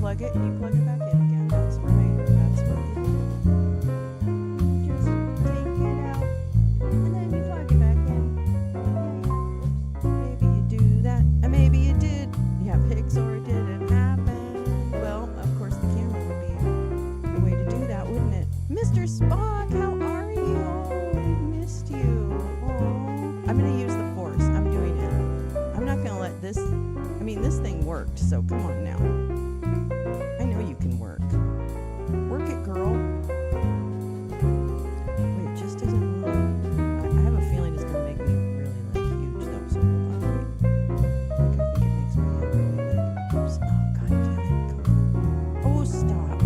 unplug it and you plug it back in again. That's right. That's what you do. You just take it out and then you plug it back in. Maybe you do that, and maybe you did. You have pics or it didn't happen. Well, of course, the camera would be the way to do that, wouldn't it? Mr. Spock, how are you? Oh, we missed you. Oh, I'm gonna use the force. I'm doing it. I'm not gonna let this. I mean, this thing worked, so come on now. I know you can work. Work it, girl. Wait, it just doesn't want. I have a feeling it's gonna make me really like huge though. So hold on. Wait. Like I think it makes my head really big. Oops. Oh god damn it. Come on. Oh stop.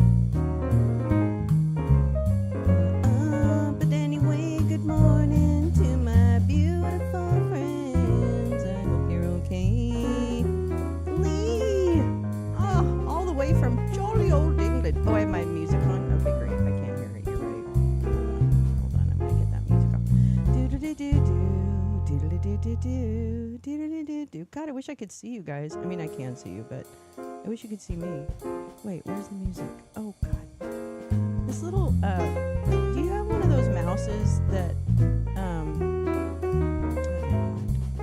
But anyway, good morning to my beautiful friends. I hope you're okay. Lee! Oh, all the way from jolly old England. Oh, I have my music on? Okay, great. I can't hear it. You're right. Hold on. I'm going to get that music off. Do-do-do-do-do. Do-do-do-do-do. Do-do-do-do-do. God, I wish I could see you guys. I mean, I can see you, but I wish you could see me. Wait, where's the music? Oh, God. This little, do you have one of those mouses that,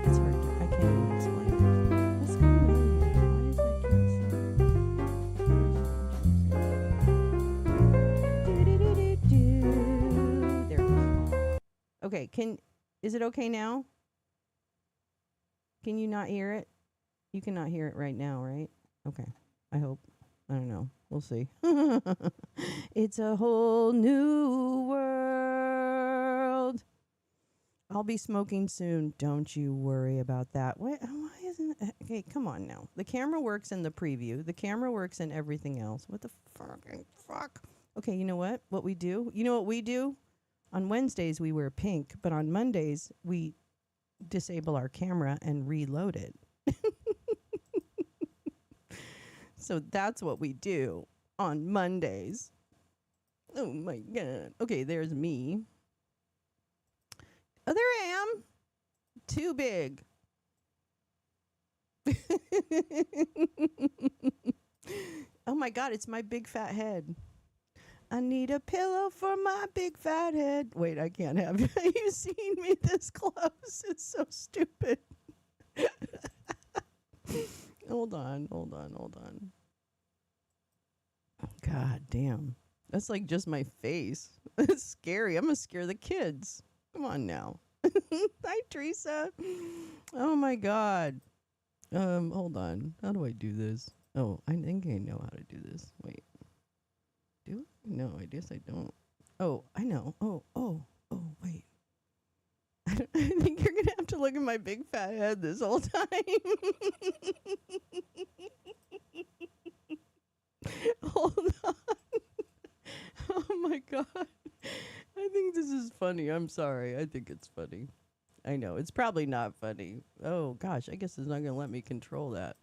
it's hard to, I can't even explain it. What's going on here? Why is I can't see? There it is. Okay, is it okay now? Can you not hear it? You cannot hear it right now, right? Okay, I hope. I don't know. We'll see. It's a whole new world. I'll be smoking soon. Don't you worry about that. Why isn't it? Okay, come on now. The camera works in the preview. The camera works in everything else. What the fucking fuck? Okay, you know what? What we do? You know what we do? On Wednesdays, we wear pink. But on Mondays, we disable our camera and reload it. So that's what we do on Mondays. Oh my God. Okay, there's me. Oh, there I am. Too big. Oh my God, it's my big fat head. I need a pillow for my big fat head. Wait, I can't have you seen me this close. It's so stupid. Hold on. God damn. That's like just my face. It's scary. I'm going to scare the kids. Come on now. Hi, Teresa. Oh, my God. Hold on. How do I do this? Oh, I think I know how to do this. Wait. Do I? No, I guess I don't. Oh, I know. Oh, wait. I think you're going to have to look at my big fat head this whole time. Hold on. Oh my God. I think this is funny. I'm sorry. I think it's funny. I know. It's probably not funny. Oh gosh. I guess it's not going to let me control that.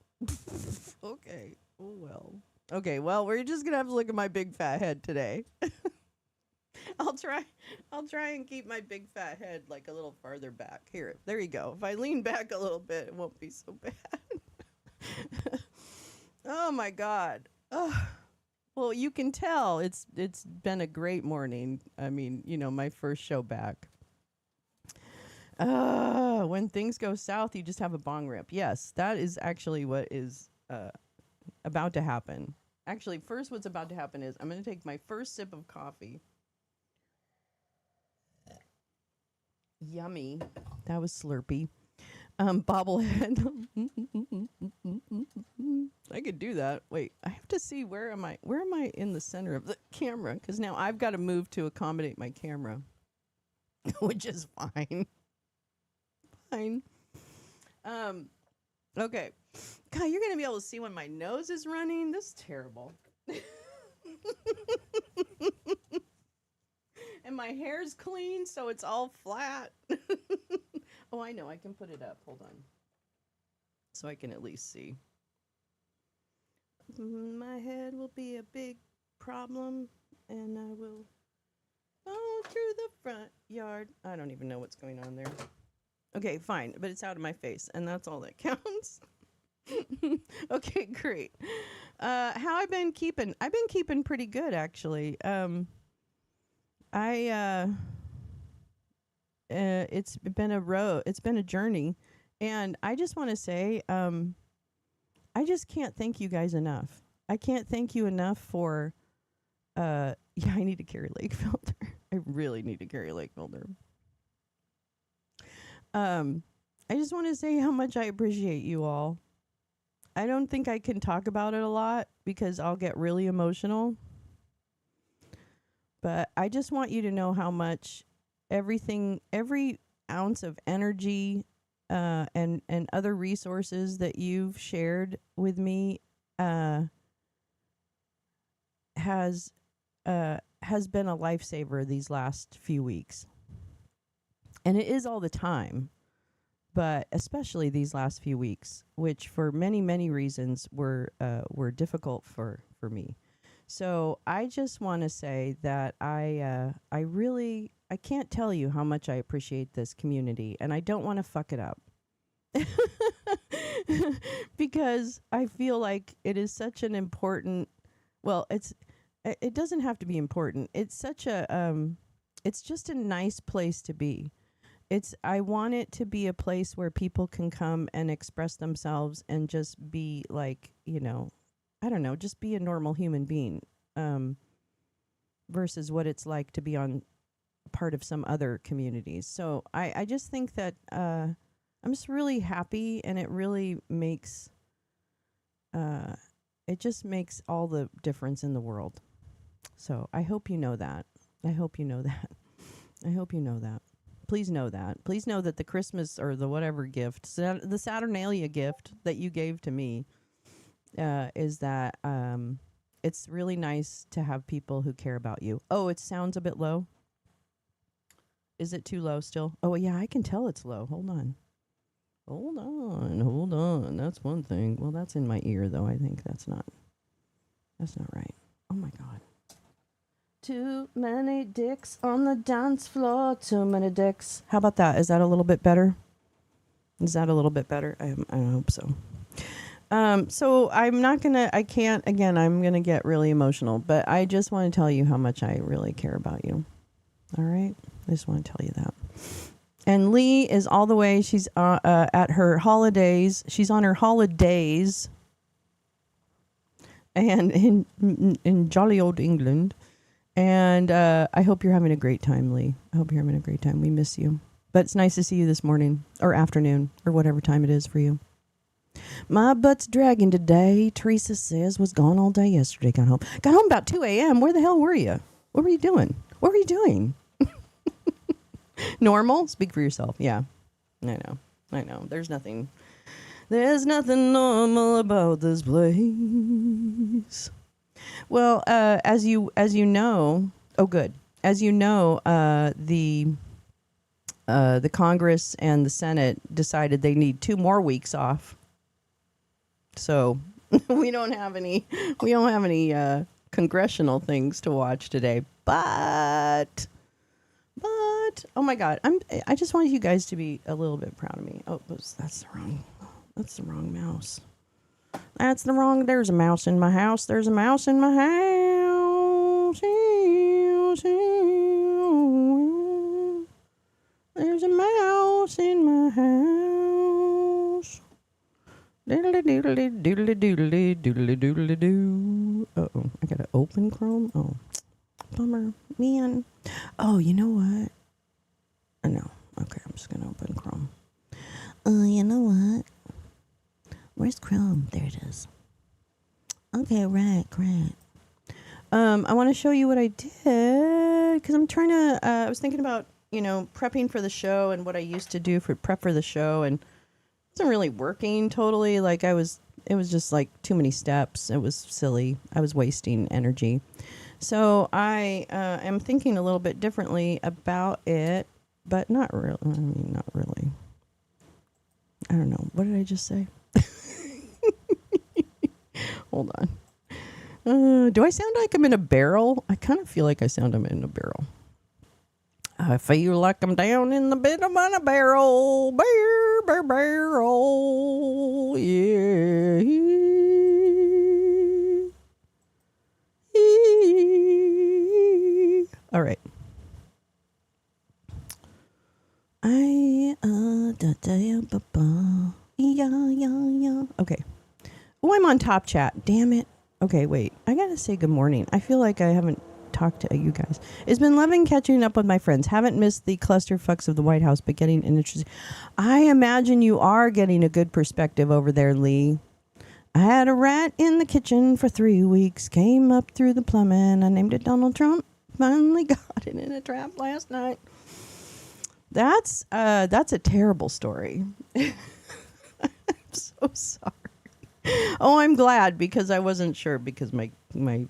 Okay. Oh well. Okay. Well, we're just going to have to look at my big fat head today. I'll try and keep my big fat head like a little farther back. Here. There you go. If I lean back a little bit, it won't be so bad. Oh my God. Oh. Well, you can tell it's been a great morning. I mean, you know, my first show back. When things go south, you just have a bong rip. Yes, that is actually what is about to happen. Actually, first what's about to happen is I'm going to take my first sip of coffee. Yummy. That was slurpy. Bobblehead. I could do that. Wait, I have to see where am I in the center of the camera? Because now I've got to move to accommodate my camera, which is fine. Fine. Okay. God, you're gonna be able to see when my nose is running. This is terrible. And my hair's clean, so it's all flat. Oh, I know. I can put it up. Hold on. So I can at least see. My head will be a big problem, and I will go through the front yard. I don't even know what's going on there. Okay, fine, but it's out of my face, and that's all that counts. Okay, great. How I've been keeping? I've been keeping pretty good, actually. I it's been a road. It's been a journey, and I just want to say, I just can't thank you guys enough. I can't thank you enough for. Yeah, I need to carry lake filter. I really need to carry lake filter. Um, I just want to say how much I appreciate you all. I don't think I can talk about it a lot because I'll get really emotional. But I just want you to know how much everything, every ounce of energy, and other resources that you've shared with me, uh, has has been a lifesaver these last few weeks, and it is all the time, but especially these last few weeks, which for many reasons were difficult for me. So I just want to say that I really I can't tell you how much I appreciate this community, and I don't want to fuck it up. Because I feel like it is such an important, well, it doesn't have to be important. It's such a it's just a nice place to be. It's I want it to be a place where people can come and express themselves and just be like, I don't know, just be a normal human being, versus what it's like to be on part of some other communities. So I just think that I'm just really happy, and it really makes it just makes all the difference in the world. So I hope you know that. I hope you know that. I hope you know that. Please know that. Please know that the Christmas or the whatever gift, the Saturnalia gift that you gave to me, is that it's really nice to have people who care about you. Oh, it sounds a bit low. Is it too low still? Oh, yeah, I can tell it's low. Hold on. Hold on. That's one thing. Well, that's in my ear, though. I think that's not right. Oh, my God. Too many dicks on the dance floor. Too many dicks. How about that? Is that a little bit better? Is that a little bit better? I hope so. So I'm going to get really emotional, but I just want to tell you how much I really care about you. All right? I just want to tell you that. And Lee is all the way. She's at her holidays. She's on her holidays. And in jolly old England. And I hope you're having a great time, Lee. I hope you're having a great time. We miss you. But it's nice to see you this morning or afternoon or whatever time it is for you. My butt's dragging today, Teresa says. Was gone all day yesterday. Got home about 2 a.m. Where the hell were you? What were you doing? What were you doing? Normal? Speak for yourself. Yeah. I know. There's nothing normal about this place. Well, as you know, oh, good. As you know, the Congress and the Senate decided they need 2 more weeks off. So we don't have any congressional things to watch today. But oh my God, I just want you guys to be a little bit proud of me. Oh, that's the wrong mouse. There's a mouse in my house. There's a mouse in my house. There's a mouse in my house. Doodly doodly doodly doodly doodly doodly doo. Uh-oh, I gotta open Chrome. Oh, bummer, man. Oh, you know what? I know. Okay, I'm just gonna open Chrome. You know what? Where's Chrome? There it is. Okay, right, great. I want to show you what I did because I'm trying to. I was thinking about prepping for the show and what I used to do for prep for the show, and it wasn't really working totally. Like it was just like too many steps. It was silly. I was wasting energy. So I am thinking a little bit differently about it, but not really. I mean, not really. I don't know. What did I just say? Hold on. Do I sound like I'm in a barrel? I kind of feel like I sound I'm in a barrel. I feel like I'm down in the bit of a barrel. Barrel. Yeah. Okay. Oh, I'm on Top Chat. Damn it. Okay, wait. I gotta say good morning. I feel like I haven't talked to you guys. It's been loving catching up with my friends. Haven't missed the clusterfucks of the White House, but getting an interesting. I imagine you are getting a good perspective over there, Lee. I had a rat in the kitchen for 3 weeks. Came up through the plumbing. I named it Donald Trump. Finally got it in a trap last night. That's a terrible story. I'm so sorry. Oh, I'm glad because I wasn't sure because my I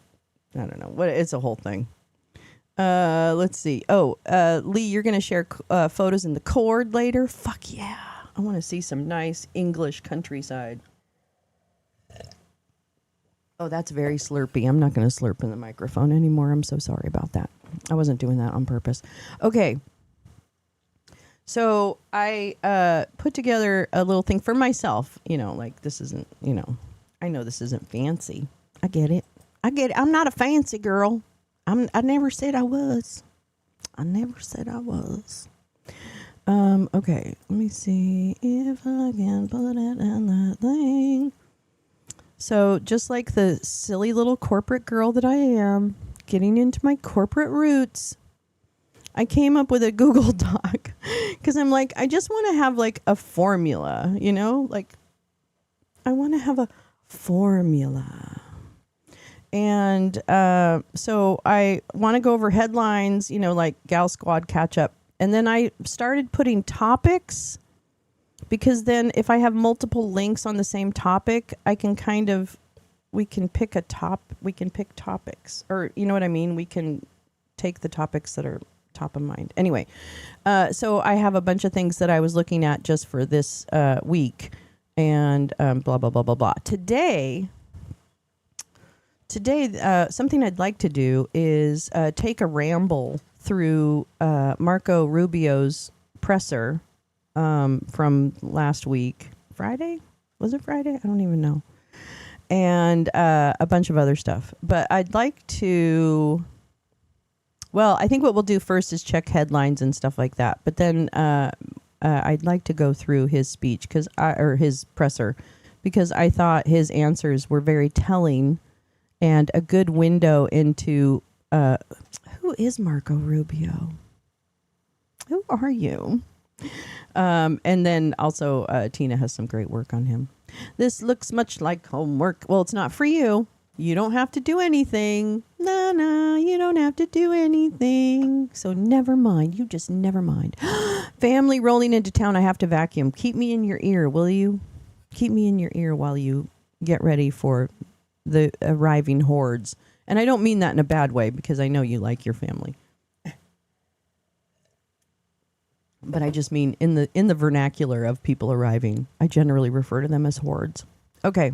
don't know what it's a whole thing. Let's see. Oh, Lee, you're gonna share photos in the cord later. Fuck yeah! I want to see some nice English countryside. Oh, that's very slurpy. I'm not gonna slurp in the microphone anymore. I'm so sorry about that. I wasn't doing that on purpose. Okay. So I put together a little thing for myself. You know, like this isn't. You know, I know this isn't fancy. I get it. I'm not a fancy girl. I never said I was. I never said I was. Okay, let me see if I can put it in that thing. So just like the silly little corporate girl that I am, getting into my corporate roots, I came up with a Google Doc because I'm like, I just want to have like a formula, you know, like I want to have a formula. And so I want to go over headlines, you know, like Gal Squad catch up. And then I started putting topics because then if I have multiple links on the same topic, I can we can pick topics, or you know what I mean? We can take the topics that are top of mind. Anyway, so I have a bunch of things that I was looking at just for this week and blah, blah, blah, blah, blah. Today, something I'd like to do is take a ramble through Marco Rubio's presser from last week. Friday? Was it Friday? I don't even know. And a bunch of other stuff. But I'd like to... Well, I think what we'll do first is check headlines and stuff like that. But then I'd like to go through his speech, or his presser, because I thought his answers were very telling and a good window into who is Marco Rubio? Who are you? And then also Tina has some great work on him. This looks much like homework. Well, it's not for you. You don't have to do anything. No, you don't have to do anything. So never mind. You just never mind. Family rolling into town. I have to vacuum. Keep me in your ear, will you? Keep me in your ear while you get ready for the arriving hordes. And I don't mean that in a bad way because I know you like your family. But I just mean in the vernacular of people arriving. I generally refer to them as hordes. Okay.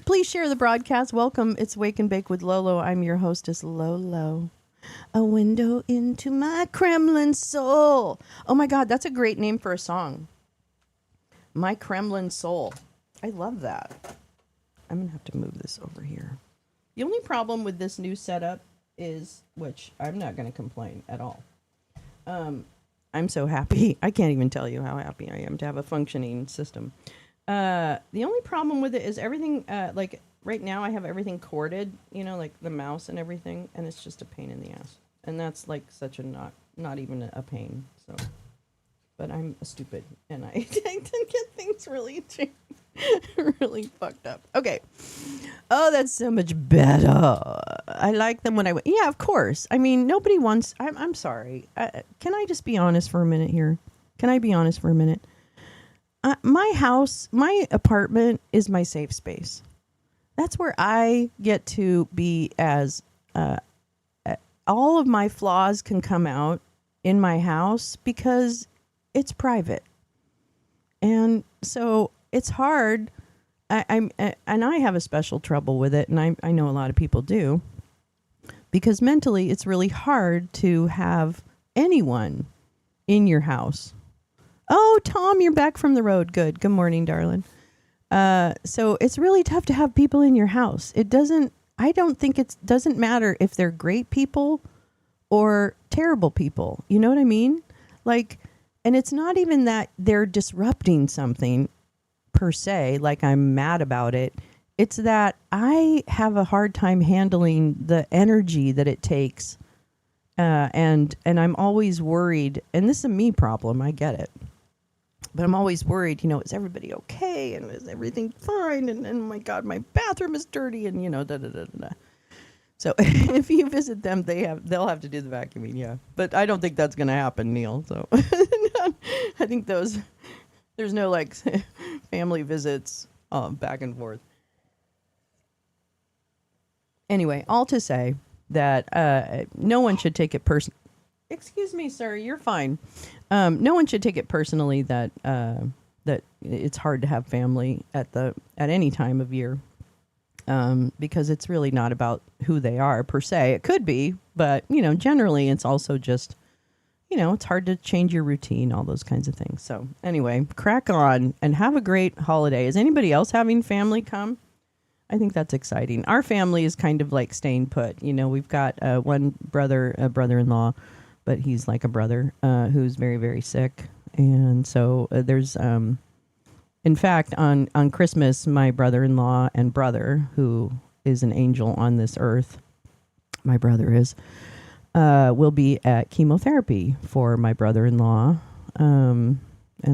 Please share the broadcast. Welcome. It's Wake and Bake with Lolo. I'm your hostess, Lolo. A window into my Kremlin soul. Oh my God, that's a great name for a song. My Kremlin soul. I love that. I'm going to have to move this over here. The only problem with this new setup is, which I'm not going to complain at all. I'm so happy. I can't even tell you how happy I am to have a functioning system. The only problem with it is everything, like right now I have everything corded, you know, like the mouse and everything, and it's just a pain in the ass. And that's like such a not even a pain. So, but I'm stupid and I tend to get things really really fucked up. Okay. Oh, that's so much better. I like them when I... Yeah, of course. I mean, nobody wants... I'm sorry. Can I just be honest for a minute here? Can I be honest for a minute? My house, my apartment is my safe space. That's where I get to be as... all of my flaws can come out in my house because it's private. And so it's hard... and I have a special trouble with it, and I know a lot of people do, because mentally it's really hard to have anyone in your house. Oh, Tom, you're back from the road. Good. Good morning, darling. So it's really tough to have people in your house. I don't think it doesn't matter if they're great people or terrible people. You know what I mean? Like, And it's not even that they're disrupting something per se, like I'm mad about it. It's that I have a hard time handling the energy that it takes. And I'm always worried, and this is a me problem, I get it. But I'm always worried, is everybody okay? And is everything fine? And oh my God, my bathroom is dirty, and da da da da. So if you visit them, they'll have to do the vacuuming, yeah. But I don't think that's gonna happen, Neil. So I think there's no like family visits back and forth. Anyway, all to say that no one should take it personally. Excuse me, sir, you're fine. No one should take it personally that it's hard to have family at any time of year, because it's really not about who they are per se. It could be, but generally it's also just it's hard to change your routine, all those kinds of things. So anyway, crack on and have a great holiday. Is anybody else having family come? I think that's exciting. Our family is kind of like staying put. We've got one brother-in-law, but he's like a brother who's very, very sick. And so there's, in fact, on Christmas, my brother-in-law and brother, who is an angel on this earth, my brother is, will be at chemotherapy for my brother-in-law. And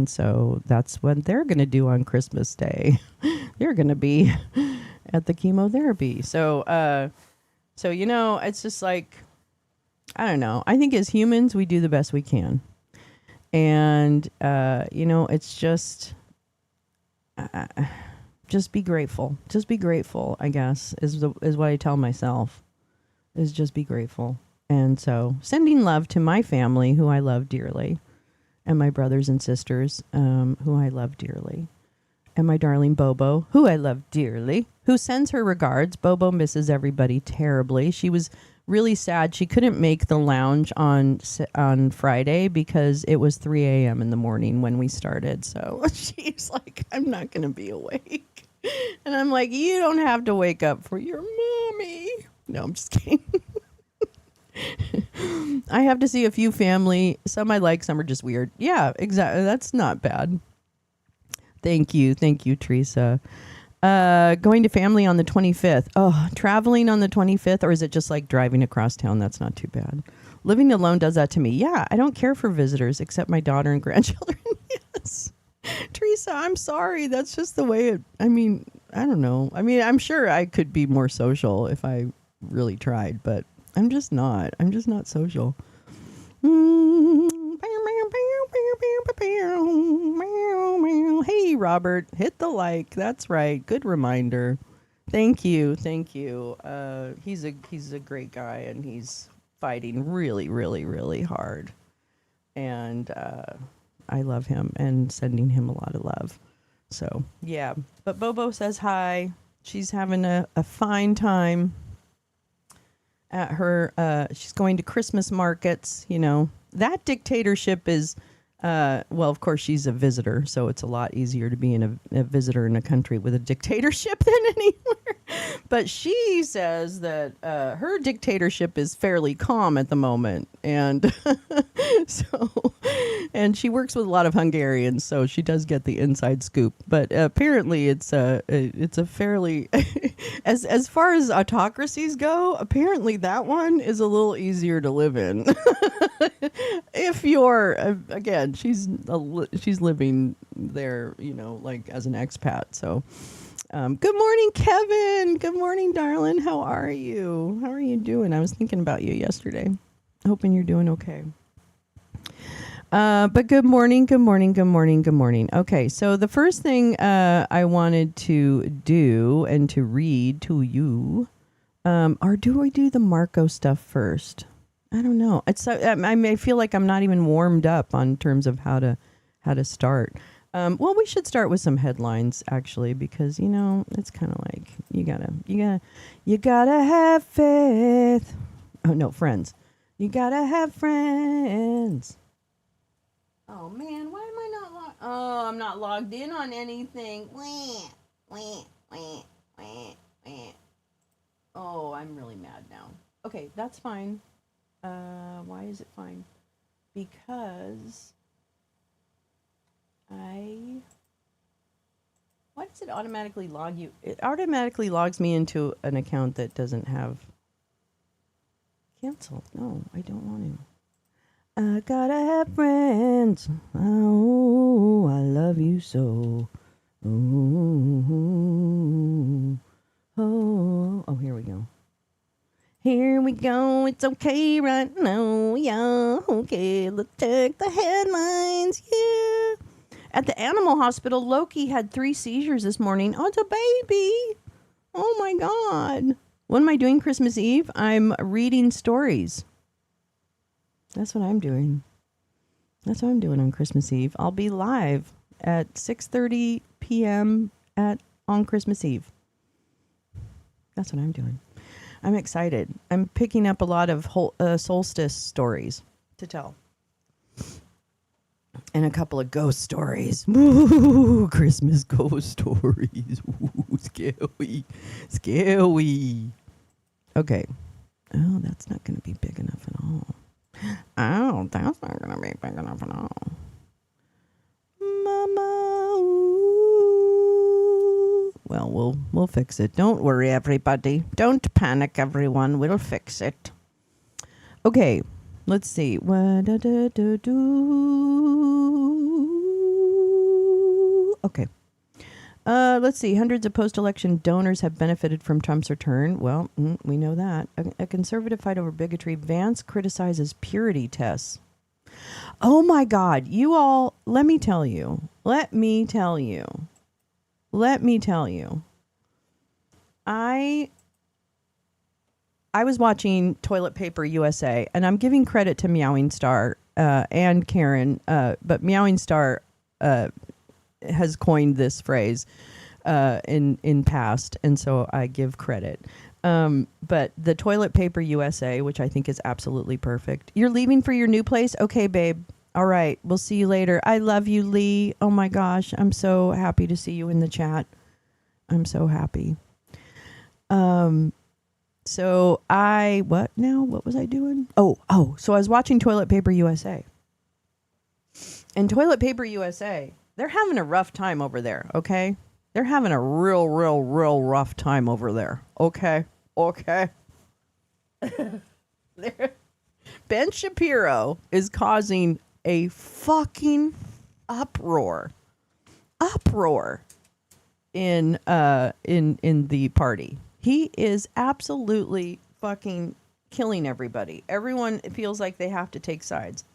so that's what they're going to do on Christmas Day. They're going to be at the chemotherapy. So, it's just like, I don't know. I think as humans, we do the best we can. And, it's just be grateful. Just be grateful, I guess, is what I tell myself, is just be grateful. And so sending love to my family, who I love dearly, and my brothers and sisters, who I love dearly, and my darling Bobo, who I love dearly, who sends her regards. Bobo misses everybody terribly. She was really sad. She couldn't make the lounge on Friday because it was 3 a.m. in the morning when we started. So she's like, I'm not going to be awake. And I'm like, you don't have to wake up for your mommy. No, I'm just kidding. I have to see a few family. Some I like, some are just weird. Yeah, exactly. That's not bad. Thank you, Teresa. Going to family on the 25th. Oh, traveling on the 25th, or is it just like driving across town? That's not too bad. Living alone does that to me. Yeah, I don't care for visitors except my daughter and grandchildren. Yes. Teresa, I'm sorry. That's just the way it, I don't know. I'm sure I could be more social if I really tried, but I'm just not. I'm just not social. Hey, Robert, hit the like. That's right. Good reminder. Thank you. He's a great guy, and he's fighting really, really, really hard. And I love him and sending him a lot of love. So, yeah. But Bobo says hi. She's having a fine time at her. She's going to Christmas markets, That dictatorship is, well, of course, she's a visitor, so it's a lot easier to be a visitor in a country with a dictatorship than anywhere. But she says that her dictatorship is fairly calm at the moment, and and she works with a lot of Hungarians, so she does get the inside scoop. But apparently, it's a fairly as far as autocracies go, apparently that one is a little easier to live in. If you're again, she's living there, like as an expat. So, good morning, Kevin. Good morning, darling. How are you? How are you doing? I was thinking about you yesterday. Hoping you're doing okay. But good morning. Okay, so the first thing I wanted to do and to read to you, or do I do the Marco stuff first? I don't know. It's I may feel like I'm not even warmed up on terms of how to start. Well, we should start with some headlines actually, because it's kind of like you gotta have faith. Oh no, friends. You gotta have friends. Oh man, why am I not logged? Oh, I'm not logged in on anything. Oh, I'm really mad now. Okay, that's fine. Why is it fine? Because Why does it automatically log you? It automatically logs me into an account that doesn't have cancel. No, I don't want to. I gotta have friends. Oh, I love you so. Oh, here we go. Here we go. It's okay right now. Yeah, okay. Let's check the headlines. Yeah. At the animal hospital, Loki had 3 seizures this morning. Oh, it's a baby. Oh my God. What am I doing Christmas Eve? I'm reading stories. That's what I'm doing. That's what I'm doing on Christmas Eve. I'll be live at 6:30 p.m. on Christmas Eve. That's what I'm doing. I'm excited. I'm picking up a lot of solstice stories to tell. And a couple of ghost stories. Ooh, Christmas ghost stories. Ooh, scary. Scary. Okay. Oh, that's not going to be big enough at all. Oh, that's not going to be big enough at all. Mama. Ooh. Well, we'll fix it. Don't worry, everybody. Don't panic, everyone. We'll fix it. Okay. Let's see. Okay. Let's see. Hundreds of post-election donors have benefited from Trump's return. Well, we know that. A conservative fight over bigotry. Vance criticizes purity tests. Oh, my God. You all, let me tell you. I was watching Toilet Paper USA, and I'm giving credit to Meowingstar and Karin, but Meowingstar has coined this phrase in past, and so I give credit. But the Toilet Paper USA, which I think is absolutely perfect. You're leaving for your new place? Okay, babe. All right. We'll see you later. I love you, Lee. Oh, my gosh. I'm so happy to see you in the chat. I'm so happy. So what was I doing? So I was watching Toilet Paper USA. And Toilet Paper USA, they're having a rough time over there, okay? They're having a real rough time over there, okay? Ben Shapiro is causing a fucking uproar in the party. He is absolutely fucking killing everybody. Everyone feels like they have to take sides.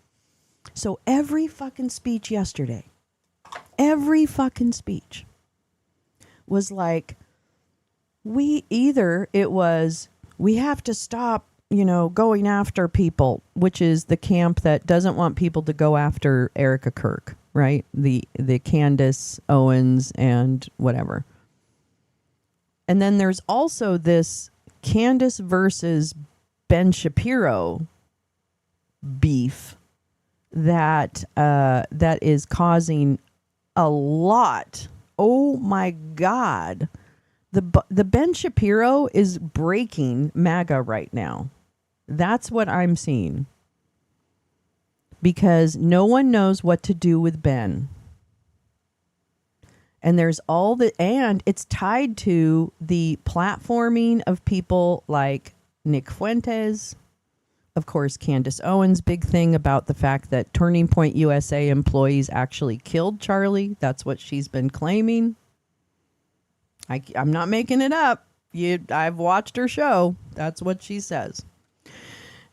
So every fucking speech yesterday, was like, we have to stop, going after people, which is the camp that doesn't want people to go after Erica Kirk, right? The Candace Owens and whatever. And then there's also this Candace versus Ben Shapiro beef that is causing a lot. Oh my God. The Ben Shapiro is breaking MAGA right now. That's what I'm seeing. Because no one knows what to do with Ben. And there's and it's tied to the platforming of people like Nick Fuentes, of course, Candace Owens' big thing about the fact that Turning Point USA employees actually killed Charlie. That's what she's been claiming. I'm not making it up. I've watched her show. That's what she says.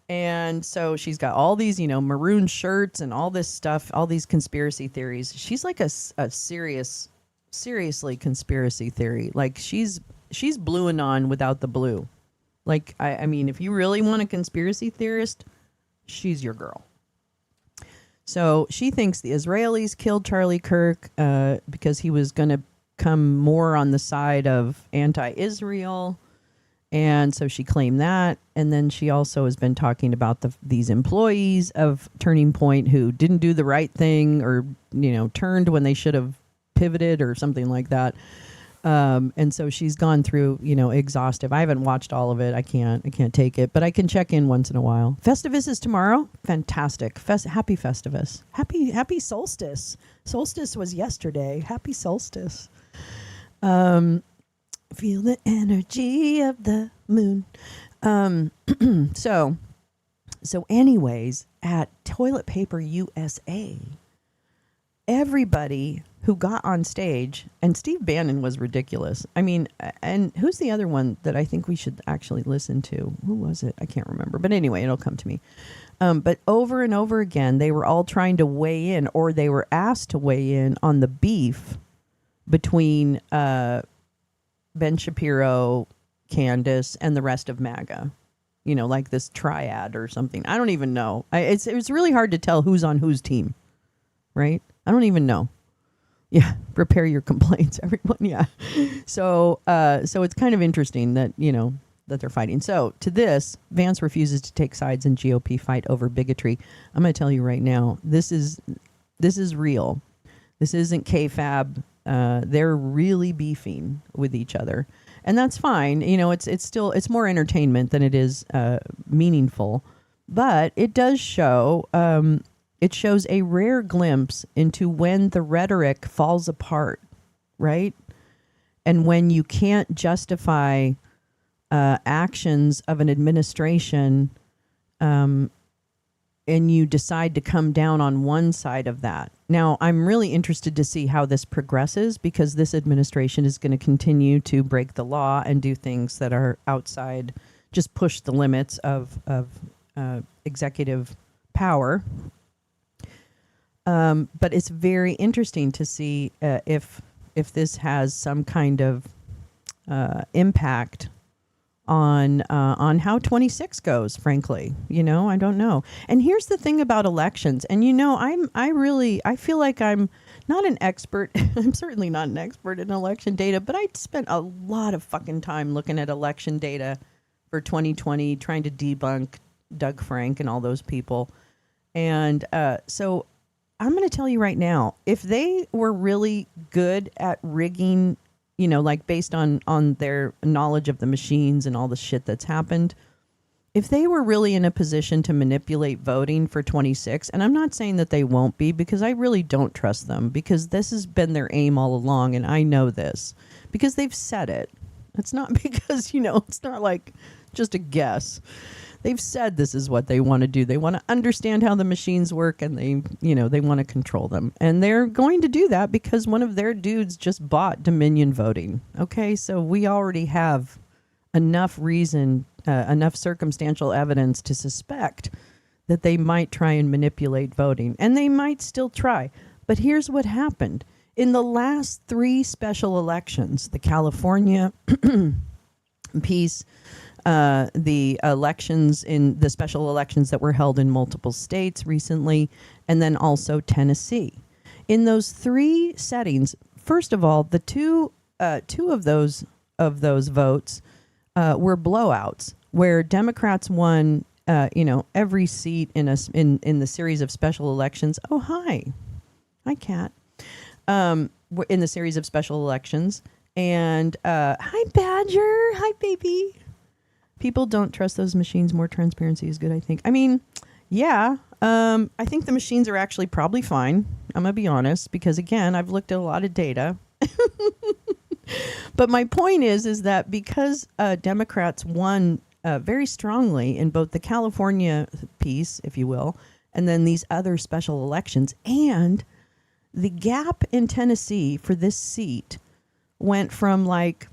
And so she's got all these, maroon shirts and all this stuff, all these conspiracy theories. She's like a seriously conspiracy theory. Like she's blue and on without the blue. Like, I mean, if you really want a conspiracy theorist, she's your girl. So she thinks the Israelis killed Charlie Kirk because he was going to come more on the side of anti-Israel. And so she claimed that. And then she also has been talking about these employees of Turning Point who didn't do the right thing or, turned when they should have pivoted or something like that. And so she's gone through, exhaustive. I haven't watched all of it. I can't take it, but I can check in once in a while. Festivus is tomorrow. Fantastic. Happy Festivus. Happy solstice. Solstice was yesterday. Happy solstice. Feel the energy of the moon. So anyways, at Toilet Paper USA, everybody who got on stage, and Steve Bannon was ridiculous. I mean, and who's the other one that I think we should actually listen to? Who was it? I can't remember. But anyway, it'll come to me. But over and over again, they were all trying to weigh in, or they were asked to weigh in on the beef between Ben Shapiro, Candace, and the rest of MAGA. Like this triad or something. I don't even know. It's really hard to tell who's on whose team, right? I don't even know. Yeah, prepare your complaints, everyone. Yeah. So it's kind of interesting that, that they're fighting. So to this, Vance refuses to take sides in GOP fight over bigotry. I'm going to tell you right now, this is real. This isn't KFAB. They're really beefing with each other. And that's fine. It's more entertainment than it is meaningful. But it does show, it shows a rare glimpse into when the rhetoric falls apart, right? And when you can't justify actions of an administration and you decide to come down on one side of that. Now, I'm really interested to see how this progresses, because this administration is going to continue to break the law and do things that are outside, just push the limits of executive power. But it's very interesting to see if this has some kind of impact on how 26 goes, frankly. I don't know. And here's the thing about elections. And I feel like I'm not an expert. I'm certainly not an expert in election data, but I spent a lot of fucking time looking at election data for 2020, trying to debunk Doug Frank and all those people. And so I'm going to tell you right now, if they were really good at rigging, like based on their knowledge of the machines and all the shit that's happened, if they were really in a position to manipulate voting for 26, and I'm not saying that they won't be, because I really don't trust them, because this has been their aim all along, and I know this, because they've said it. It's not because, it's not like just a guess. They've said this is what they want to do. They want to understand how the machines work, and they want to control them. And they're going to do that because one of their dudes just bought Dominion voting. Okay, so we already have enough reason, enough circumstantial evidence to suspect that they might try and manipulate voting. And they might still try. But here's what happened. In the last 3 special elections, the California piece, the elections in the special elections that were held in multiple states recently, and then also Tennessee. In those 3 settings, first of all, the two of those votes were blowouts, where Democrats won, every seat in the series of special elections. Oh, hi, Kat. In the series of special elections, and hi, Badger, hi, baby. People don't trust those machines. More transparency is good, I think. I mean, yeah, I think the machines are actually probably fine. I'm going to be honest, because, again, I've looked at a lot of data. But my point is that because Democrats won very strongly in both the California piece, if you will, and then these other special elections, and the gap in Tennessee for this seat went from like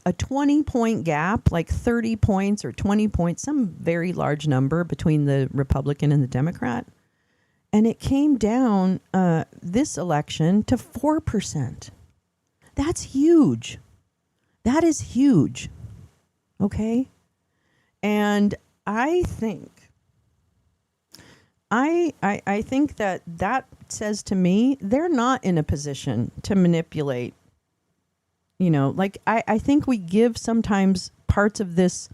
a 20-point gap, like 30 points or 20 points, some very large number between the Republican and the Democrat. And it came down this election to 4%. That's huge. That is huge. Okay? And I think that says to me they're not in a position to manipulate. I think we give sometimes parts of this,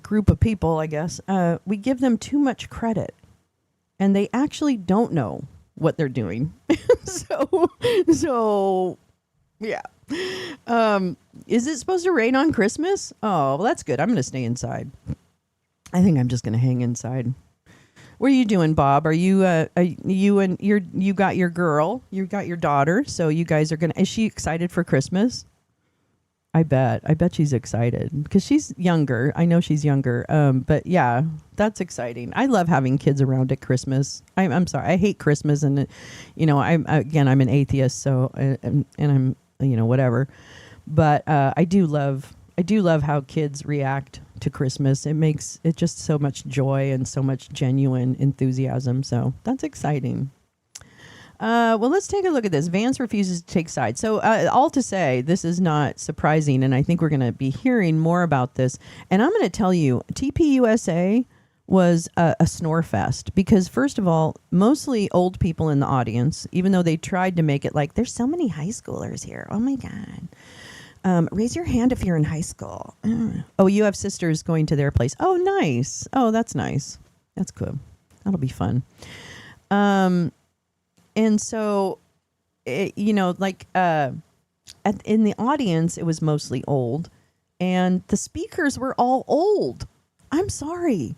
group of people, I guess, we give them too much credit, and they actually don't know what they're doing. So Yeah. Is it supposed to rain on Christmas? Oh, well, that's good. I'm going to stay inside. I think I'm just going to hang inside. What are you doing, Bob? Are you you got your girl, you got your daughter, so you guys are is she excited for Christmas? I bet she's excited because she's younger. I know she's younger. But yeah, that's exciting. I love having kids around at Christmas. I'm sorry, I hate Christmas, and I'm an atheist, so and I'm whatever. But I do love how kids react to Christmas. It makes it just so much joy and so much genuine enthusiasm. So that's exciting. Well, let's take a look at this. Vance refuses to take sides. So all to say, this is not surprising, and I think we're going to be hearing more about this. And I'm going to tell you, TPUSA was a snore fest because, first of all, mostly old people in the audience, even though they tried to make it like, there's so many high schoolers here. Oh, my God. Raise your hand if you're in high school. Oh, you have sisters going to their place. Oh, nice. Oh, that's nice. That's cool. That'll be fun. And so, in the audience, it was mostly old, and the speakers were all old. I'm sorry.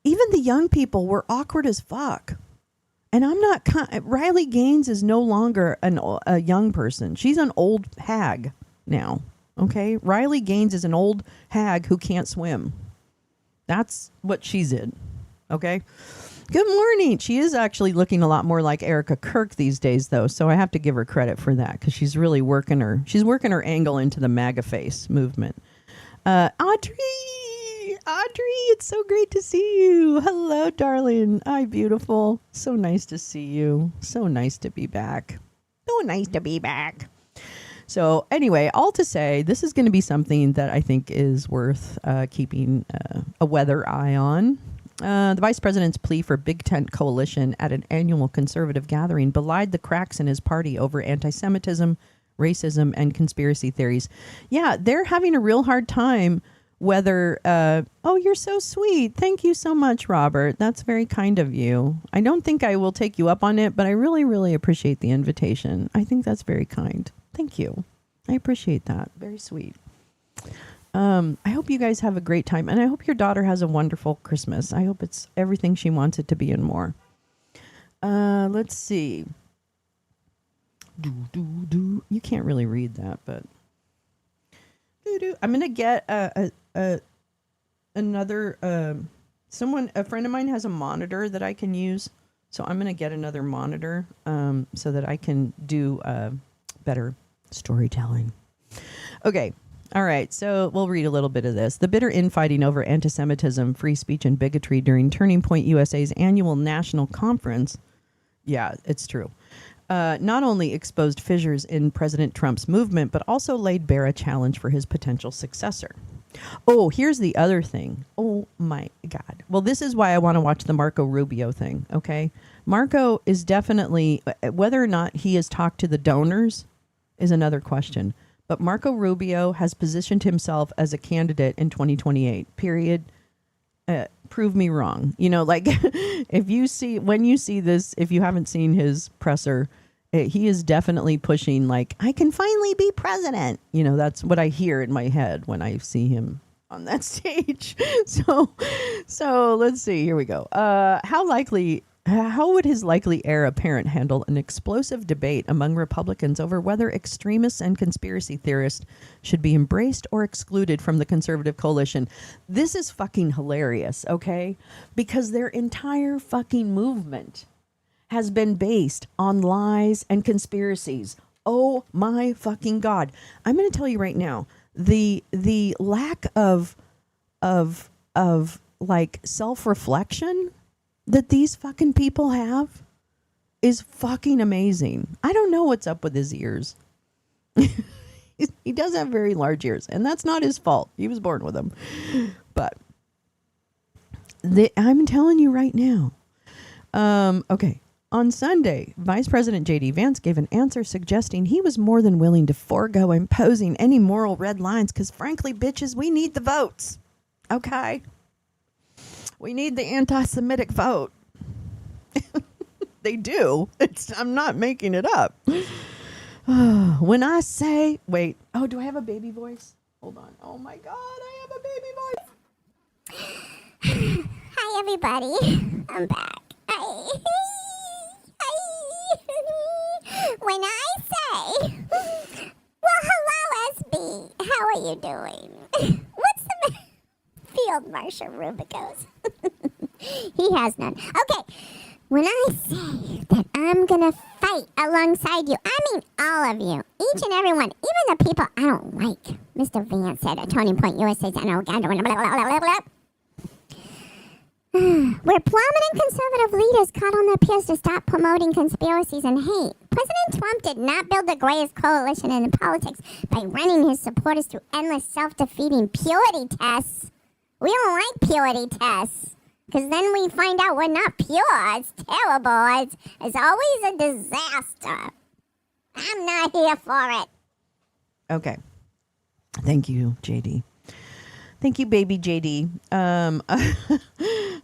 Even the young people were awkward as fuck. And I'm not, Riley Gaines is no longer a young person. She's an old hag now, okay? Riley Gaines is an old hag who can't swim. That's what she's in, okay? Good morning. She is actually looking a lot more like Erica Kirk these days, though, so I have to give her credit for that because she's really working her angle into the MAGA face movement. Audrey, it's so great to see you. Hello, darling. Hi, beautiful. So nice to see you. So nice to be back. So nice to be back. So anyway, all to say, this is going to be something that I think is worth keeping a weather eye on. The vice president's plea for big tent coalition at an annual conservative gathering belied the cracks in his party over anti-Semitism, racism, and conspiracy theories. Yeah, they're having a real hard time whether, oh, you're so sweet. Thank you so much, Robert. That's very kind of you. I don't think I will take you up on it, but I really, really appreciate the invitation. I think that's very kind. Thank you. I appreciate that. Very sweet. I hope you guys have a great time, and I hope your daughter has a wonderful Christmas. I hope it's everything she wants it to be and more. Let's see. You can't really read that, but I'm gonna get another. A friend of mine has a monitor that I can use, so I'm gonna get another monitor so that I can do better storytelling. Okay. All right, so we'll read a little bit of this. The bitter infighting over anti-Semitism, free speech, and bigotry during Turning Point USA's annual national conference, yeah, it's true, not only exposed fissures in President Trump's movement, but also laid bare a challenge for his potential successor. Oh, here's the other thing. Oh, my God. Well, this is why I want to watch the Marco Rubio thing, okay? Marco is definitely, whether or not he has talked to the donors is another question. But Marco Rubio has positioned himself as a candidate in 2028, period. Prove me wrong. When you see this, if you haven't seen his presser, he is definitely pushing like, I can finally be president. That's what I hear in my head when I see him on that stage. So let's see. Here we go. How would his likely heir apparent handle an explosive debate among Republicans over whether extremists and conspiracy theorists should be embraced or excluded from the conservative coalition? This is fucking hilarious, okay? Because their entire fucking movement has been based on lies and conspiracies. Oh my fucking God. I'm going to tell you right now, the lack of like self-reflection that these fucking people have is fucking amazing. I don't know what's up with his ears. He does have very large ears, and that's not his fault. He was born with them. But I'm telling you right now. Okay. On Sunday, Vice President J.D. Vance gave an answer suggesting he was more than willing to forego imposing any moral red lines because, frankly, bitches, we need the votes. Okay? We need the anti-Semitic vote. They do. I'm not making it up. When I say, wait, oh, do I have a baby voice? Hold on. Oh my God, I have a baby voice. Hi, everybody. I'm back. When I say, well, hello, SB. How are you doing? What's the Field Marshal Rubicos? He has none. Okay. When I say that I'm going to fight alongside you, I mean all of you, each and every one, even the people I don't like. Mr. Vance said at Turning Point USA, I know, where prominent conservative leaders called on their peers to stop promoting conspiracies and hate. President Trump did not build the greatest coalition in politics by running his supporters through endless self-defeating purity tests. We don't like purity tests. Because then we find out we're not pure. It's terrible. It's always a disaster. I'm not here for it. Okay. Thank you, JD. Thank you, baby JD.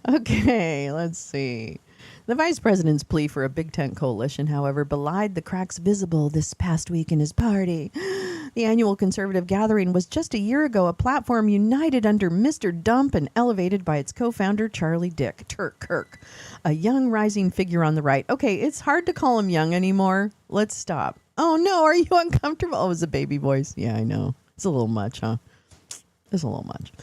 Okay, let's see. The vice president's plea for a big tent coalition, however, belied the cracks visible this past week in his party. The annual conservative gathering was just a year ago a platform united under Mr. Dump and elevated by its co-founder, Charlie Dick Kirk, a young rising figure on the right. Okay, it's hard to call him young anymore. Let's stop. Oh, no, are you uncomfortable? Oh, it was a baby voice. Yeah, I know. It's a little much, huh? It's a little much.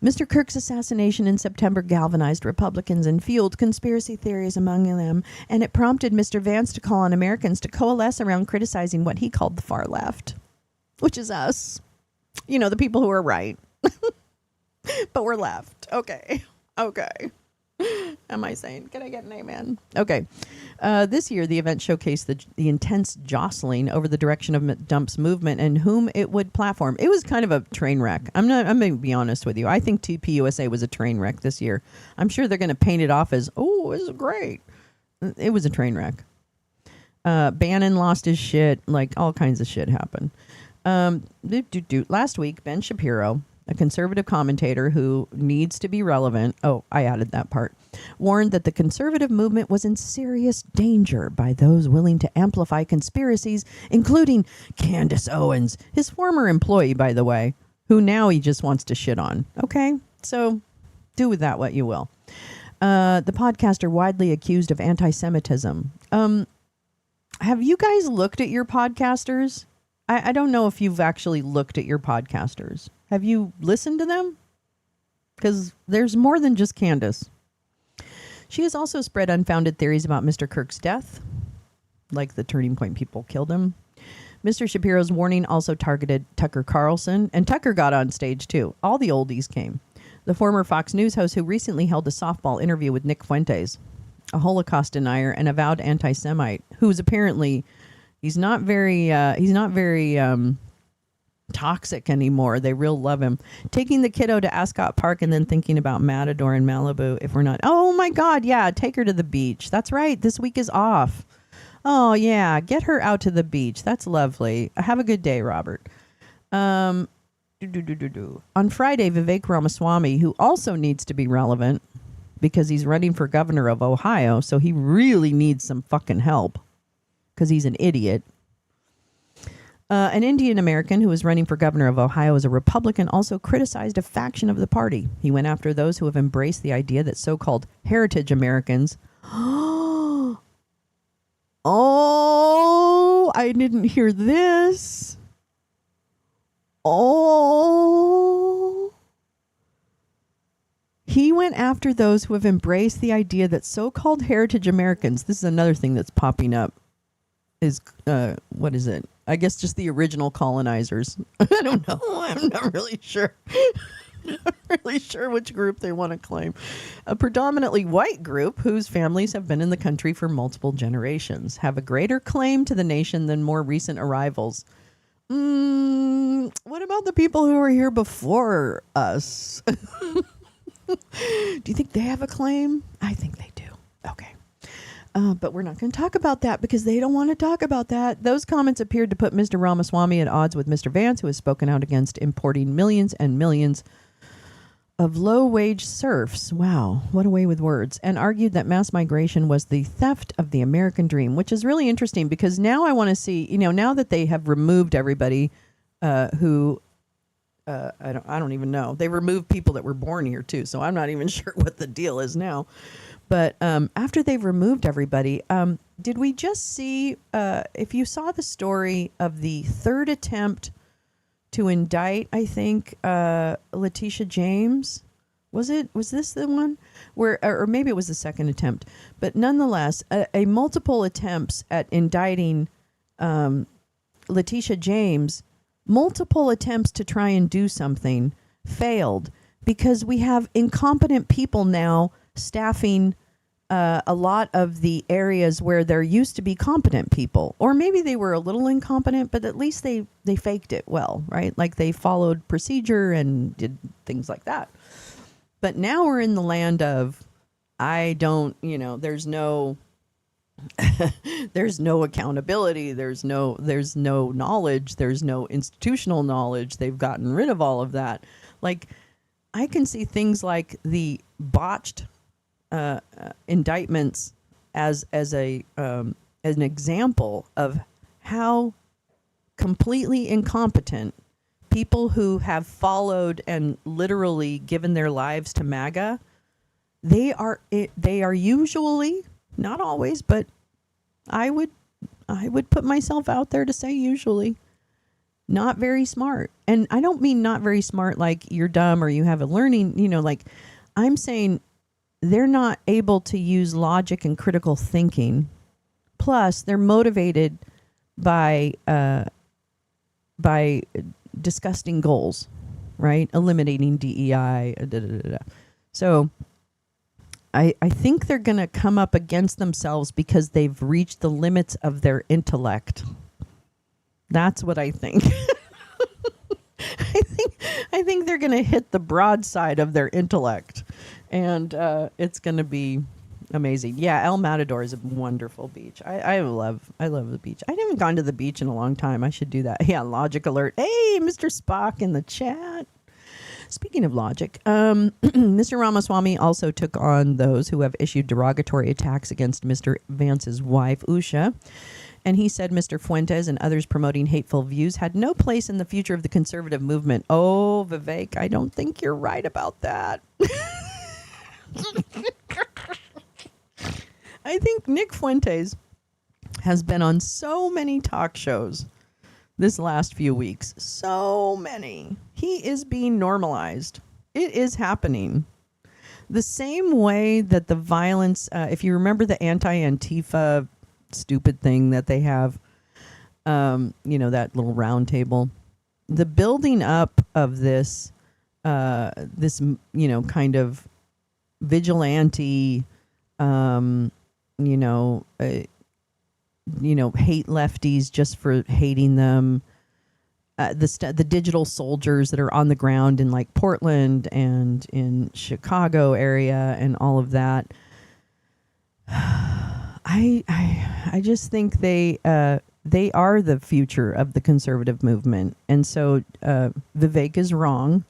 Mr. Kirk's assassination in September galvanized Republicans and fueled conspiracy theories among them, and it prompted Mr. Vance to call on Americans to coalesce around criticizing what he called the far left, which is us. You know, the people who are right. But we're left. Okay. Am I saying? Can I get an amen? Okay. This year, the event showcased the intense jostling over the direction of Dump's movement and whom it would platform. It was kind of a train wreck. I'm going to be honest with you. I think TPUSA was a train wreck this year. I'm sure they're going to paint it off as, oh, this is great. It was a train wreck. Bannon lost his shit. Like, all kinds of shit happened. Last week, Ben Shapiro, a conservative commentator who needs to be relevant, oh, I added that part, warned that the conservative movement was in serious danger by those willing to amplify conspiracies, including Candace Owens, his former employee, by the way, who now he just wants to shit on. Okay, so do with that what you will. The podcaster widely accused of anti-Semitism. Have you guys looked at your podcasters? I don't know if you've actually looked at your podcasters. Have you listened to them? Because there's more than just Candace. She has also spread unfounded theories about Mr. Kirk's death, like the Turning Point people killed him. Mr. Shapiro's warning also targeted Tucker Carlson, and Tucker got on stage too. All the oldies came. The former Fox News host who recently held a softball interview with Nick Fuentes, a Holocaust denier and avowed anti-Semite, who's apparently he's not very toxic anymore. They real love him. Taking the kiddo to Ascot Park and then thinking about Matador in Malibu if we're not. Oh my God, yeah, take her to the beach. That's right. This week is off. Oh yeah, get her out to the beach. That's lovely. Have a good day, Robert. On Friday, Vivek Ramaswamy, who also needs to be relevant because he's running for governor of Ohio, so he really needs some fucking help because he's an idiot. An Indian American who is running for governor of Ohio as a Republican also criticized a faction of the party. He went after those who have embraced the idea that so-called heritage Americans. Oh, I didn't hear this. Oh. He went after those who have embraced the idea that so-called heritage Americans, this is another thing that's popping up, is, what is it? I guess just the original colonizers. I don't know. I'm not really sure. Not really sure which group they want to claim. A predominantly white group whose families have been in the country for multiple generations have a greater claim to the nation than more recent arrivals. What about the people who were here before us? Do you think they have a claim? I think they do. Okay. But we're not going to talk about that because they don't want to talk about that. Those comments appeared to put Mr. Ramaswamy at odds with Mr. Vance, who has spoken out against importing millions and millions of low-wage serfs. Wow, what a way with words. And argued that mass migration was the theft of the American dream, which is really interesting because now I want to see, now that they have removed everybody who I don't even know. They removed people that were born here too, so I'm not even sure what the deal is now. But after they've removed everybody, did we just see, if you saw the story of the third attempt to indict, I think, Letitia James? Was this the one? Or maybe it was the second attempt. But nonetheless, a multiple attempts at indicting Letitia James, multiple attempts to try and do something failed because we have incompetent people now staffing a lot of the areas where there used to be competent people. Or maybe they were a little incompetent, but at least they faked it well, right? Like they followed procedure and did things like that. But now we're in the land of, there's no there's no accountability, there's no knowledge, there's no institutional knowledge. They've gotten rid of all of that. Like, I can see things like the botched indictments as an example of how completely incompetent people who have followed and literally given their lives to MAGA, they are usually, not always, but I would put myself out there to say usually not very smart. And I don't mean not very smart like you're dumb or you have a learning, like I'm saying they're not able to use logic and critical thinking. Plus, they're motivated by disgusting goals, right? Eliminating DEI. So I think they're going to come up against themselves because they've reached the limits of their intellect. That's what I think. I think they're going to hit the broadside of their intellect. And it's going to be amazing. Yeah, El Matador is a wonderful beach. I love the beach. I haven't gone to the beach in a long time. I should do that. Yeah, logic alert. Hey, Mr. Spock in the chat. Speaking of logic, Mr. Ramaswamy also took on those who have issued derogatory attacks against Mr. Vance's wife, Usha. And he said Mr. Fuentes and others promoting hateful views had no place in the future of the conservative movement. Oh, Vivek, I don't think you're right about that. I think Nick Fuentes has been on so many talk shows this last few weeks. So many. He is being normalized. It is happening. The same way that the violence, if you remember the anti-Antifa stupid thing that they have, that little round table, the building up of this, kind of vigilante, hate lefties just for hating them. The digital soldiers that are on the ground in like Portland and in Chicago area and all of that. I just think they are the future of the conservative movement. And so Vivek is wrong.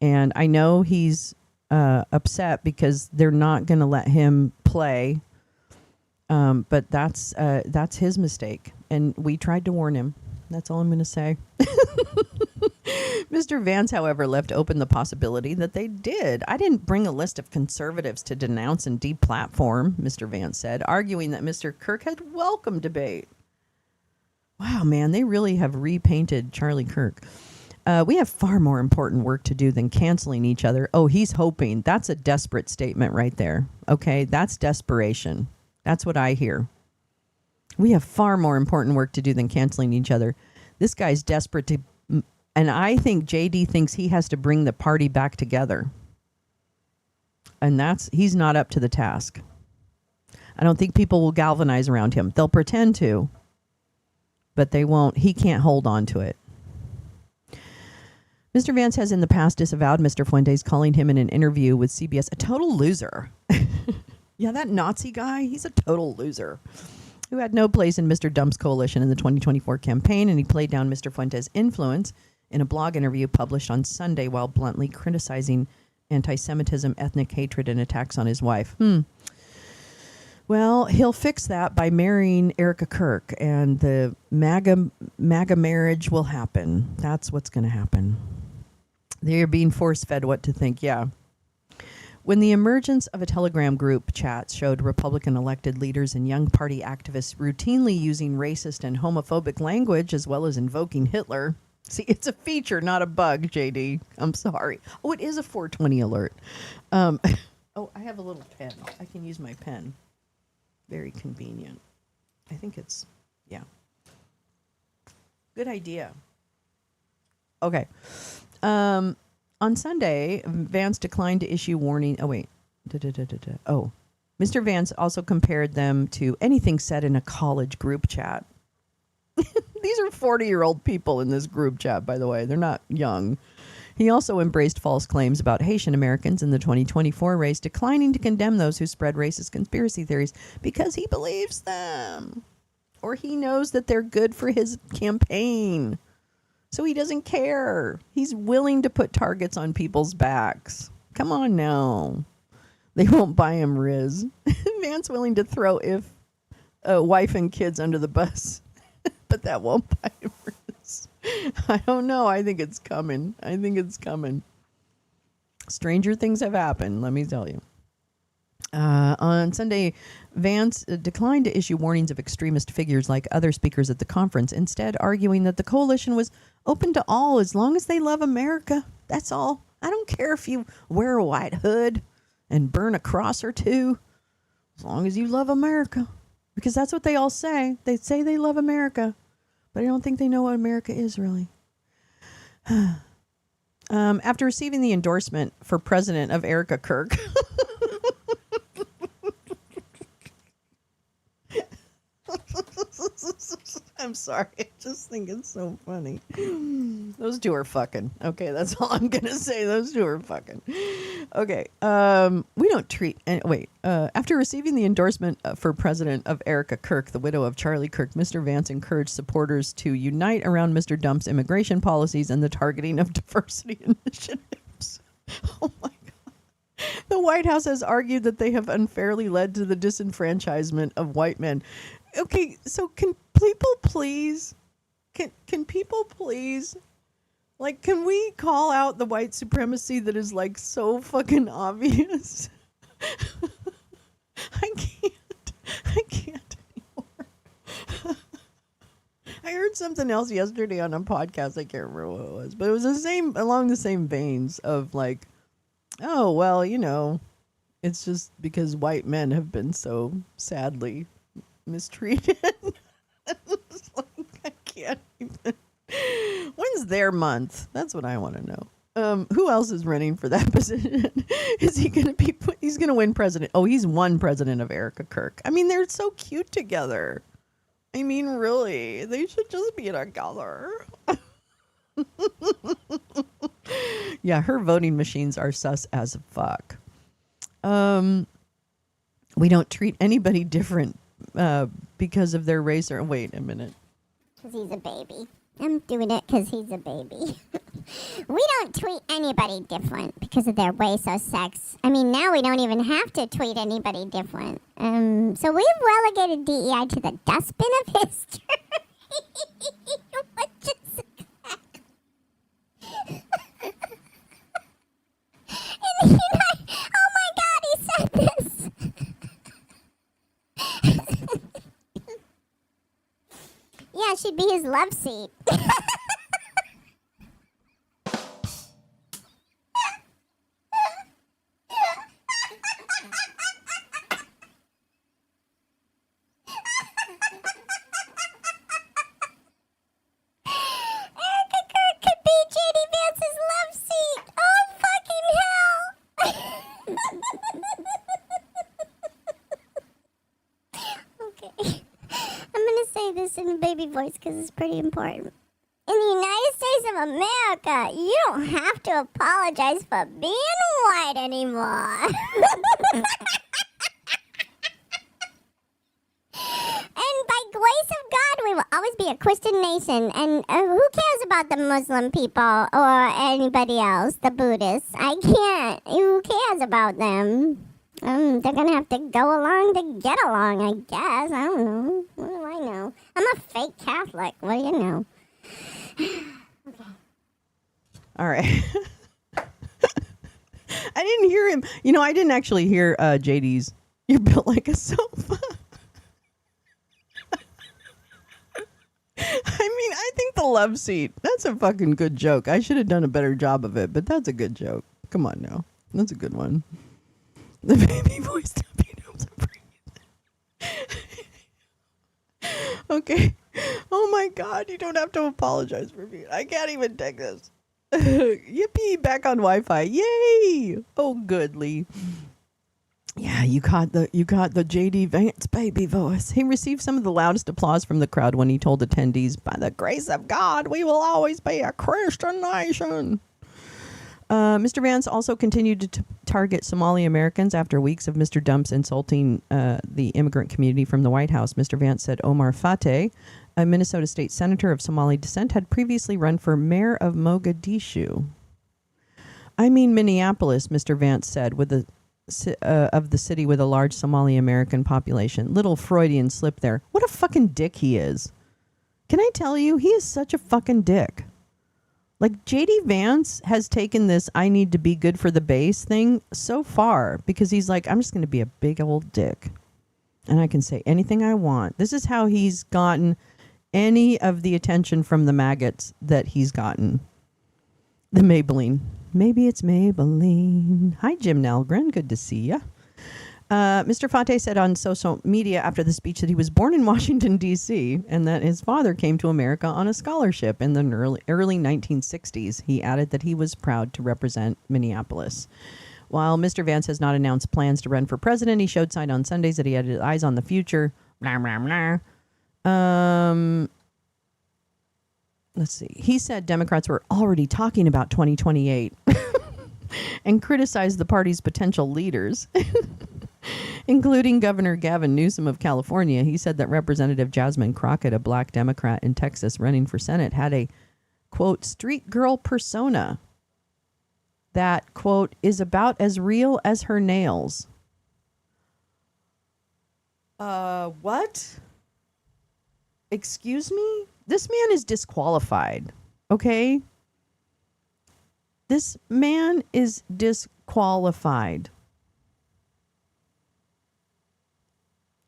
And I know he's upset because they're not going to let him play. But that's his mistake. And we tried to warn him. That's all I'm going to say. Mr. Vance, however, left open the possibility that they did. I didn't bring a list of conservatives to denounce and deplatform, Mr. Vance said, arguing that Mr. Kirk had welcomed debate. Wow, man, they really have repainted Charlie Kirk. We have far more important work to do than canceling each other. Oh, he's hoping. That's a desperate statement right there. Okay, that's desperation. That's what I hear. We have far more important work to do than canceling each other. This guy's desperate to, and I think JD thinks he has to bring the party back together. And he's not up to the task. I don't think people will galvanize around him. They'll pretend to, but they won't. He can't hold on to it. Mr. Vance has in the past disavowed Mr. Fuentes, calling him in an interview with CBS a total loser. Yeah, that Nazi guy, he's a total loser who had no place in Mr. Dump's coalition in the 2024 campaign, and he played down Mr. Fuentes' influence in a blog interview published on Sunday while bluntly criticizing anti-Semitism, ethnic hatred, and attacks on his wife. Well, he'll fix that by marrying Erica Kirk, and the MAGA marriage will happen. That's what's going to happen. They're being force-fed what to think, yeah. When the emergence of a Telegram group chat showed Republican elected leaders and young party activists routinely using racist and homophobic language as well as invoking Hitler. See, it's a feature, not a bug, JD. I'm sorry. Oh, it is a 420 alert. Oh, I have a little pen. I can use my pen. Very convenient. I think it's, yeah. Good idea. Okay. On Sunday, Vance declined to issue warning. Oh, wait. Oh, Mr. Vance also compared them to anything said in a college group chat. These are 40-year-old people in this group chat, by the way. They're not young. He also embraced false claims about Haitian Americans in the 2024 race, declining to condemn those who spread racist conspiracy theories because he believes them. Or he knows that they're good for his campaign. So he doesn't care. He's willing to put targets on people's backs. Come on now. They won't buy him Riz. Vance willing to throw if wife and kids under the bus. But that won't buy him Riz. I don't know. I think it's coming. Stranger things have happened, let me tell you. On Sunday, Vance declined to issue warnings of extremist figures like other speakers at the conference, instead arguing that the coalition was open to all as long as they love America. That's all. I don't care if you wear a white hood and burn a cross or two, as long as you love America. Because that's what they all say. They say they love America, but I don't think they know what America is really. After receiving the endorsement for president of Erica Kirk... I'm sorry. I just think it's so funny. Those two are fucking. Okay, that's all I'm going to say. Those two are fucking. Okay. We don't treat... after receiving the endorsement for president of Erica Kirk, the widow of Charlie Kirk, Mr. Vance encouraged supporters to unite around Mr. Dump's immigration policies and the targeting of diversity initiatives. Oh, my God. The White House has argued that they have unfairly led to the disenfranchisement of white men. Okay, so can people please, can people please, like, can we call out the white supremacy that is, like, so fucking obvious? I can't anymore. I heard something else yesterday on a podcast. I can't remember what it was, but it was along the same veins of, like, oh, well, you know, it's just because white men have been so sadly mistreated. I can't even. When's their month? That's what I want to know. Who else is running for that position? Is he going to be he's going to win president? Oh, he's won president of Erica Kirk. I mean, they're so cute together. I mean, really, they should just be together. Yeah, her voting machines are sus as fuck. We don't treat anybody different because of their race or... Wait a minute. Because he's a baby. I'm doing it because he's a baby. We don't treat anybody different because of their race or sex. I mean, now we don't even have to treat anybody different. So we've relegated DEI to the dustbin of history. What just... Oh my God, he said this. Yeah, she'd be his love seat. Erica Kirk could be J.D. Vance's love seat. Oh, fucking hell. Okay. I'm going to say this in a baby voice because it's pretty important. In the United States of America, you don't have to apologize for being white anymore. And by grace of God, we will always be a Christian nation. And who cares about the Muslim people or anybody else, the Buddhists? I can't. Who cares about them? They're going to have to go along to get along, I guess. I don't know. What do I know? I'm a fake Catholic. What do you know? Okay. All right. I didn't hear him. I didn't actually hear JD's. You're built like a sofa. I think the love seat, that's a fucking good joke. I should have done a better job of it, but that's a good joke. Come on now. That's a good one. The baby voice. Okay. Oh my God. You don't have to apologize for me. I can't even take this. Yippee. Back on Wi-Fi. Yay. Oh, goodly. Yeah, you caught the JD Vance baby voice. He received some of the loudest applause from the crowd when he told attendees, "By the grace of God, we will always be a Christian nation." Mr. Vance also continued to target Somali Americans after weeks of Mr. Dump's insulting the immigrant community from the White House. Mr. Vance said Omar Fateh, a Minnesota state senator of Somali descent, had previously run for mayor of Mogadishu. Minneapolis, Mr. Vance said, with the of the city with a large Somali American population. Little Freudian slip there. What a fucking dick he is. Can I tell you, he is such a fucking dick. Like, JD Vance has taken this I need to be good for the base thing so far because he's like, I'm just going to be a big old dick. And I can say anything I want. This is how he's gotten any of the attention from the maggots that he's gotten. The Maybelline. Maybe it's Maybelline. Hi, Jim Nalgren. Good to see ya. Mr. Fateh said on social media after the speech that he was born in Washington, D.C., and that his father came to America on a scholarship in the early 1960s. He added that he was proud to represent Minneapolis. While Mr. Vance has not announced plans to run for president, he showed sign on Sundays that he had his eyes on the future. Blah, blah, blah. Let's see. He said Democrats were already talking about 2028 and criticized the party's potential leaders, including Governor Gavin Newsom of California. He said that Representative Jasmine Crockett, a black Democrat in Texas running for Senate, had a, quote, street girl persona that, quote, is about as real as her nails. What? Excuse me? This man is disqualified, okay? This man is disqualified.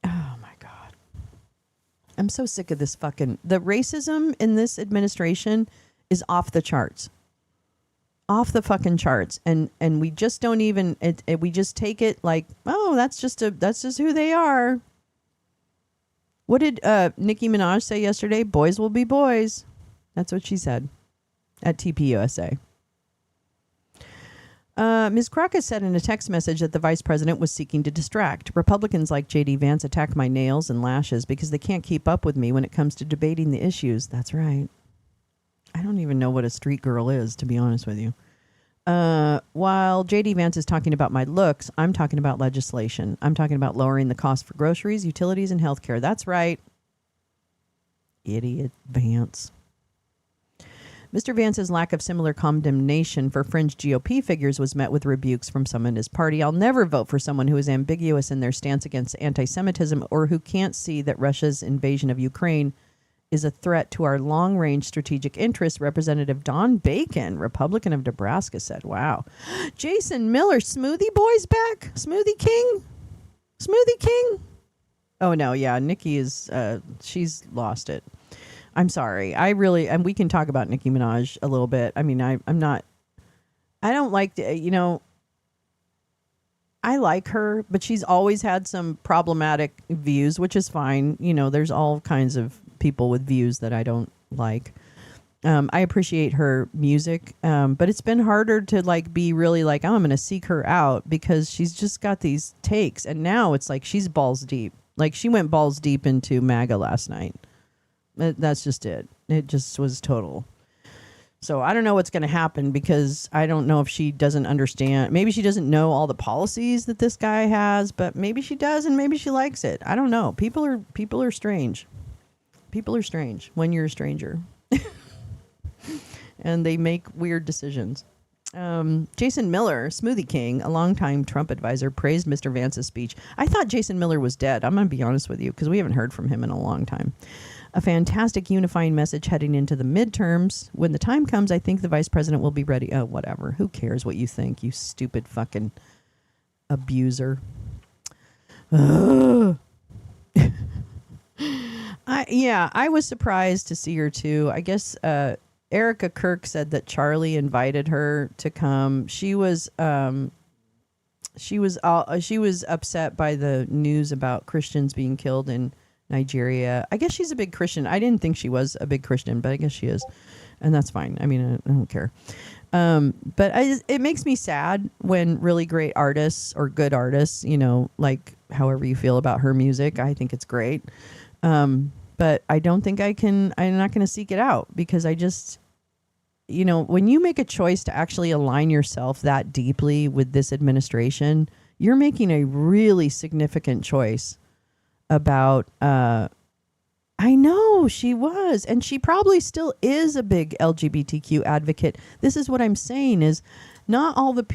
Oh, my God. I'm so sick of this fucking... The racism in this administration is off the charts. Off the fucking charts. And we just don't even... we just take it like, oh, that's just who they are. What did Nicki Minaj say yesterday? Boys will be boys. That's what she said at TPUSA. Ms. Crockett said in a text message that the vice president was seeking to distract. Republicans like J.D. Vance attack my nails and lashes because they can't keep up with me when it comes to debating the issues. That's right. I don't even know what a street girl is, to be honest with you. While J.D. Vance is talking about my looks, I'm talking about legislation. I'm talking about lowering the cost for groceries, utilities, and healthcare. That's right. Idiot Vance. Mr. Vance's lack of similar condemnation for fringe GOP figures was met with rebukes from some in his party. I'll never vote for someone who is ambiguous in their stance against anti-Semitism or who can't see that Russia's invasion of Ukraine is a threat to our long-range strategic interests, Representative Don Bacon, Republican of Nebraska, said. Wow. Jason Miller, Smoothie Boy's back? Smoothie King? Smoothie King? Oh, no, yeah, Nikki is, she's lost it. I'm sorry. And we can talk about Nicki Minaj a little bit. I mean, I don't like, I like her, but she's always had some problematic views, which is fine. There's all kinds of people with views that I don't like. I appreciate her music, but it's been harder to be really I'm going to seek her out because she's just got these takes. And now it's like she's balls deep. She went balls deep into MAGA last night. That's just it. It just was total. So I don't know what's going to happen because I don't know if she doesn't understand. Maybe she doesn't know all the policies that this guy has, but maybe she does and maybe she likes it. I don't know. People are strange. People are strange when you're a stranger. And they make weird decisions. Jason Miller, Smoothie King, a longtime Trump advisor, praised Mr. Vance's speech. I thought Jason Miller was dead. I'm going to be honest with you because we haven't heard from him in a long time. A fantastic unifying message heading into the midterms. When the time comes, I think the vice president will be ready. Oh, whatever. Who cares what you think, you stupid fucking abuser. I was surprised to see her too. I guess Erica Kirk said that Charlie invited her to come. She was upset by the news about Christians being killed in Nigeria. I guess she's a big Christian. I didn't think she was a big Christian, but I guess she is, and that's fine. I mean, I don't care. But it makes me sad when really great artists or good artists, like however you feel about her music, I think it's great. But I don't think I'm not going to seek it out because I just, when you make a choice to actually align yourself that deeply with this administration, you're making a really significant choice about, I know she was, and she probably still is a big LGBTQ advocate. This is what I'm saying is not all the,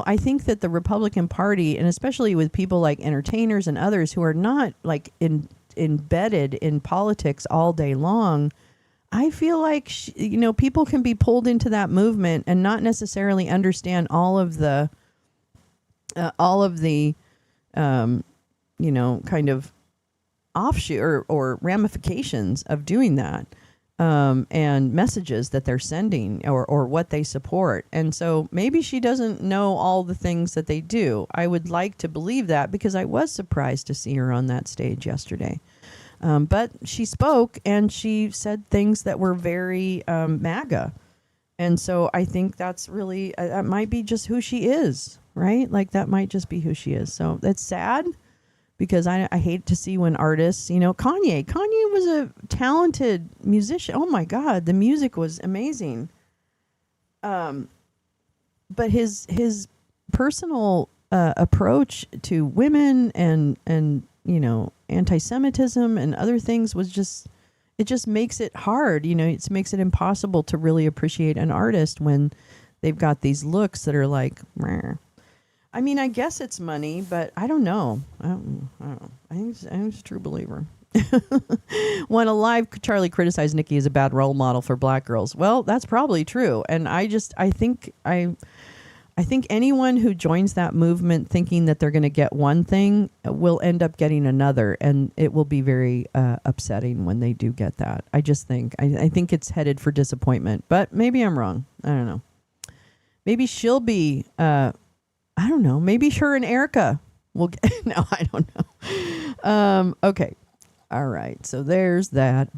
I think that the Republican Party, and especially with people like entertainers and others who are not like embedded in politics all day long, I feel like, people can be pulled into that movement and not necessarily understand all of the kind of offshoot or ramifications of doing that, and messages that they're sending or what they support. And so maybe she doesn't know all the things that they do. I would like to believe that because I was surprised to see her on that stage yesterday. But she spoke and she said things that were very MAGA. And so I think that's really, that might be just who she is, right? Like that might just be who she is. So that's sad. Because I hate to see when artists, Kanye was a talented musician. Oh my God, the music was amazing. But his personal approach to women and anti-Semitism and other things it just makes it hard. It makes it impossible to really appreciate an artist when they've got these looks that are like, meh. I mean, I guess it's money, but I don't know. I don't know. I think it's a true believer. When alive, Charlie criticized Nikki as a bad role model for black girls. Well, that's probably true. And I think anyone who joins that movement thinking that they're going to get one thing will end up getting another. And it will be very upsetting when they do get that. I think it's headed for disappointment. But maybe I'm wrong. I don't know. Maybe she'll be... I don't know. Maybe her and Erica will get... No, I don't know. Okay. All right. So there's that.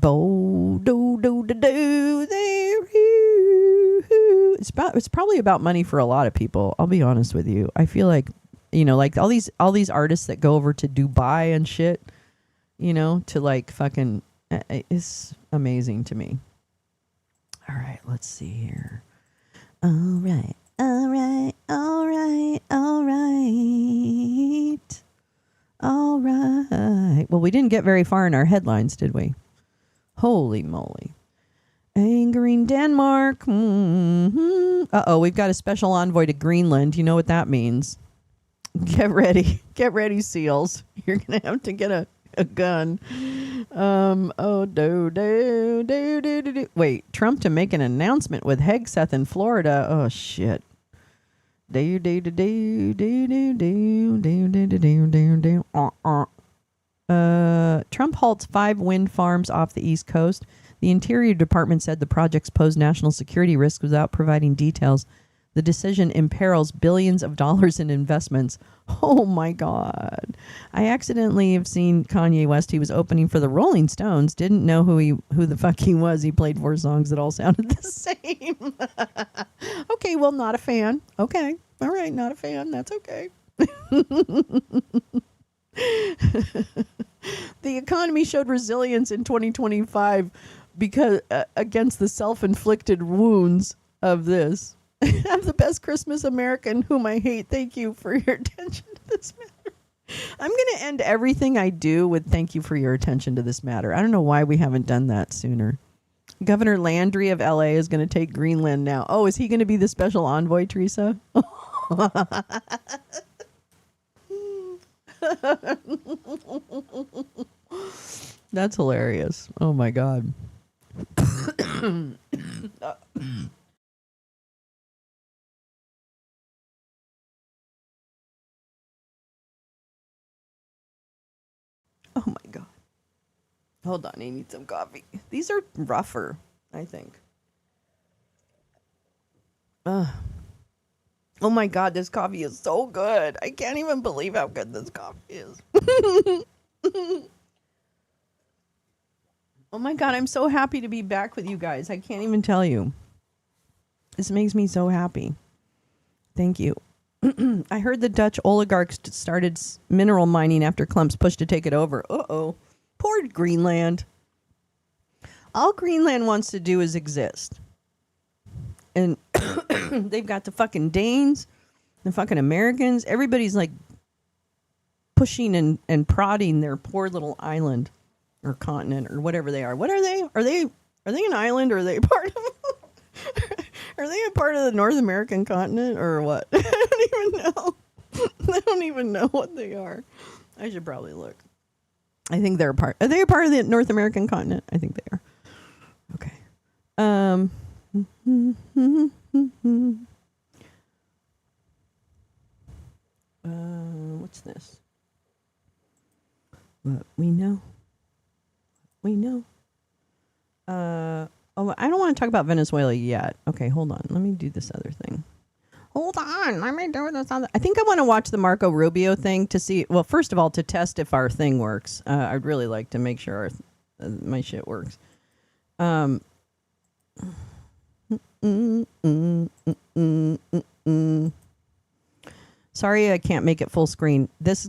It's probably about money for a lot of people. I'll be honest with you. I feel like, like all these artists that go over to Dubai and shit, to like fucking... It's amazing to me. All right. Let's see here. All right. All right. Well, we didn't get very far in our headlines, did we? Holy moly. Angering Denmark. Mm-hmm. Uh-oh, we've got a special envoy to Greenland. You know what that means. Get ready. Get ready, SEALs. You're going to have to get a gun. Wait, Trump to make an announcement with Hegseth in Florida. Oh, shit. Trump halts 5 wind farms off the East Coast. The Interior Department said the projects pose national security risks without providing details. The decision imperils billions of dollars in investments. Oh my God. I accidentally have seen Kanye West. He was opening for the Rolling Stones. Didn't know who the fuck he was. He played 4 songs that all sounded the same. Okay, well, not a fan. Okay. All right, not a fan. That's okay. The economy showed resilience in 2025 because against the self-inflicted wounds of this. Have the best Christmas, American, whom I hate. Thank you for your attention to this matter. I'm going to end everything I do with thank you for your attention to this matter. I don't know why we haven't done that sooner. Governor Landry of LA is going to take Greenland now. Oh, is he going to be the special envoy, Teresa? That's hilarious. Oh my God. Oh my God. Hold on, I need some coffee. These are rougher, I think. Oh my God, this coffee is so good. I can't even believe how good this coffee is. Oh my God, I'm so happy to be back with you guys. I can't even tell you. This makes me so happy. Thank you. I heard the Dutch oligarchs started mineral mining after Klump's push to take it over. Uh-oh. Poor Greenland. All Greenland wants to do is exist. And they've got the fucking Danes, the fucking Americans. Everybody's like pushing and prodding their poor little island or continent or whatever they are. What are they? Are they an island or are they part of are they a part of the North American continent or what? I don't even know. I don't even know what they are. I should probably look. I think they're a part. Are they a part of the North American continent? I think they are. Okay. What's this? What we know. We know. Oh, I don't want to talk about Venezuela yet. Okay, hold on. Let me do this other thing. Hold on. Let me do this other. I think I want to watch the Marco Rubio thing to see. Well, first of all, to test if our thing works. I'd really like to make sure my shit works. Sorry, I can't make it full screen. This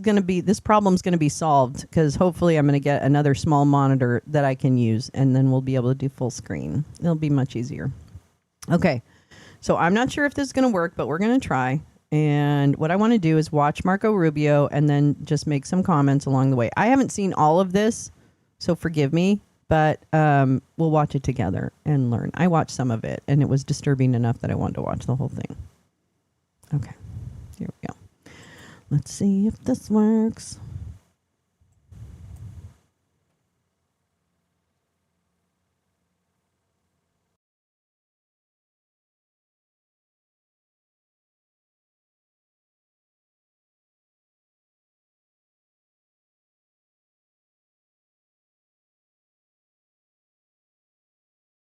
problem's gonna be solved because hopefully I'm gonna get another small monitor that I can use, and then we'll be able to do full screen. It'll be much easier. Okay, so I'm not sure if this is gonna work, but we're gonna try. And what I want to do is watch Marco Rubio and then just make some comments along the way. I haven't seen all of this, so forgive me, but we'll watch it together and learn. I watched some of it, and it was disturbing enough that I wanted to watch the whole thing. Okay, here we go. Let's see if this works.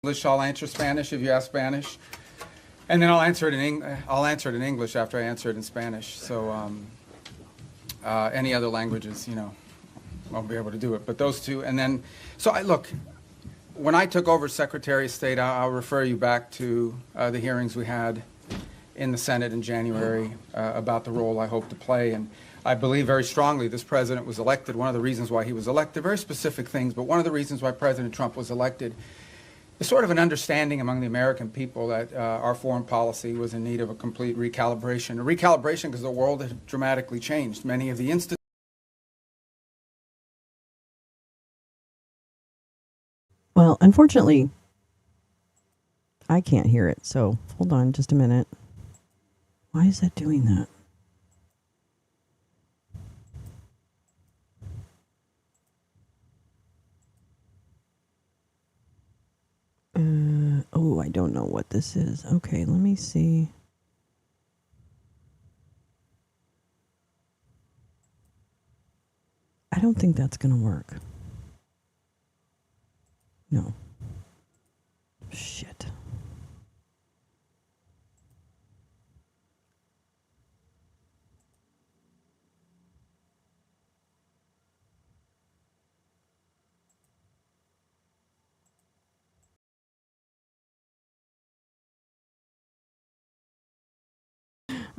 English, I'll answer Spanish if you ask Spanish, and then I'll answer it in English after I answer it in Spanish. So any other languages, I'll be able to do it. But those two, and then look. When I took over Secretary of State, I'll refer you back to the hearings we had in the Senate in January about the role I hope to play. And I believe very strongly this president was elected. One of the reasons why he was elected, very specific things, but one of the reasons why President Trump was elected is sort of an understanding among the American people that our foreign policy was in need of a complete recalibration. A recalibration because the world had dramatically changed. Many of the institutions. Well, unfortunately, I can't hear it. So hold on just a minute. Why is that doing that? Oh, I don't know what this is. Okay, let me see. I don't think that's going to work. No. Shit.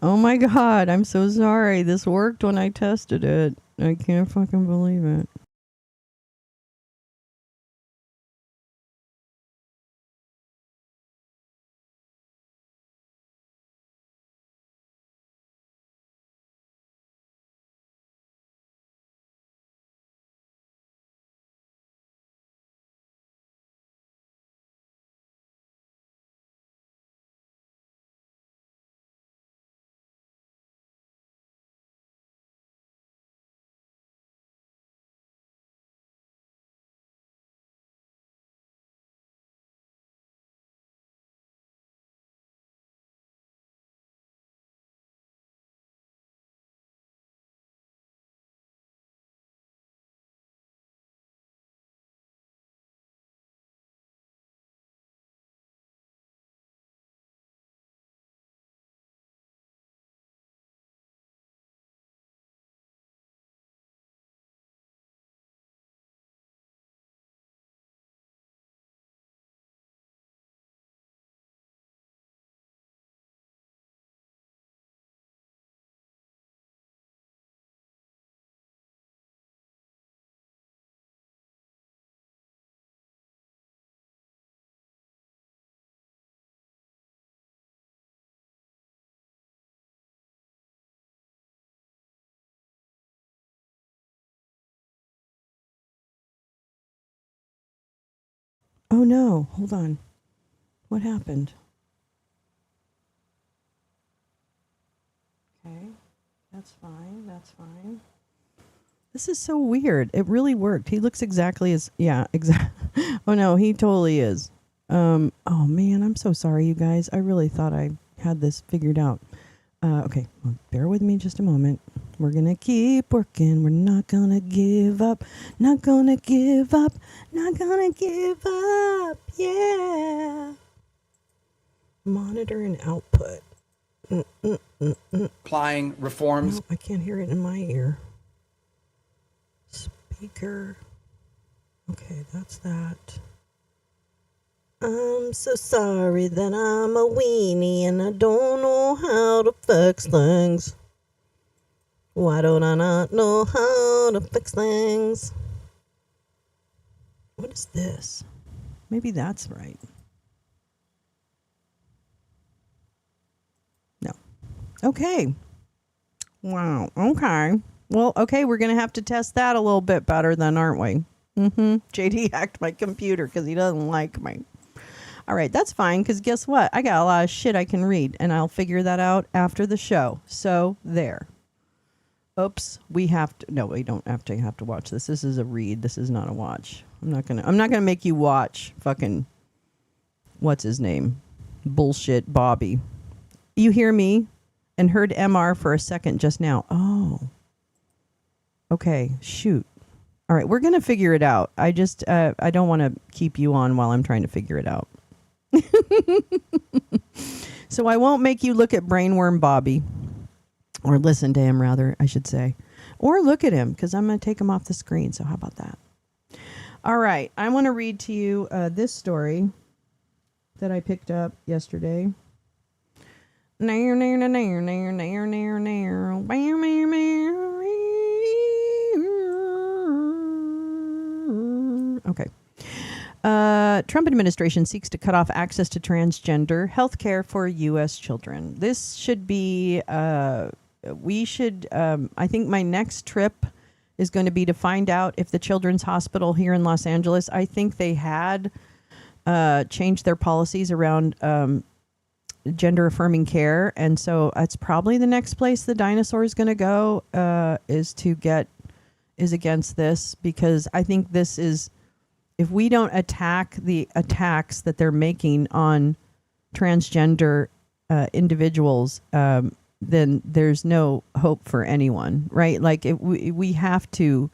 Oh my God, I'm so sorry. This worked when I tested it. I can't fucking believe it. Oh no, hold on. What happened? Okay, that's fine, that's fine. This is so weird. It really worked. He looks exactly as, yeah, exactly. Oh no, he totally is. Oh man, I'm so sorry, you guys. I really thought I had this figured out. Okay, well, bear with me just a moment. We're gonna keep working. We're not gonna give up. Not gonna give up. Not gonna give up. Yeah. Monitor and output. Applying reforms. No, I can't hear it in my ear. Speaker. Okay, that's that. I'm so sorry that I'm a weenie and I don't know how to fix things. Why don't I not know how to fix things? What is this? Maybe that's right. No. Okay. Wow. Okay. Well, okay, we're going to have to test that a little bit better then, aren't we? JD hacked my computer because he doesn't like me. All right, that's fine, because guess what? I got a lot of shit I can read, and I'll figure that out after the show. So, there. Oops, we have to... No, we don't have to watch this. This is a read. This is not a watch. I'm not gonna make you watch fucking... What's his name? Bullshit Bobby. You hear me? And heard MR for a second just now. Oh. Okay, shoot. All right, we're going to figure it out. I just... I don't want to keep you on while I'm trying to figure it out. So I won't make you look at Brainworm Bobby, or listen to him rather, I should say, or look at him, because I'm going to take him off the screen. So how about that? All right, I want to read to you this story that I picked up yesterday. Okay. Trump administration seeks to cut off access to transgender health care for U.S. children. This should be, I think my next trip is going to be to find out if the Children's Hospital here in Los Angeles, I think they had changed their policies around gender affirming care. And so that's probably the next place the dinosaur is going to go, is against this, because I think this is, if we don't attack the attacks that they're making on transgender individuals, then there's no hope for anyone, right? Like we have to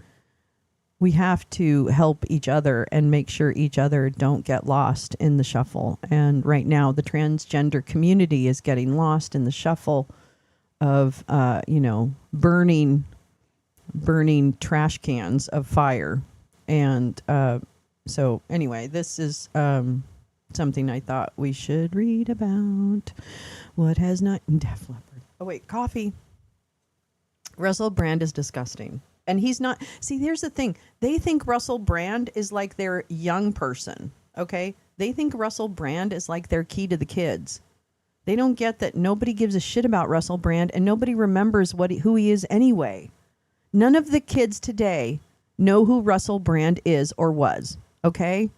help each other and make sure each other don't get lost in the shuffle. And right now, the transgender community is getting lost in the shuffle of, burning trash cans of fire. And so anyway, this is something I thought we should read about. What has not... Def Leppard. Oh, wait, coffee. Russell Brand is disgusting. And he's not... See, here's the thing. They think Russell Brand is like their young person, okay? They think Russell Brand is like their key to the kids. They don't get that nobody gives a shit about Russell Brand, and nobody remembers who he is anyway. None of the kids today know who Russell Brand is or was, okay?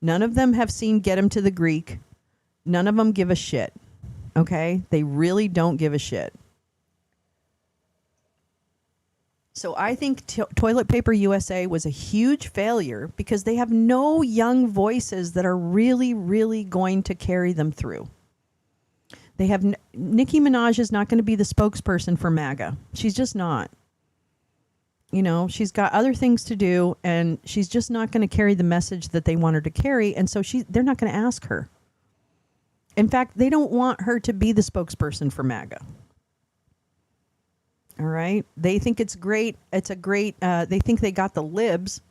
None of them have seen Get Him to the Greek. None of them give a shit, okay? They really don't give a shit. So I think Toilet Paper USA was a huge failure because they have no young voices that are really, really going to carry them through. They have... Nicki Minaj is not going to be the spokesperson for MAGA. She's just not. You know, she's got other things to do, and she's just not going to carry the message that they want her to carry, and so they're not going to ask her. In fact, they don't want her to be the spokesperson for MAGA. All right? They think it's great. It's a great... they think they got the libs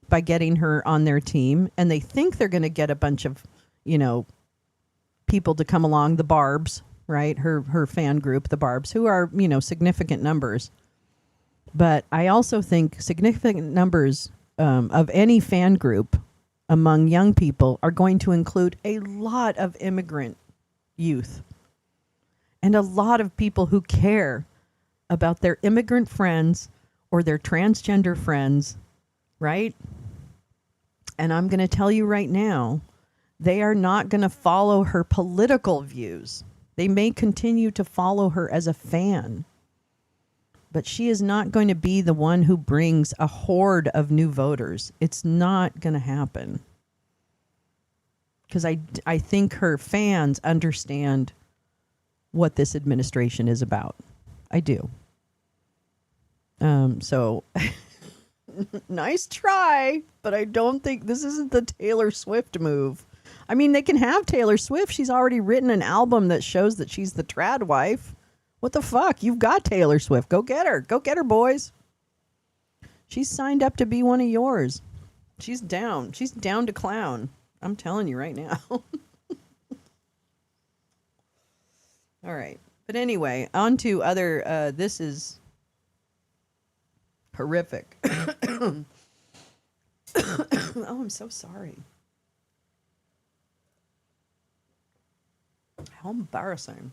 by getting her on their team, and they think they're going to get a bunch of, people to come along, the Barbs, right? Her fan group, the Barbs, who are, significant numbers. But I also think significant numbers of any fan group among young people are going to include a lot of immigrant youth and a lot of people who care about their immigrant friends or their transgender friends, right? And I'm going to tell you right now, they are not going to follow her political views. They may continue to follow her as a fan, but she is not going to be the one who brings a horde of new voters. It's not going to happen. Because I think her fans understand what this administration is about. I do. So, nice try, but I don't think this isn't the Taylor Swift move. I mean, they can have Taylor Swift. She's already written an album that shows that she's the trad wife. What the fuck? You've got Taylor Swift. Go get her. Go get her, boys. She's signed up to be one of yours. She's down. She's down to clown. I'm telling you right now. All right. But anyway, on to other, this is horrific. Oh, I'm so sorry. How embarrassing.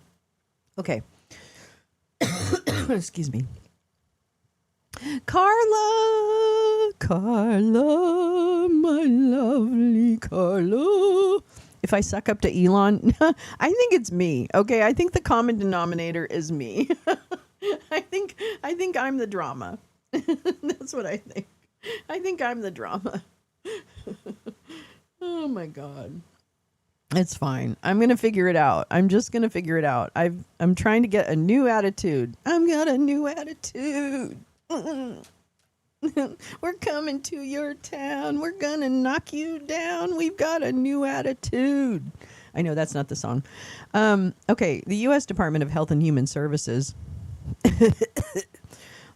Okay. Excuse me. Carla, my lovely Carla. If I suck up to Elon, I think it's me. Okay, I think the common denominator is me. I think I'm the drama. That's what I think. I think I'm the drama. Oh my God. It's fine. I'm going to figure it out. I'm just going to figure it out. I'm trying to get a new attitude. I've got a new attitude. We're coming to your town. We're going to knock you down. We've got a new attitude. I know that's not the song. Okay. The U.S. Department of Health and Human Services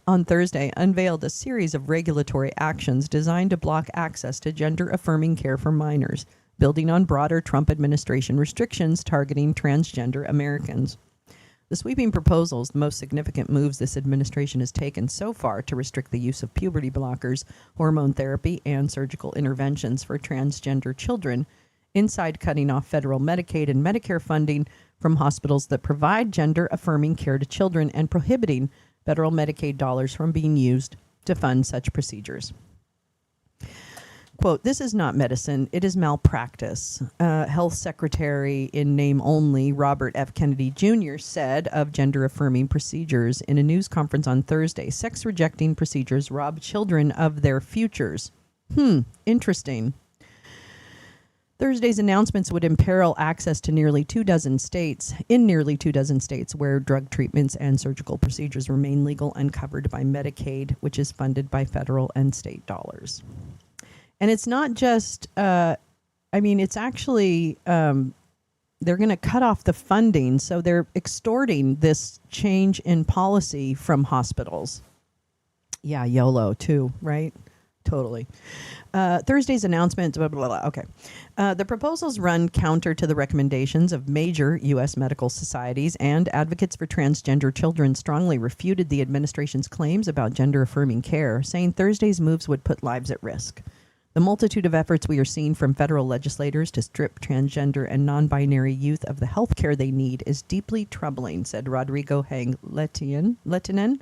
on Thursday unveiled a series of regulatory actions designed to block access to gender-affirming care for minors, building on broader Trump administration restrictions targeting transgender Americans. The sweeping proposals, the most significant moves this administration has taken so far to restrict the use of puberty blockers, hormone therapy, and surgical interventions for transgender children, inside cutting off federal Medicaid and Medicare funding from hospitals that provide gender-affirming care to children and prohibiting federal Medicaid dollars from being used to fund such procedures. Quote, "This is not medicine. It is malpractice," Health Secretary in name only Robert F. Kennedy Jr. said of gender-affirming procedures in a news conference on Thursday. Sex-rejecting procedures rob children of their futures. Interesting. Thursday's announcements would imperil access to nearly 24 states, where drug treatments and surgical procedures remain legal and covered by Medicaid, which is funded by federal and state dollars. And it's not just, it's actually, they're going to cut off the funding. So they're extorting this change in policy from hospitals. Yeah, YOLO too, right? Totally. Thursday's announcement, blah, blah, blah. Okay. The proposals run counter to the recommendations of major U.S. medical societies, and advocates for transgender children strongly refuted the administration's claims about gender-affirming care, saying Thursday's moves would put lives at risk. The multitude of efforts we are seeing from federal legislators to strip transgender and non-binary youth of the health care they need is deeply troubling, said Rodrigo Lehtinen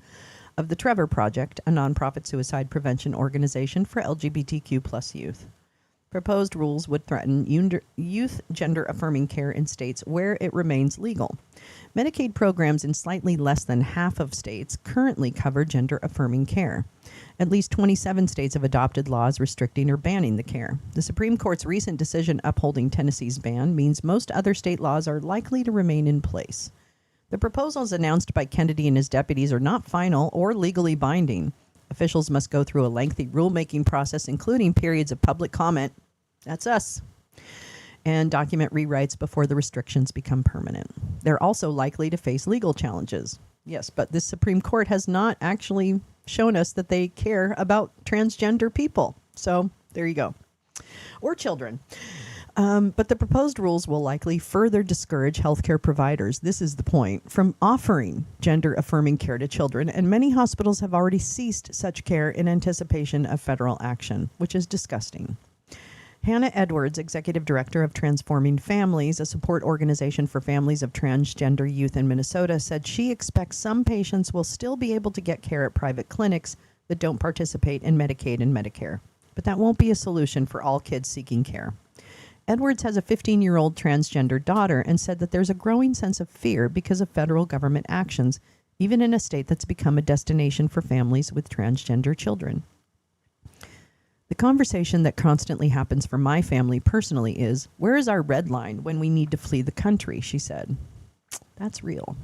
of the Trevor Project, a nonprofit suicide prevention organization for LGBTQ plus youth. Proposed rules would threaten youth gender-affirming care in states where it remains legal. Medicaid programs in slightly less than half of states currently cover gender-affirming care. At least 27 states have adopted laws restricting or banning the care. The Supreme Court's recent decision upholding Tennessee's ban means most other state laws are likely to remain in place. The proposals announced by Kennedy and his deputies are not final or legally binding. Officials must go through a lengthy rulemaking process, including periods of public comment. That's us. And document rewrites before the restrictions become permanent. They're also likely to face legal challenges. Yes, but the Supreme Court has not actually shown us that they care about transgender people. So there you go. Or children. But the proposed rules will likely further discourage healthcare providers, this is the point, from offering gender-affirming care to children, and many hospitals have already ceased such care in anticipation of federal action, which is disgusting. Hannah Edwards, executive director of Transforming Families, a support organization for families of transgender youth in Minnesota, said she expects some patients will still be able to get care at private clinics that don't participate in Medicaid and Medicare. but that won't be a solution for all kids seeking care. Edwards has a 15-year-old transgender daughter and said that there's a growing sense of fear because of federal government actions, even in a state that's become a destination for families with transgender children. The conversation that constantly happens for my family personally is, where is our red line when we need to flee the country, she said. That's real.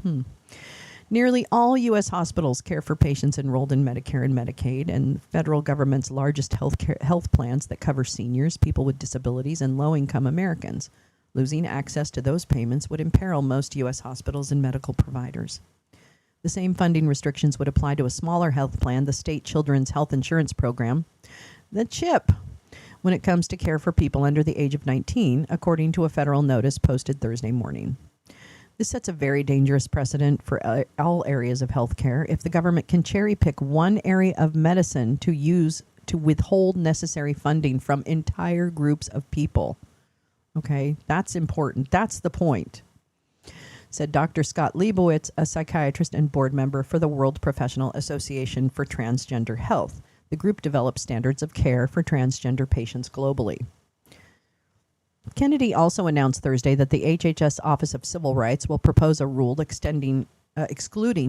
Nearly all U.S. hospitals care for patients enrolled in Medicare and Medicaid, and federal government's largest health plans that cover seniors, people with disabilities, and low-income Americans. Losing access to those payments would imperil most U.S. hospitals and medical providers. The same funding restrictions would apply to a smaller health plan, the State Children's Health Insurance Program, the CHIP, when it comes to care for people under the age of 19, according to a federal notice posted Thursday morning. This sets a very dangerous precedent for all areas of healthcare. If the government can cherry pick one area of medicine to use to withhold necessary funding from entire groups of people, okay, that's important. That's the point, said Dr. Scott Leibowitz, a psychiatrist and board member for the World Professional Association for Transgender Health. The group develops standards of care for transgender patients globally. Kennedy also announced Thursday that the HHS Office of Civil Rights will propose a rule excluding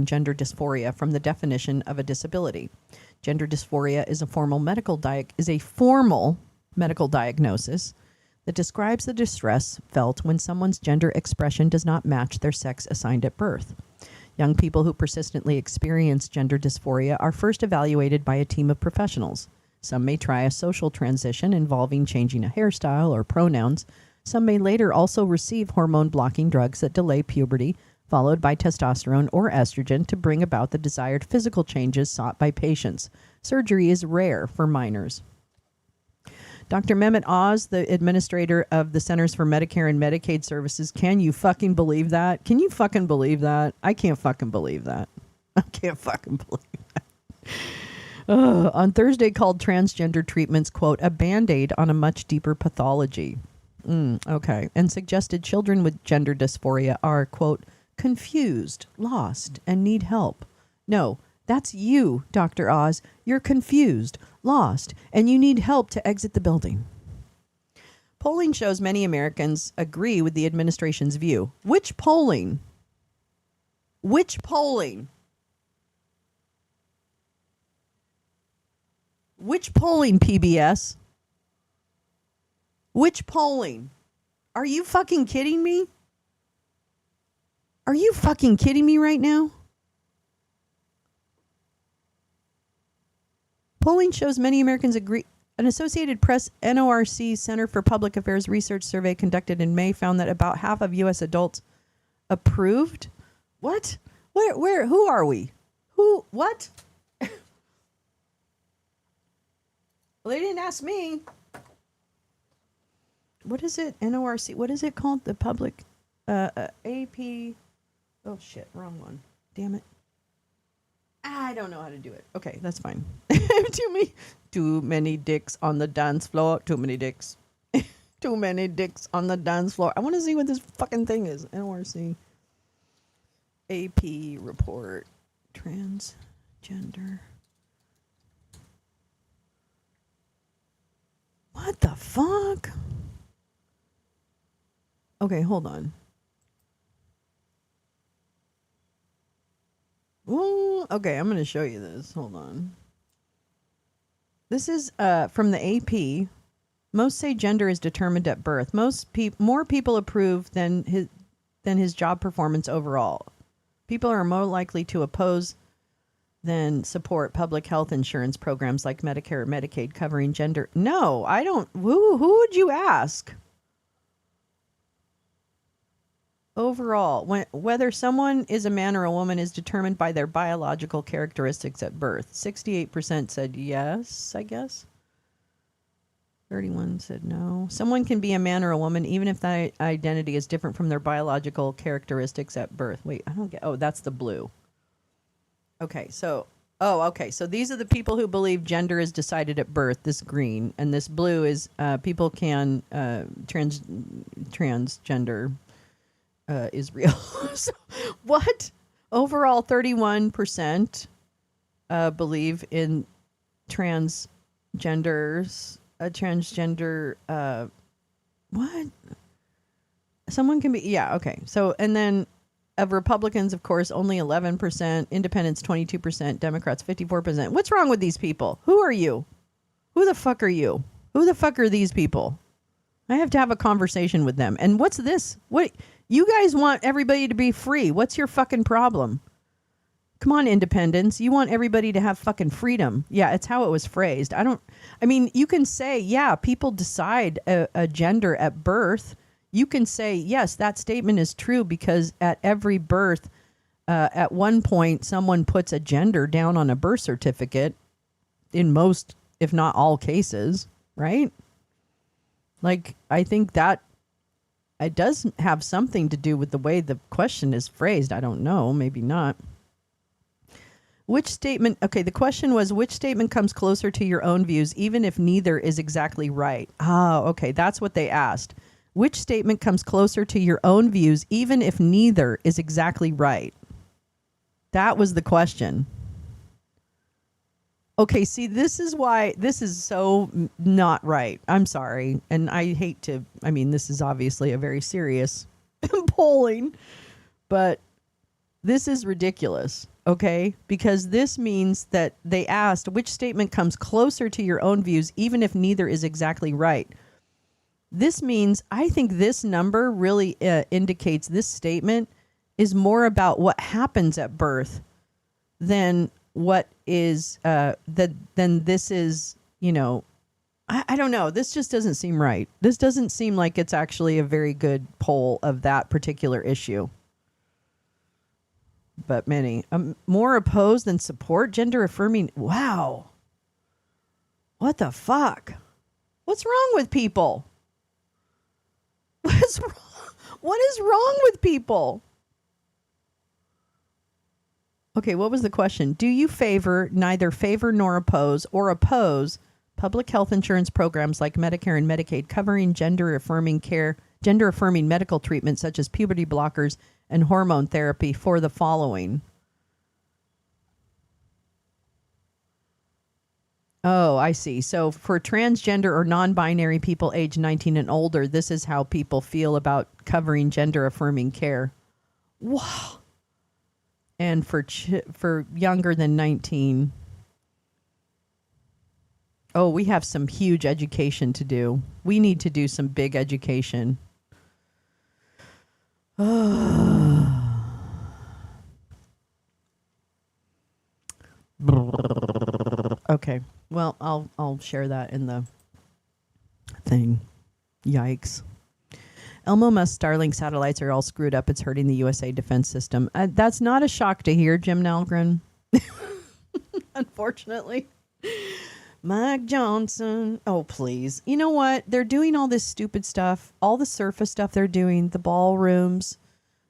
gender dysphoria from the definition of a disability. Gender dysphoria is a formal medical diagnosis that describes the distress felt when someone's gender expression does not match their sex assigned at birth. Young people who persistently experience gender dysphoria are first evaluated by a team of professionals. Some may try a social transition involving changing a hairstyle or pronouns. Some may later also receive hormone-blocking drugs that delay puberty, followed by testosterone or estrogen to bring about the desired physical changes sought by patients. Surgery is rare for minors. Dr. Mehmet Oz, the administrator of the Centers for Medicare and Medicaid Services, can you fucking believe that? Can you fucking believe that? I can't fucking believe that. I can't fucking believe that. On Thursday called transgender treatments, quote, a Band-Aid on a much deeper pathology. Okay. And suggested children with gender dysphoria are, quote, confused, lost, and need help. No, that's you, Dr. Oz. You're confused, lost, and you need help to exit the building. Polling shows many Americans agree with the administration's view. Which polling? Which polling? Which polling, PBS? Which polling? Are you fucking kidding me? Are you fucking kidding me right now? Polling shows many Americans agree. An Associated Press NORC Center for Public Affairs research survey conducted in May found that about half of U.S. adults approved. What? Where? Who are we? Who? What? Well, they didn't ask me. What is it? NORC. What is it called? The public AP. Oh shit, wrong one. Damn it. I don't know how to do it. Okay, that's fine. Too many dicks on the dance floor. Too many dicks. Too many dicks on the dance floor. I want to see what this fucking thing is. NORC. AP report. Transgender. What the fuck? Okay, hold on. Ooh, okay, I'm going to show you this. Hold on. This is from the AP. Most say gender is determined at birth. More people approve than his job performance overall. People are more likely to oppose than support public health insurance programs like Medicare or Medicaid covering gender. No, I don't. Who would you ask? Overall, whether someone is a man or a woman is determined by their biological characteristics at birth. 68% said yes, I guess. 31 said no. Someone can be a man or a woman even if that identity is different from their biological characteristics at birth. Wait, I don't get. Oh, that's the blue. Okay, so these are the people who believe gender is decided at birth. This green, and this blue is people can transgender. Is real. So, what? Overall, 31% believe in transgender genders, a transgender, what? Someone can be, yeah, okay. So, and then of Republicans, of course, only 11%, independents 22%, Democrats 54%. What's wrong with these people? Who are you? Who the fuck are you? Who the fuck are these people? I have to have a conversation with them. And what's this? What you guys want everybody to be free? What's your fucking problem? Come on, independents. You want everybody to have fucking freedom. Yeah, it's how it was phrased. I mean, you can say, yeah, people decide a gender at birth. You can say, yes, that statement is true because at every birth, at one point, someone puts a gender down on a birth certificate in most, if not all cases, right? Like, I think that it does have something to do with the way the question is phrased. I don't know, maybe not. Which statement, okay, the question was, which statement comes closer to your own views, even if neither is exactly right? Oh, okay, that's what they asked. Which statement comes closer to your own views, even if neither is exactly right? That was the question. Okay, see, this is why this is so not right. I'm sorry. And I hate to, I mean, this is obviously a very serious polling, but this is ridiculous, okay? Because this means that they asked which statement comes closer to your own views, even if neither is exactly right. This means, I think this number really indicates this statement is more about what happens at birth than what is, than this is, you know, I don't know. This just doesn't seem right. This doesn't seem like it's actually a very good poll of that particular issue. But many, more oppose than support gender affirming. Wow. What the fuck? What's wrong with people? What's wrong? What is wrong with people? Okay, what was the question? Do you neither favor nor oppose or oppose public health insurance programs like Medicare and Medicaid covering gender affirming medical treatment such as puberty blockers and hormone therapy for the following? Oh, I see. So for transgender or non-binary people age 19 and older, this is how people feel about covering gender-affirming care. Wow. And for younger than 19, oh, we have some huge education to do. We need to do some big education. Okay. Well, I'll share that in the thing. Yikes. Elmo Musk Starlink satellites are all screwed up. It's hurting the USA defense system. That's not a shock to hear, Jim Nalgren. Unfortunately. Mike Johnson. Oh, please. You know what? They're doing all this stupid stuff. All the surface stuff they're doing. The ballrooms.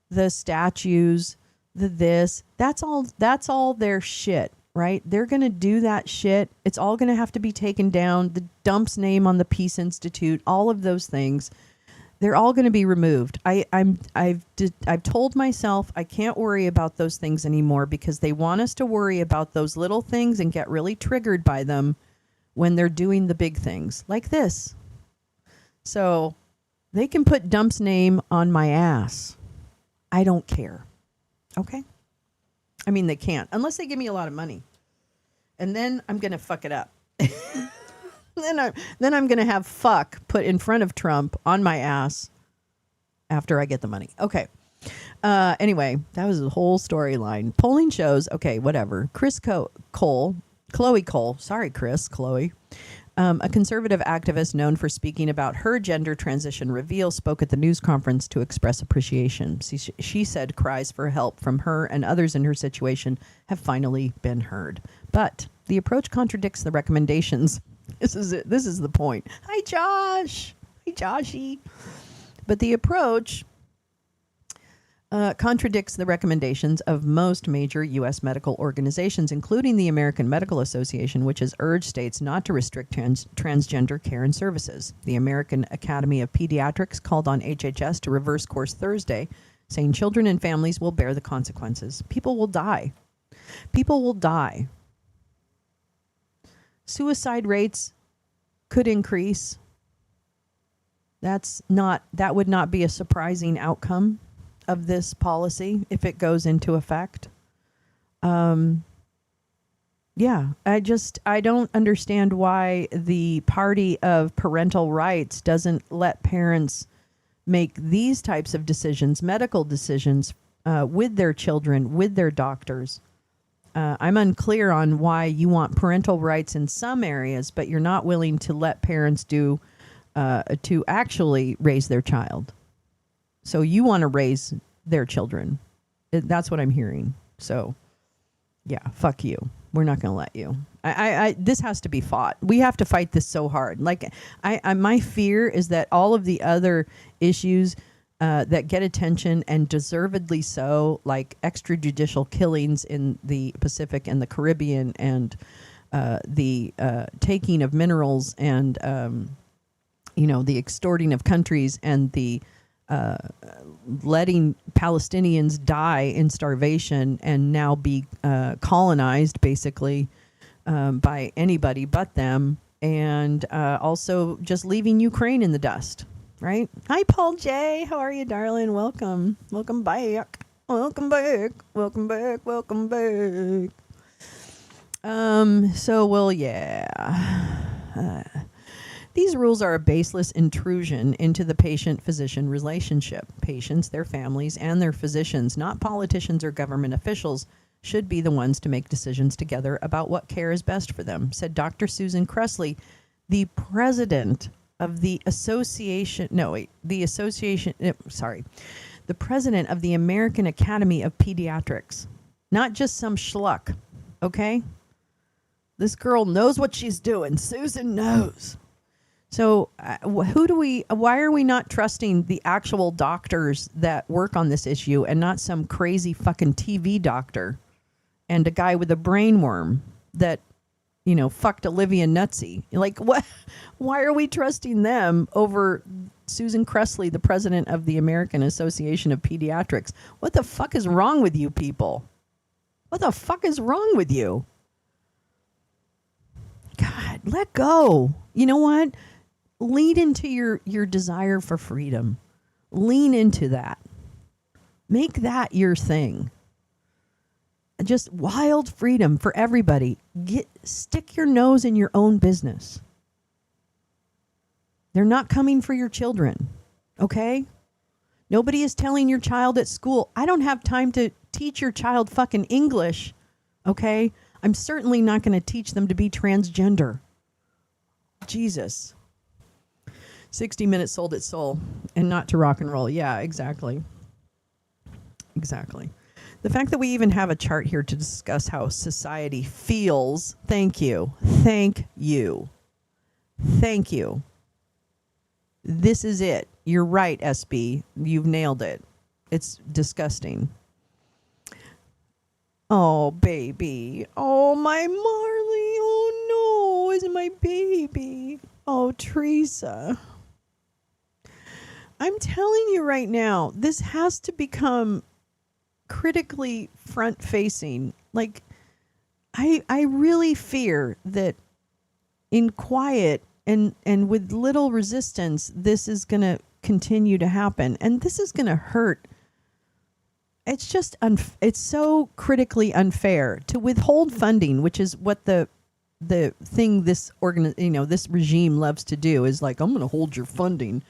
The statues. The this. That's all their shit. Right? They're going to do that shit. It's all going to have to be taken down. The dump's name on the Peace Institute. All of those things. They're all going to be removed. I've told myself I can't worry about those things anymore because they want us to worry about those little things and get really triggered by them when they're doing the big things like this. So they can put Dump's name on my ass. I don't care. Okay? I mean, they can't unless they give me a lot of money. And then I'm going to fuck it up. Then I'm going to have fuck put in front of Trump on my ass after I get the money. Okay. Anyway, that was the whole storyline. Polling shows, okay, whatever. Chloe Cole. Sorry, Chloe. A conservative activist known for speaking about her gender transition reveal spoke at the news conference to express appreciation. She said cries for help from her and others in her situation have finally been heard. But the approach contradicts the recommendations. This is it. This is the point. Hi, Josh. Hi, Joshy. But the approach contradicts the recommendations of most major U.S. medical organizations, including the American Medical Association, which has urged states not to restrict transgender care and services. The American Academy of Pediatrics called on HHS to reverse course Thursday, saying children and families will bear the consequences. People will die. People will die. Suicide rates could increase. That would not be a surprising outcome of this policy if it goes into effect. Yeah, I don't understand why the party of parental rights doesn't let parents make these types of decisions, medical decisions, with their children, with their doctors. I'm unclear on why you want parental rights in some areas, but you're not willing to let parents to actually raise their child. So you want to raise their children. That's what I'm hearing. So, yeah, fuck you. We're not going to let you. This has to be fought. We have to fight this so hard. Like, my fear is that all of the other issues that get attention, and deservedly so, like extrajudicial killings in the Pacific and the Caribbean, and the taking of minerals, and the extorting of countries, and the letting Palestinians die in starvation and now be colonized, basically, by anybody but them, and also just leaving Ukraine in the dust. Right? Hi, Paul J. How are you, darling? Welcome. Welcome back. Welcome back. Welcome back. Welcome back. These rules are a baseless intrusion into the patient-physician relationship. Patients, their families, and their physicians, not politicians or government officials, should be the ones to make decisions together about what care is best for them, said Dr. Susan Cressley, the president of the the president of the American Academy of Pediatrics. Not just some schluck, okay? This girl knows what she's doing. Susan knows. So why are we not trusting the actual doctors that work on this issue, and not some crazy fucking TV doctor and a guy with a brain worm that, fucked Olivia Nutsy? Like, what? Why are we trusting them over Susan Cressley, the president of the American Association of Pediatrics? What the fuck is wrong with you people? What the fuck is wrong with you? God, let go. You know what? Lean into your desire for freedom. Lean into that. Make that your thing. Just wild freedom for everybody. Stick your nose in your own business. They're not coming for your children, okay? Nobody is telling your child at school, I don't have time to teach your child fucking English, okay? I'm certainly not going to teach them to be transgender. Jesus. 60 Minutes sold its soul, and not to rock and roll. Yeah, exactly. Exactly. The fact that we even have a chart here to discuss how society feels, thank you. Thank you. Thank you. This is it. You're right, SB. You've nailed it. It's disgusting. Oh, baby. Oh, my Marley. Oh, no. Is it my baby? Oh, Teresa. I'm telling you right now, this has to become critically front-facing. Like, I really fear that in quiet and with little resistance, this is going to continue to happen. And this is going to hurt. It's just, it's so critically unfair to withhold funding, which is what the thing this this regime loves to do, is like, I'm going to hold your funding.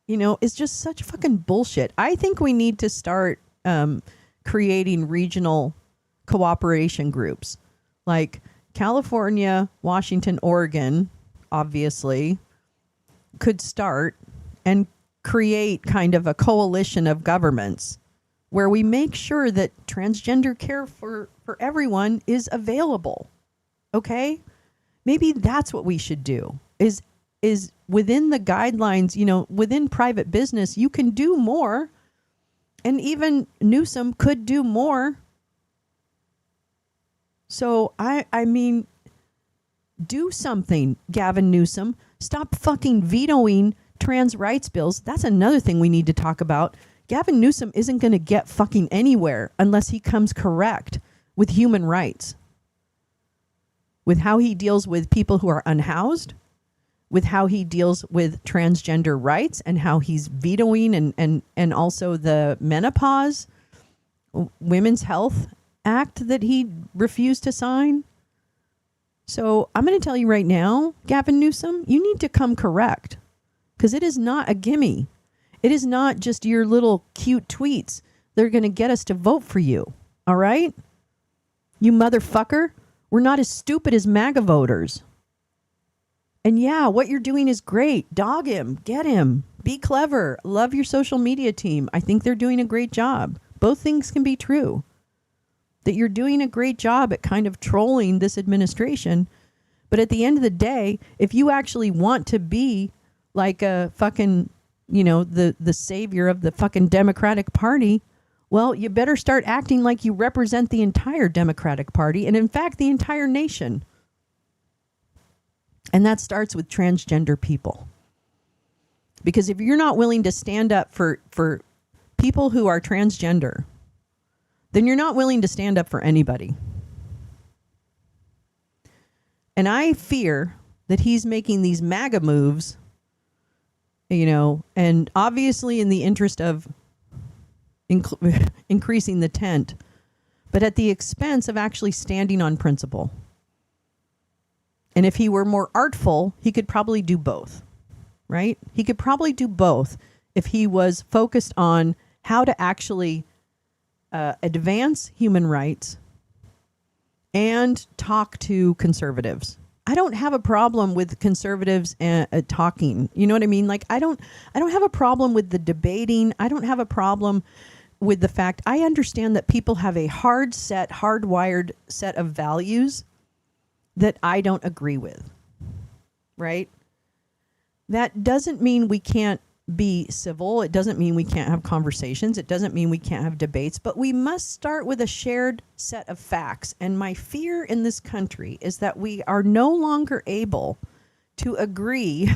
It's just such fucking bullshit. I think we need to start creating regional cooperation groups, like California, Washington, Oregon, obviously, could start and create kind of a coalition of governments where we make sure that transgender care for everyone is available. Okay? Maybe that's what we should do, is within the guidelines, within private business, you can do more. And even Newsom could do more. So, I mean, do something, Gavin Newsom. Stop fucking vetoing trans rights bills. That's another thing we need to talk about. Gavin Newsom isn't going to get fucking anywhere unless he comes correct with human rights. with how he deals with people who are unhoused, with how he deals with transgender rights and how he's vetoing and also the menopause Women's Health Act that he refused to sign. So I'm going to tell you right now, Gavin Newsom, you need to come correct, because it is not a gimme. It is not just your little cute tweets that are going to get us to vote for you. All right? You motherfucker. We're not as stupid as MAGA voters. And yeah, what you're doing is great. Dog him. Get him. Be clever. Love your social media team. I think they're doing a great job. Both things can be true. That you're doing a great job at kind of trolling this administration. But at the end of the day, if you actually want to be like a fucking, the savior of the fucking Democratic Party, well, you better start acting like you represent the entire Democratic Party and, in fact, the entire nation. And that starts with transgender people. Because if you're not willing to stand up for people who are transgender, then you're not willing to stand up for anybody. And I fear that he's making these MAGA moves, and obviously in the interest of increasing the tent, but at the expense of actually standing on principle. And if he were more artful, he could probably do both, right? He could probably do both if he was focused on how to actually advance human rights and talk to conservatives. I don't have a problem with conservatives talking. You know what I mean? Like, I don't have a problem with the debating. I don't have a problem with the fact I understand that people have a hardwired set of values that I don't agree with, right? That doesn't mean we can't be civil. It doesn't mean we can't have conversations. It doesn't mean we can't have debates, but we must start with a shared set of facts. And my fear in this country is that we are no longer able to agree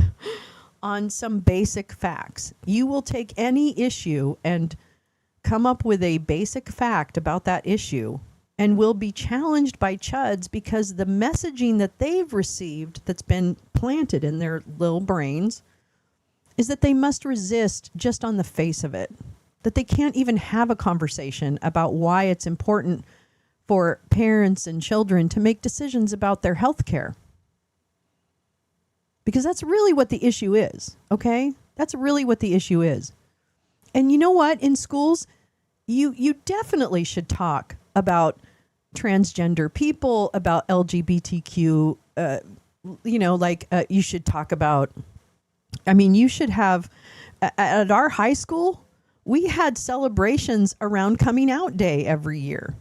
on some basic facts. You will take any issue and come up with a basic fact about that issue and will be challenged by chuds because the messaging that they've received that's been planted in their little brains is that they must resist just on the face of it, that they can't even have a conversation about why it's important for parents and children to make decisions about their health care. Because that's really what the issue is, okay? That's really what the issue is. And you know what? In schools, you definitely should talk about transgender people, about LGBTQ, you should talk about, you should have, at our high school, we had celebrations around coming out day every year.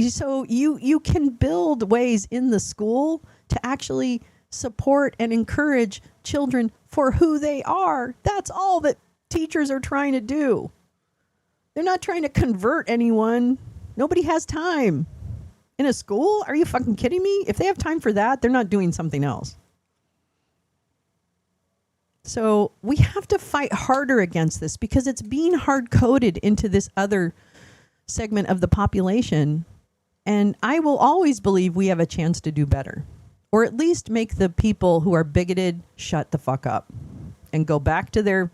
So you can build ways in the school to actually support and encourage children for who they are. That's all that teachers are trying to do. They're not trying to convert anyone. Nobody has time. In a school? Are you fucking kidding me? If they have time for that, they're not doing something else. So we have to fight harder against this because it's being hard-coded into this other segment of the population. And I will always believe we have a chance to do better. Or at least make the people who are bigoted shut the fuck up and go back to their,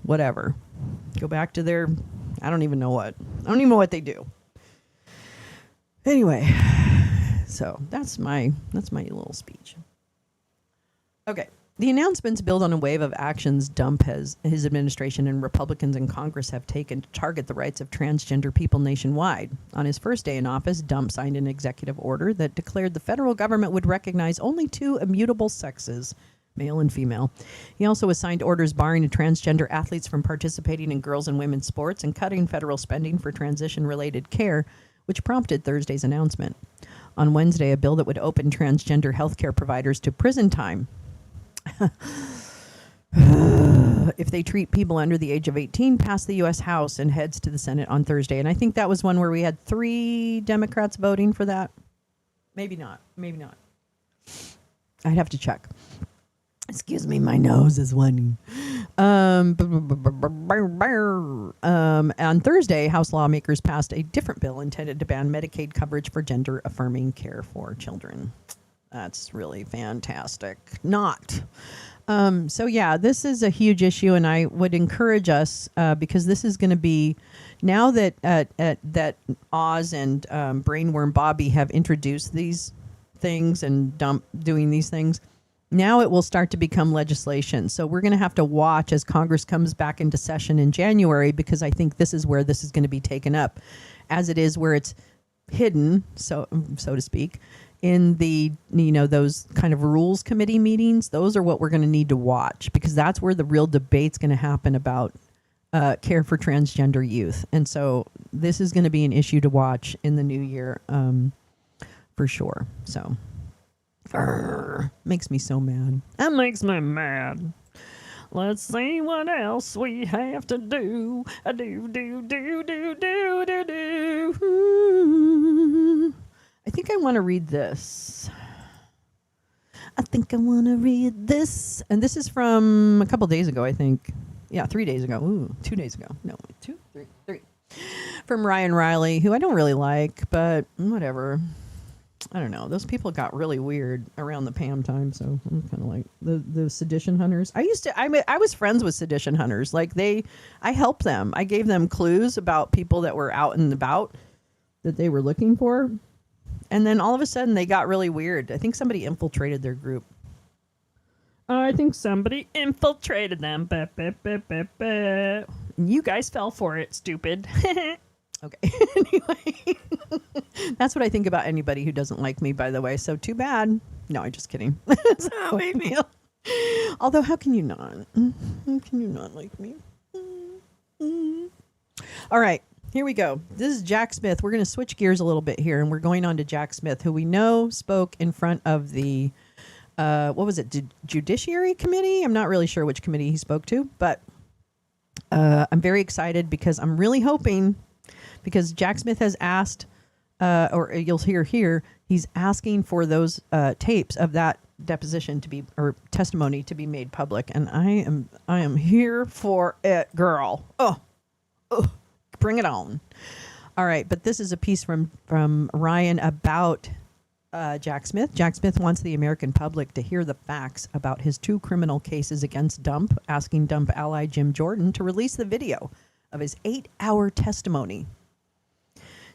whatever. Go back to their, I don't even know what. I don't even know what they do. Anyway, so that's my little speech. Okay. The announcements build on a wave of actions Dump his administration and Republicans in Congress have taken to target the rights of transgender people nationwide. On his first day in office, Dump signed an executive order that declared the federal government would recognize only two immutable sexes, male and female. He also assigned orders barring transgender athletes from participating in girls' and women's sports and cutting federal spending for transition-related care, which prompted Thursday's announcement. On Wednesday, a bill that would open transgender healthcare providers to prison time if they treat people under the age of 18 passed the U.S. House and heads to the Senate on Thursday. And I think that was one where we had 3 Democrats voting for that. Maybe not. I'd have to check. Excuse me, my nose is running. On Thursday, House lawmakers passed a different bill intended to ban Medicaid coverage for gender-affirming care for children. That's really fantastic. Not. So yeah, this is a huge issue, and I would encourage us because this is going to be now that that Oz and Brainworm Bobby have introduced these things and doing these things. Now it will start to become legislation. So we're going to have to watch as Congress comes back into session in January, because I think this is where this is going to be taken up, as it is where it's hidden, so to speak, in the, those kind of rules committee meetings. Those are what we're going to need to watch, because that's where the real debate's going to happen about care for transgender youth. And so this is going to be an issue to watch in the new year, for sure. So makes me so mad. That makes me mad. Let's see what else we have to do. I think I want to read this. And this is from a couple days ago, I think. Yeah, 3 days ago. Ooh, 2 days ago. No, 2, 3, 3. From Ryan Riley, who I don't really like, but whatever. I don't know. Those people got really weird around the Pam time, so I'm kind of like the sedition hunters. I was friends with sedition hunters. Like I helped them. I gave them clues about people that were out and about that they were looking for. And then all of a sudden they got really weird. I think somebody infiltrated their group. I think somebody infiltrated them. You guys fell for it, stupid. Okay. Anyway, that's what I think about anybody who doesn't like me, by the way. So too bad. No, I'm just kidding. That's how I feel. Although, how can you not? How can you not like me? All right. Here we go. This is Jack Smith. We're going to switch gears a little bit here, and we're going on to Jack Smith, who we know spoke in front of the, what was it, Judiciary Committee? I'm not really sure which committee he spoke to, but I'm very excited because I'm really hoping, because Jack Smith has asked, or you'll hear here, he's asking for those tapes of that deposition to be, or testimony to be made public, and I am here for it, girl. Oh, bring it on. All right, but this is a piece from Ryan about Jack Smith. Jack Smith wants the American public to hear the facts about his 2 criminal cases against Dump, asking Dump ally Jim Jordan to release the video of his 8-hour testimony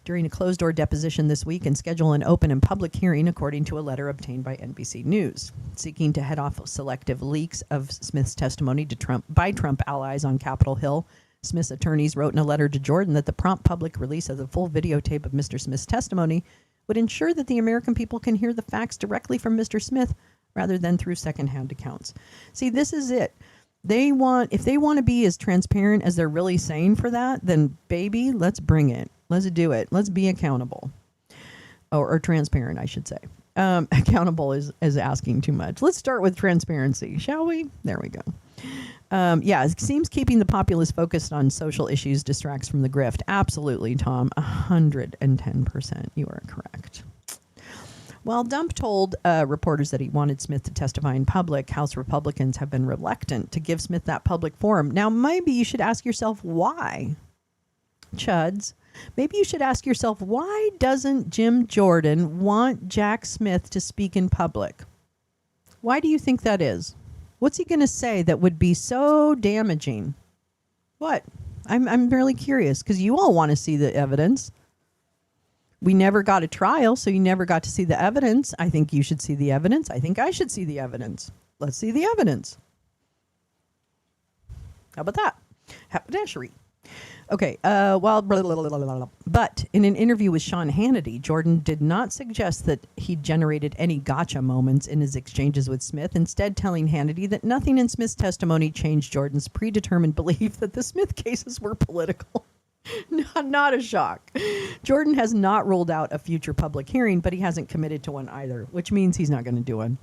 during a closed-door deposition this week and schedule an open and public hearing, according to a letter obtained by NBC News. Seeking to head off selective leaks of Smith's testimony to Trump allies on Capitol Hill, Smith's attorneys wrote in a letter to Jordan that the prompt public release of the full videotape of Mr. Smith's testimony would ensure that the American people can hear the facts directly from Mr. Smith rather than through secondhand accounts. See, this is it. If they want to be as transparent as they're really saying for that, then baby, let's bring it. Let's do it. Let's be accountable. Or transparent, I should say. Accountable is asking too much. Let's start with transparency, shall we? There we go. It seems keeping the populace focused on social issues distracts from the grift. Absolutely, Tom. 110%. You are correct. While Dump told reporters that he wanted Smith to testify in public, House Republicans have been reluctant to give Smith that public forum. Now, maybe you should ask yourself why. Chuds. Maybe you should ask yourself, why doesn't Jim Jordan want Jack Smith to speak in public? Why do you think that is? What's he going to say that would be so damaging? What? I'm really curious, because you all want to see the evidence. We never got a trial, so you never got to see the evidence. I think you should see the evidence. I think I should see the evidence. Let's see the evidence. How about that? Haberdashery. Okay, but in an interview with Sean Hannity, Jordan did not suggest that he generated any gotcha moments in his exchanges with Smith, instead telling Hannity that nothing in Smith's testimony changed Jordan's predetermined belief that the Smith cases were political. Not a shock. Jordan has not ruled out a future public hearing, but he hasn't committed to one either, which means he's not going to do one.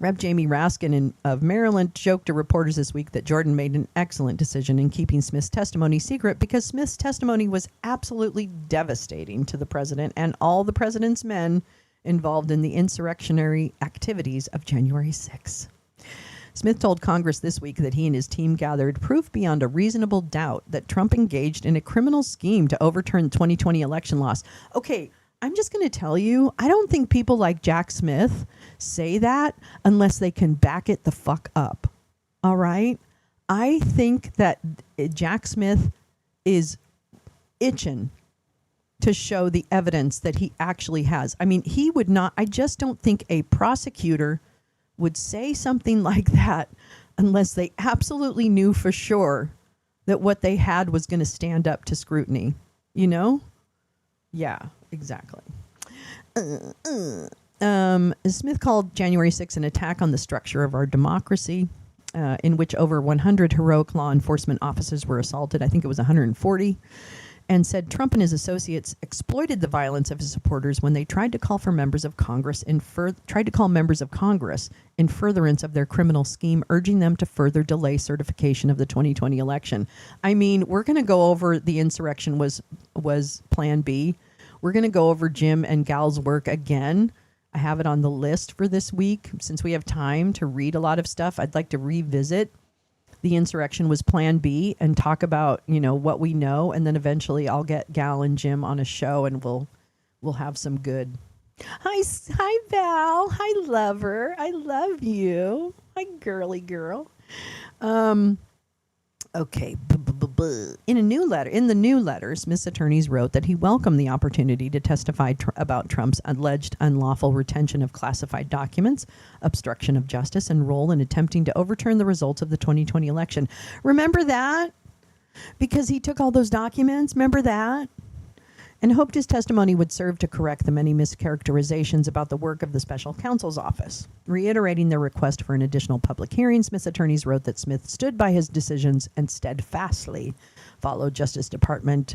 Rep. Jamie Raskin of Maryland joked to reporters this week that Jordan made an excellent decision in keeping Smith's testimony secret because Smith's testimony was absolutely devastating to the president and all the president's men involved in the insurrectionary activities of January 6th. Smith told Congress this week that he and his team gathered proof beyond a reasonable doubt that Trump engaged in a criminal scheme to overturn the 2020 election loss. Okay, I'm just going to tell you, I don't think people like Jack Smith say that unless they can back it the fuck up. All right? I think that Jack Smith is itching to show the evidence that he actually has. I mean, he would not, I just don't think a prosecutor would say something like that unless they absolutely knew for sure that what they had was going to stand up to scrutiny. You know? Yeah, exactly. Smith called January 6th an attack on the structure of our democracy, in which over 100 heroic law enforcement officers were assaulted. I think it was 140. And said Trump and his associates exploited the violence of his supporters when they tried to call members of Congress in furtherance of their criminal scheme, urging them to further delay certification of the 2020 election. I mean, we're going to go over the insurrection was Plan B. We're going to go over Jim and Gal's work again. I have it on the list for this week. Since we have time to read a lot of stuff, I'd like to revisit the insurrection was Plan B and talk about, what we know. And then eventually I'll get Gal and Jim on a show and we'll have some good. Hi, Val. Hi, lover. I love you. Hi, girly girl. Okay. In the new letter, Smith's attorneys wrote that he welcomed the opportunity to testify about Trump's alleged unlawful retention of classified documents, obstruction of justice, and role in attempting to overturn the results of the 2020 election. Remember that? Because he took all those documents. Remember that? And hoped his testimony would serve to correct the many mischaracterizations about the work of the special counsel's office. Reiterating their request for an additional public hearing, Smith's attorneys wrote that Smith stood by his decisions and steadfastly followed Justice Department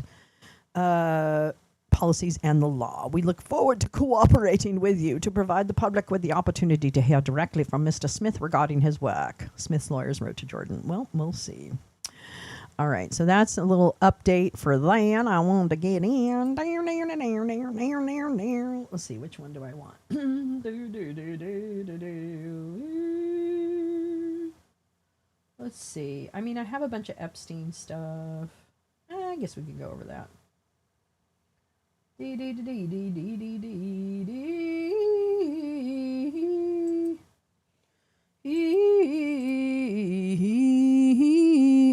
policies and the law. We look forward to cooperating with you to provide the public with the opportunity to hear directly from Mr. Smith regarding his work. Smith's lawyers wrote to Jordan. Well, we'll see. All right, so that's a little update for that. I wanted to get in. Let's see, which one do I want? Let's see. I mean, I have a bunch of Epstein stuff. I guess we could go over that.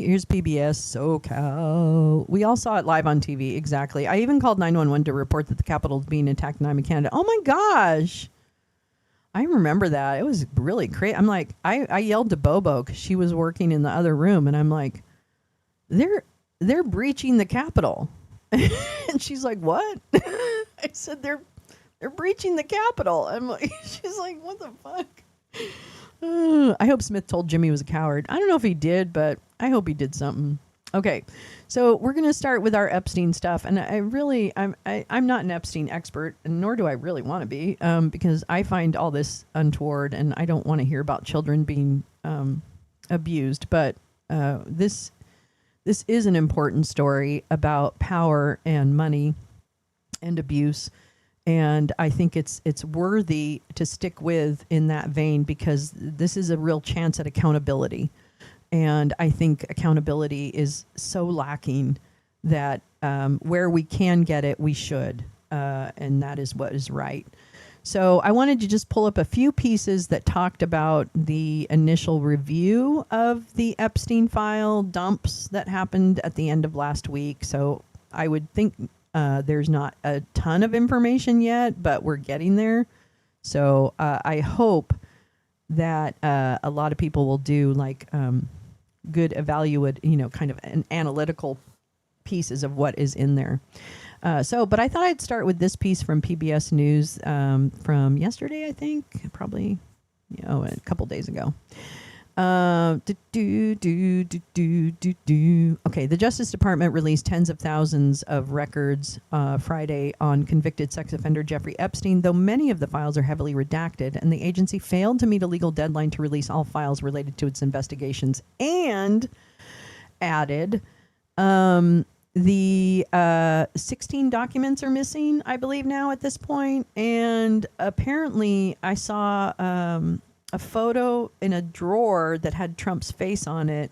Here's PBS SoCal. We all saw it live on TV. Exactly. I even called 911 to report that the Capitol is being attacked in Canada. Oh my gosh. I remember that. It was really crazy. I'm like, I yelled to Bobo because she was working in the other room, and I'm like, they're breaching the Capitol. And she's like, what? I said, they're breaching the Capitol. I'm like, she's like, what the fuck? I hope Smith told Jimmy he was a coward. I don't know if he did, but I hope he did something. Okay, so we're going to start with our Epstein stuff. And I'm not an Epstein expert, and nor do I really want to be, because I find all this untoward, and I don't want to hear about children being abused. But this is an important story about power and money and abuse. And I think it's worthy to stick with in that vein, because this is a real chance at accountability. And I think accountability is so lacking that where we can get it, we should. And that is what is right. So I wanted to just pull up a few pieces that talked about the initial review of the Epstein file dumps that happened at the end of last week. So I would think there's not a ton of information yet, but we're getting there. So I hope that a lot of people will do like good evaluate, kind of an analytical pieces of what is in there. But I thought I'd start with this piece from PBS News from yesterday, I think, probably, a couple days ago. Okay, the Justice Department released tens of thousands of records Friday on convicted sex offender Jeffrey Epstein, though many of the files are heavily redacted, and the agency failed to meet a legal deadline to release all files related to its investigations, and added the 16 documents are missing, I believe, now at this point. And apparently I saw a photo in a drawer that had Trump's face on it,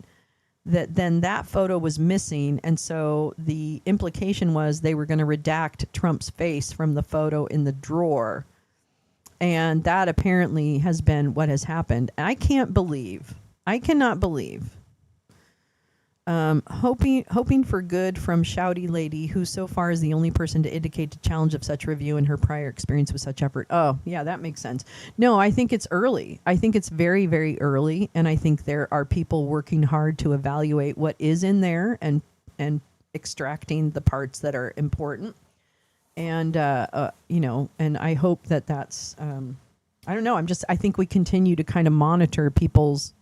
that photo was missing, and so the implication was they were going to redact Trump's face from the photo in the drawer, and that apparently has been what has happened. I cannot believe, hoping for good from Shouty Lady, who so far is the only person to indicate the challenge of such review in her prior experience with such effort. Oh, yeah, that makes sense. No, I think it's early. I think it's very, very early, and I think there are people working hard to evaluate what is in there and extracting the parts that are important. And and I hope that's I don't know. I think we continue to kind of monitor people's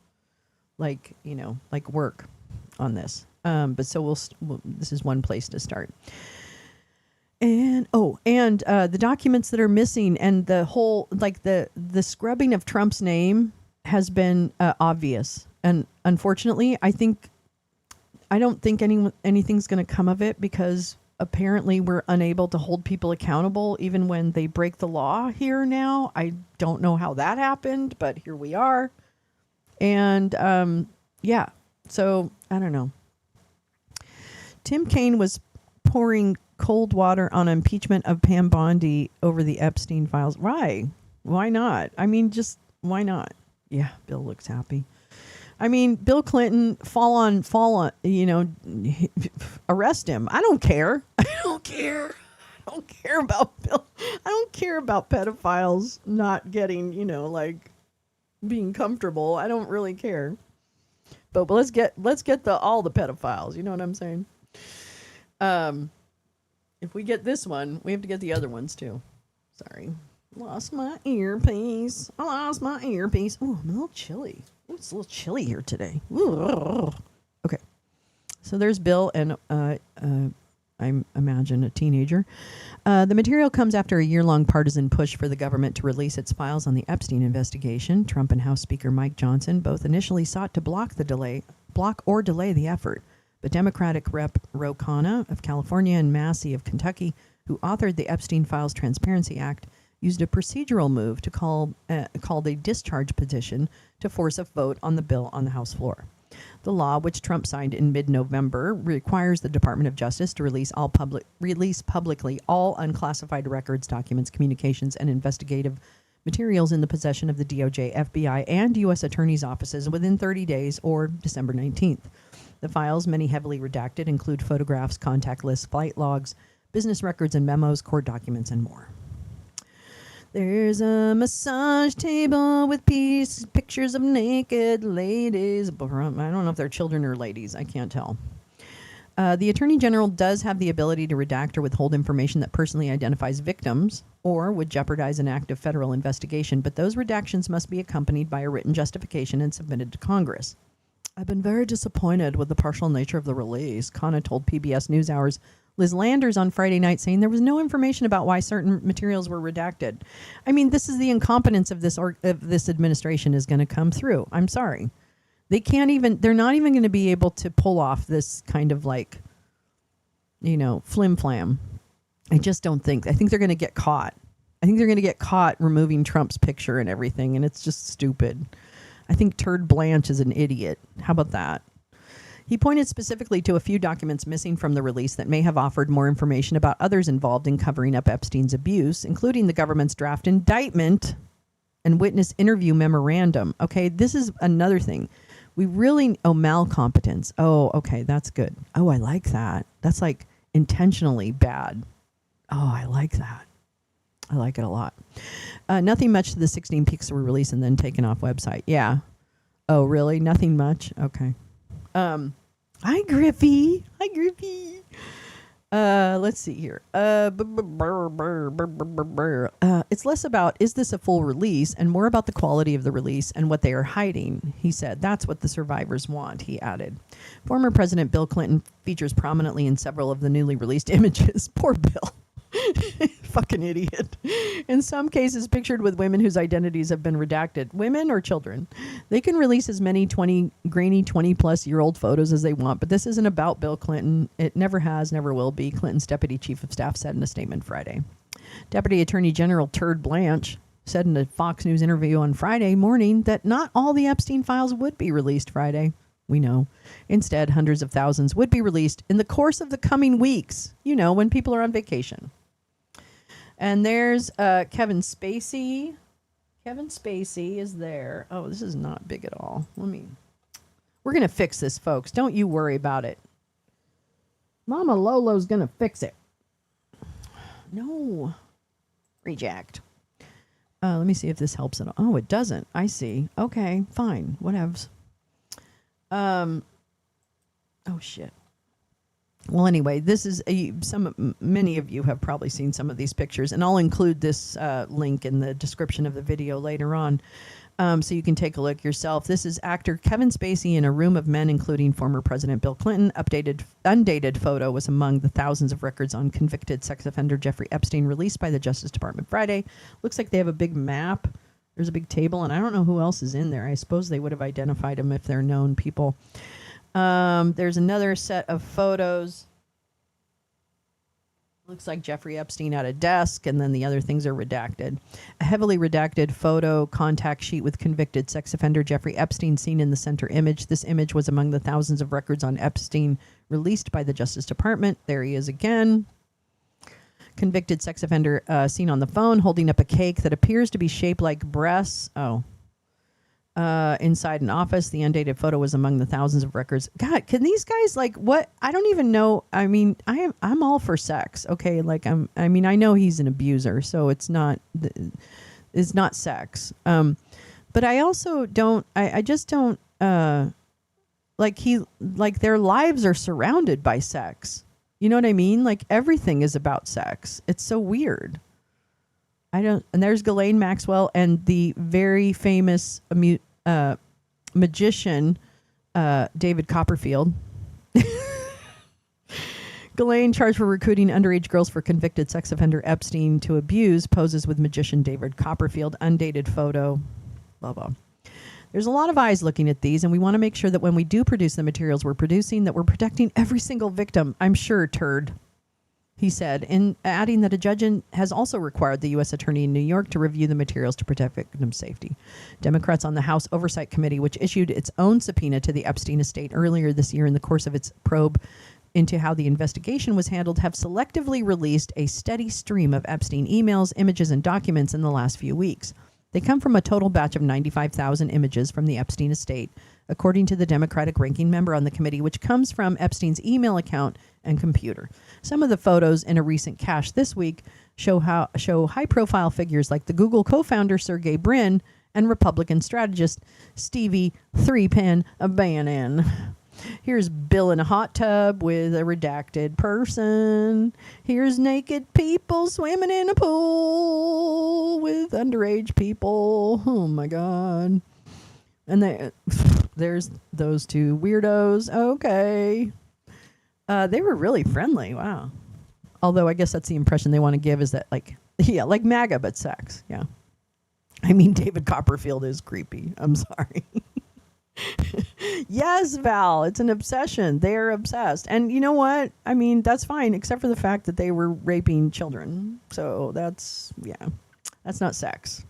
work on this. But so this is one place to start. And the documents that are missing and the whole, the scrubbing of Trump's name has been obvious. And unfortunately, I don't think anything's going to come of it, because apparently we're unable to hold people accountable even when they break the law here now. I don't know how that happened, but here we are. And so I don't know. Tim Kaine was pouring cold water on impeachment of Pam Bondi over the Epstein files. Why? Why not? I mean, just why not? Yeah, Bill looks happy. I mean, Bill Clinton, fall on, arrest him. I don't care. I don't care about Bill. I don't care about pedophiles not getting, being comfortable. I don't really care. But let's get all the pedophiles. You know what I'm saying? If we get this one, we have to get the other ones too. Sorry. Lost my earpiece. I lost my earpiece. Oh, I'm a little chilly. Ooh, it's a little chilly here today. Ooh. Okay. So there's Bill and I imagine a teenager. The material comes after a year-long partisan push for the government to release its files on the Epstein investigation. Trump and House Speaker Mike Johnson both initially sought to block or delay the effort. But Democratic Rep. Ro Khanna of California and Massey of Kentucky, who authored the Epstein Files Transparency Act, used a procedural move to called a discharge petition to force a vote on the bill on the House floor. The law, which Trump signed in mid-November, requires the Department of Justice to release publicly all unclassified records, documents, communications, and investigative materials in the possession of the DOJ, FBI, and U.S. Attorney's offices within 30 days or December 19th. The files, many heavily redacted, include photographs, contact lists, flight logs, business records and memos, court documents, and more. There's a massage table with pictures of naked ladies. I don't know if they're children or ladies. I can't tell. The Attorney General does have the ability to redact or withhold information that personally identifies victims or would jeopardize an active federal investigation, but those redactions must be accompanied by a written justification and submitted to Congress. I've been very disappointed with the partial nature of the release, Khanna told PBS NewsHour's Liz Landers on Friday night, saying there was no information about why certain materials were redacted. I mean, this is the incompetence of this administration is going to come through. I'm sorry. They're not even going to be able to pull off this kind of flim flam. I just don't think. I think they're going to get caught. I think they're going to get caught removing Trump's picture and everything, and it's just stupid. I think Turd Blanche is an idiot. How about that? He pointed specifically to a few documents missing from the release that may have offered more information about others involved in covering up Epstein's abuse, including the government's draft indictment and witness interview memorandum. Okay, this is another thing. We really... malcompetence. Oh, okay, that's good. Oh, I like that. That's intentionally bad. Oh, I like that. I like it a lot. Nothing much to the 16 pics were released and then taken off website. Yeah. Oh, really? Nothing much? Okay. Hi, Griffey. Hi, Griffey. Let's see here. It's less about, is this a full release, and more about the quality of the release and what they are hiding, he said. That's what the survivors want, he added. Former President Bill Clinton features prominently in several of the newly released images. Poor Bill. Fucking idiot. In some cases pictured with women whose identities have been redacted. Women or children. They can release as many grainy 20-plus-year-old photos as they want, but this isn't about Bill Clinton. It never has, never will be, Clinton's deputy chief of staff said in a statement Friday. Deputy Attorney General Turd Blanche said in a Fox News interview on Friday morning that not all the Epstein files would be released Friday. We know. Instead, hundreds of thousands would be released in the course of the coming weeks, when people are on vacation. And there's Kevin Spacey. Kevin Spacey is there. Oh, this is not big at all. We're going to fix this, folks. Don't you worry about it. Mama Lolo's going to fix it. No. Reject. Let me see if this helps at all. Oh, it doesn't. I see. Okay, fine. Whatevs. Oh, shit. Well, anyway, this is many of you have probably seen some of these pictures, and I'll include this link in the description of the video later on, so you can take a look yourself. This is actor Kevin Spacey in a room of men, including former President Bill Clinton. Undated photo was among the thousands of records on convicted sex offender Jeffrey Epstein released by the Justice Department Friday. Looks like they have a big map. There's a big table, and I don't know who else is in there. I suppose they would have identified them if they're known people. There's another set of photos. Looks like Jeffrey Epstein at a desk, and then the other things are redacted. A heavily redacted photo contact sheet with convicted sex offender Jeffrey Epstein seen in the center image. This image was among the thousands of records on Epstein released by the Justice Department. There he is again. Convicted sex offender seen on the phone holding up a cake that appears to be shaped like breasts. Inside an office. The undated photo was among the thousands of records. God, can these guys what? I don't even know. I mean, I'm all for sex. Okay. I know he's an abuser, so it's not sex. But I also don't, I just don't, their lives are surrounded by sex. You know what I mean? Like everything is about sex. It's so weird. And there's Ghislaine Maxwell and the very famous magician, David Copperfield. Ghislaine, charged for recruiting underage girls for convicted sex offender Epstein to abuse, poses with magician David Copperfield. Undated photo. Blah, blah. There's a lot of eyes looking at these, and we want to make sure that when we do produce the materials we're producing, that we're protecting every single victim. I'm sure, turd. He said, in adding that a judge has also required the U.S. Attorney in New York to review the materials to protect victim safety. Democrats on the House Oversight Committee, which issued its own subpoena to the Epstein estate earlier this year in the course of its probe into how the investigation was handled, have selectively released a steady stream of Epstein emails, images, and documents in the last few weeks. They come from a total batch of 95,000 images from the Epstein estate, according to the Democratic ranking member on the committee, which comes from Epstein's email account and computer. Some of the photos in a recent cache this week show high-profile figures like the Google co-founder Sergey Brin and Republican strategist Stevie Three-Pen Bannon. Here's Bill in a hot tub with a redacted person. Here's naked people swimming in a pool with underage people. Oh, my God. And there's those two weirdos. Okay. They were really friendly. Wow. Although I guess that's the impression they want to give is that like MAGA, but sex. Yeah. I mean, David Copperfield is creepy. I'm sorry. Yes, Val, it's an obsession. They're obsessed. And you know what? I mean, that's fine, except for the fact that they were raping children. So that's not sex.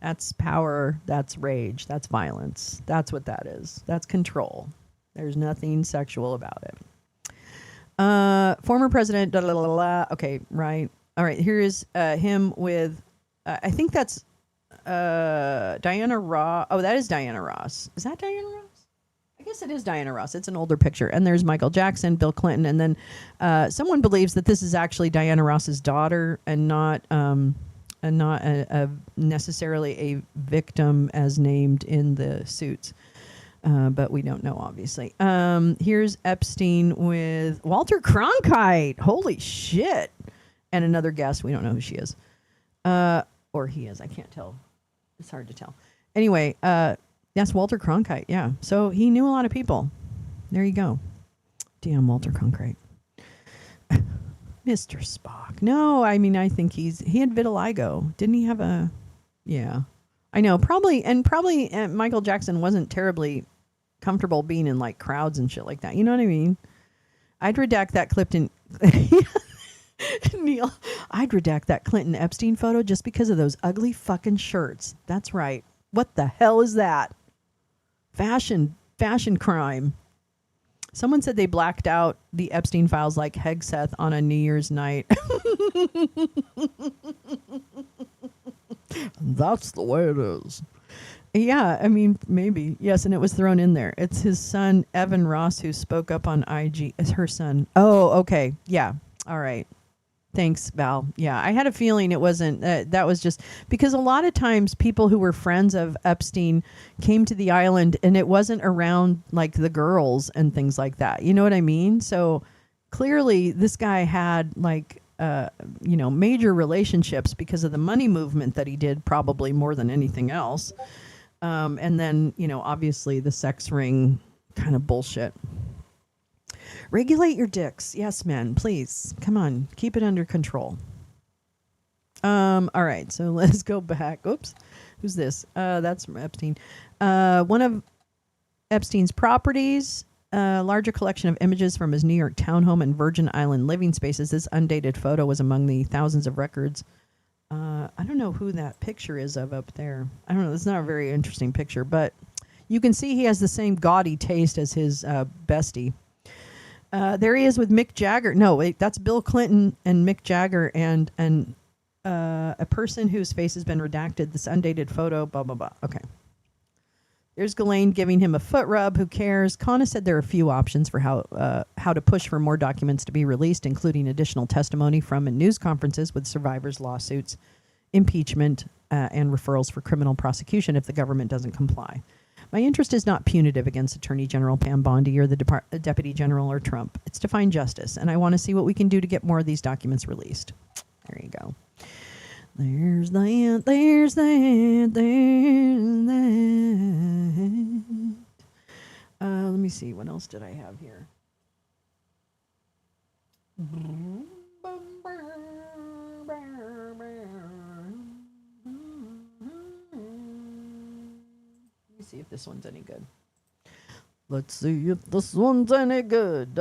That's power. That's rage. That's violence. That's what that is. That's control. There's nothing sexual about it. Former president. Okay, right. All right. Here is him with. I think that's Diana Ross. Oh, that is Diana Ross. Is that Diana Ross? I guess it is Diana Ross. It's an older picture. And there's Michael Jackson, Bill Clinton, and then someone believes that this is actually Diana Ross's daughter and not necessarily a victim as named in the suits. But we don't know, obviously. Here's Epstein with Walter Cronkite. Holy shit. And another guest. We don't know who she is. Or he is. I can't tell. It's hard to tell. Anyway, that's Walter Cronkite. Yeah. So he knew a lot of people. There you go. Damn, Walter Cronkite. Mr. Spock. No, I mean, I think he had vitiligo. Didn't he have a... Yeah. I know. Probably Michael Jackson wasn't terribly comfortable being in like crowds and shit like that. You know what I mean? I'd redact that clip in... Neil, I'd redact that Clinton Epstein photo just because of those ugly fucking shirts. That's right. What the hell is that? Fashion crime. Someone said they blacked out the Epstein files like Hegseth on a New Year's night. That's the way it is. Yeah, I mean, maybe. Yes, and it was thrown in there. It's his son, Evan Ross, who spoke up on IG. It's her son. Oh, okay. Yeah. All right. Thanks, Val. Yeah, I had a feeling it wasn't, that was just because a lot of times people who were friends of Epstein came to the island and it wasn't around like the girls and things like that. You know what I mean? So clearly this guy had like, major relationships because of the money movement that he did, probably more than anything else. And then, obviously the sex ring kind of bullshit. Regulate your dicks. Yes, men, please. Come on. Keep it under control. All right. So let's go back. Oops. Who's this? That's from Epstein. One of Epstein's properties, a larger collection of images from his New York townhome and Virgin Island living spaces. This undated photo was among the thousands of records. I don't know who that picture is of up there. I don't know. It's not a very interesting picture, but you can see he has the same gaudy taste as his bestie. There he is with Mick Jagger. No, wait, that's Bill Clinton and Mick Jagger and a person whose face has been redacted. This undated photo, blah, blah, blah. Okay. There's Ghislaine giving him a foot rub. Who cares? Khanna said there are a few options for how to push for more documents to be released, including additional testimony from and news conferences with survivors' lawsuits, impeachment, and referrals for criminal prosecution if the government doesn't comply. My interest is not punitive against Attorney General Pam Bondi or the Deputy General or Trump. It's to find justice, and I want to see what we can do to get more of these documents released. There you go. There's that, there's that, there's that. Let me see. What else did I have here? See if this one's any good. Let's see if this one's any good.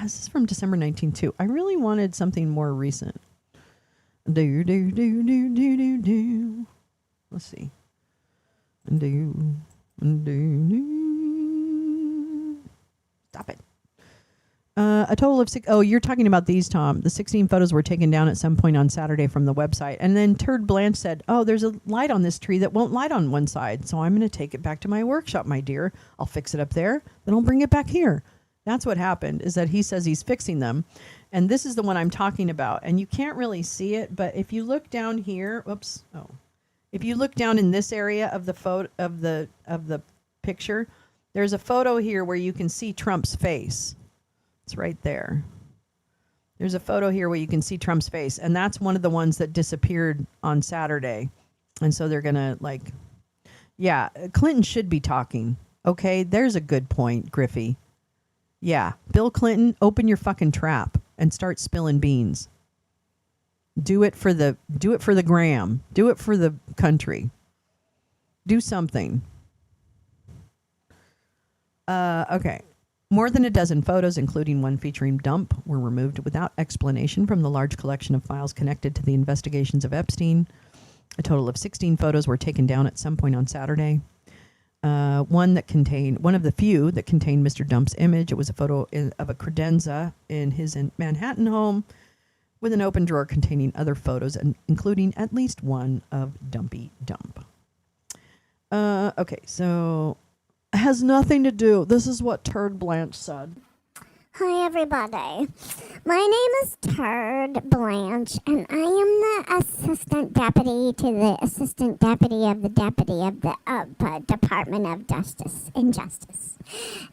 This is from December 19th, too. I really wanted something more recent. Let's see. Stop it. A total of six. Oh, you're talking about these, Tom. The 16 photos were taken down at some point on Saturday from the website. And then Turd Blanche said, oh, there's a light on this tree that won't light on one side. So I'm going to take it back to my workshop, my dear. I'll fix it up there. Then I'll bring it back here. That's what happened, is that he says he's fixing them. And this is the one I'm talking about. And you can't really see it. But if you look down here, if you look down in this area of the photo of the picture, there's a photo here where you can see Trump's face. It's right there. There's a photo here where you can see Trump's face. And that's one of the ones that disappeared on Saturday. And so they're going to yeah, Clinton should be talking. Okay, there's a good point, Griffey. Yeah, Bill Clinton, open your fucking trap and start spilling beans. Do it for the gram. Do it for the country. Do something. Okay. More than a dozen photos, including one featuring Dump, were removed without explanation from the large collection of files connected to the investigations of Epstein. A total of 16 photos were taken down at some point on Saturday. One of the few that contained Mr. Dump's image. It was a photo of a credenza in his Manhattan home with an open drawer containing other photos, and including at least one of Dumpy Dump. Okay, so has nothing to do. This is what Turd Blanche said. Hi, everybody. My name is Turd Blanche, and I am the assistant deputy to the assistant deputy of the Department of Justice and Justice.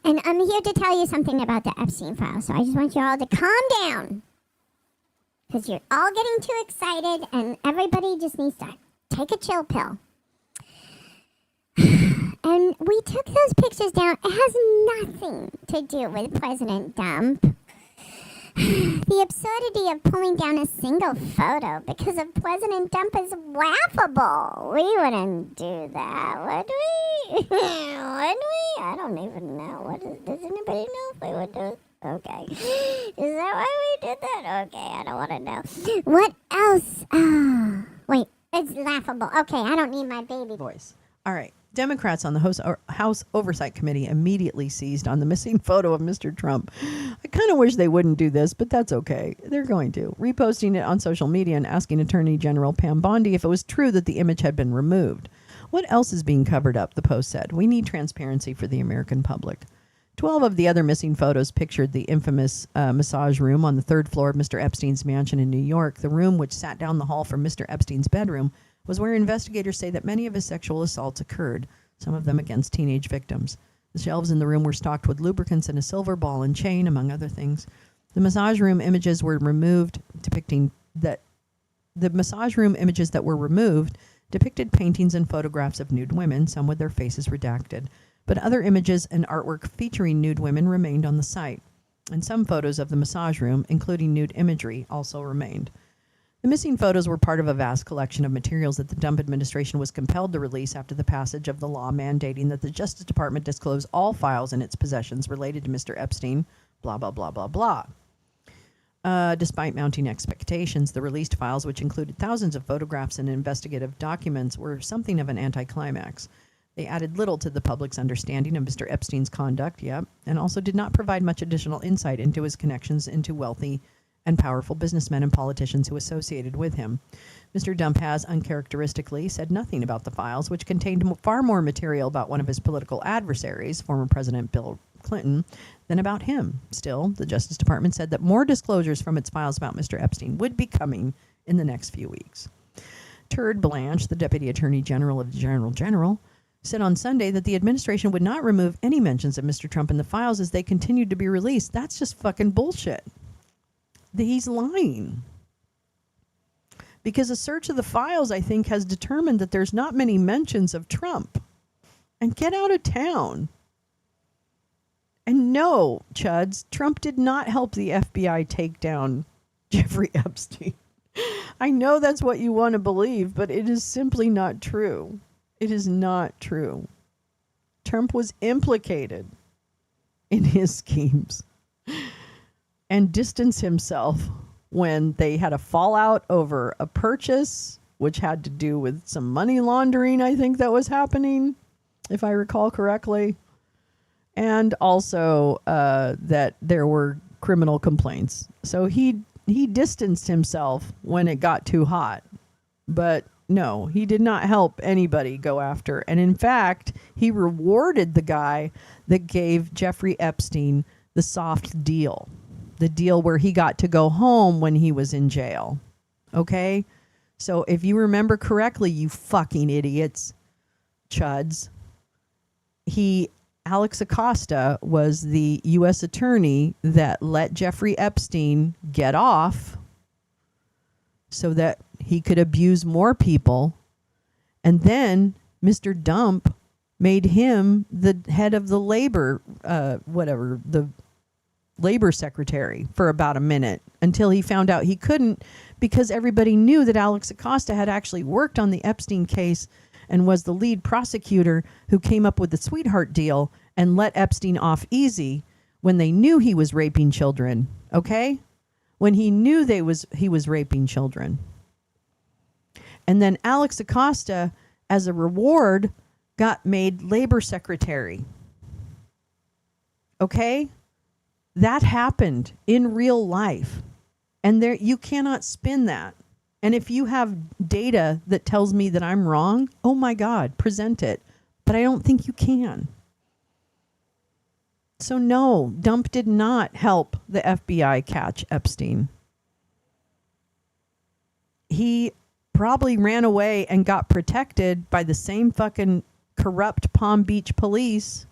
And I'm here to tell you something about the Epstein file, so I just want you all to calm down, because you're all getting too excited, and everybody just needs to take a chill pill. And we took those pictures down. It has nothing to do with President Dump. The absurdity of pulling down a single photo because of President Dump is laughable. We wouldn't do that, would we? Would we? I don't even know. Does anybody know if we would do it? Okay. Is that why we did that? Okay, I don't want to know. What else? Wait, it's laughable. Okay, I don't need my baby voice. All right. Democrats on the House Oversight Committee immediately seized on the missing photo of Mr. Trump. I kind of wish they wouldn't do this, but that's okay. They're going to. Reposting it on social media and asking Attorney General Pam Bondi if it was true that the image had been removed. What else is being covered up, the Post said. We need transparency for the American public. 12 of the other missing photos pictured the infamous massage room on the third floor of Mr. Epstein's mansion in New York. The room, which sat down the hall from Mr. Epstein's bedroom, was where investigators say that many of his sexual assaults occurred, some of them against teenage victims. The shelves in the room were stocked with lubricants and a silver ball and chain, among other things. The massage room images were removed, depicting that the massage room images that were removed depicted paintings and photographs of nude women, some with their faces redacted. But other images and artwork featuring nude women remained on the site. And some photos of the massage room, including nude imagery, also remained. The missing photos were part of a vast collection of materials that the Dump administration was compelled to release after the passage of the law mandating that the Justice Department disclose all files in its possessions related to Mr. Epstein, blah, blah, blah, blah, blah. Despite mounting expectations, the released files, which included thousands of photographs and investigative documents, were something of an anticlimax. They added little to the public's understanding of Mr. Epstein's conduct, and also did not provide much additional insight into his connections into wealthy and powerful businessmen and politicians who associated with him. Mr. Dump has, uncharacteristically, said nothing about the files, which contained far more material about one of his political adversaries, former President Bill Clinton, than about him. Still, the Justice Department said that more disclosures from its files about Mr. Epstein would be coming in the next few weeks. Turd Blanche, the Deputy Attorney General of the General, said on Sunday that the administration would not remove any mentions of Mr. Trump in the files as they continued to be released. That's just fucking bullshit. He's lying. Because a search of the files, I think, has determined that there's not many mentions of Trump. And get out of town. And no, Chuds, Trump did not help the FBI take down Jeffrey Epstein. I know that's what you want to believe, but it is simply not true. It is not true. Trump was implicated in his schemes and distanced himself when they had a fallout over a purchase, which had to do with some money laundering, I think that was happening, if I recall correctly. And also that there were criminal complaints. So he distanced himself when it got too hot. But no, he did not help anybody go after. And in fact, he rewarded the guy that gave Jeffrey Epstein the soft deal. The deal where he got to go home when he was in jail. Okay? So if you remember correctly, you fucking idiots, Chuds, Alex Acosta was the U.S. attorney that let Jeffrey Epstein get off so that he could abuse more people. And then Mr. Dump made him the head of the labor, the labor secretary for about a minute until he found out he couldn't, because everybody knew that Alex Acosta had actually worked on the Epstein case and was the lead prosecutor who came up with the sweetheart deal and let Epstein off easy when they knew he was raping children, okay? When he knew he was raping children. And then Alex Acosta, as a reward, got made labor secretary. Okay? That happened in real life. And you cannot spin that. And if you have data that tells me that I'm wrong, oh my God, present it. But I don't think you can. So no, Dump did not help the FBI catch Epstein. He probably ran away and got protected by the same fucking corrupt Palm Beach police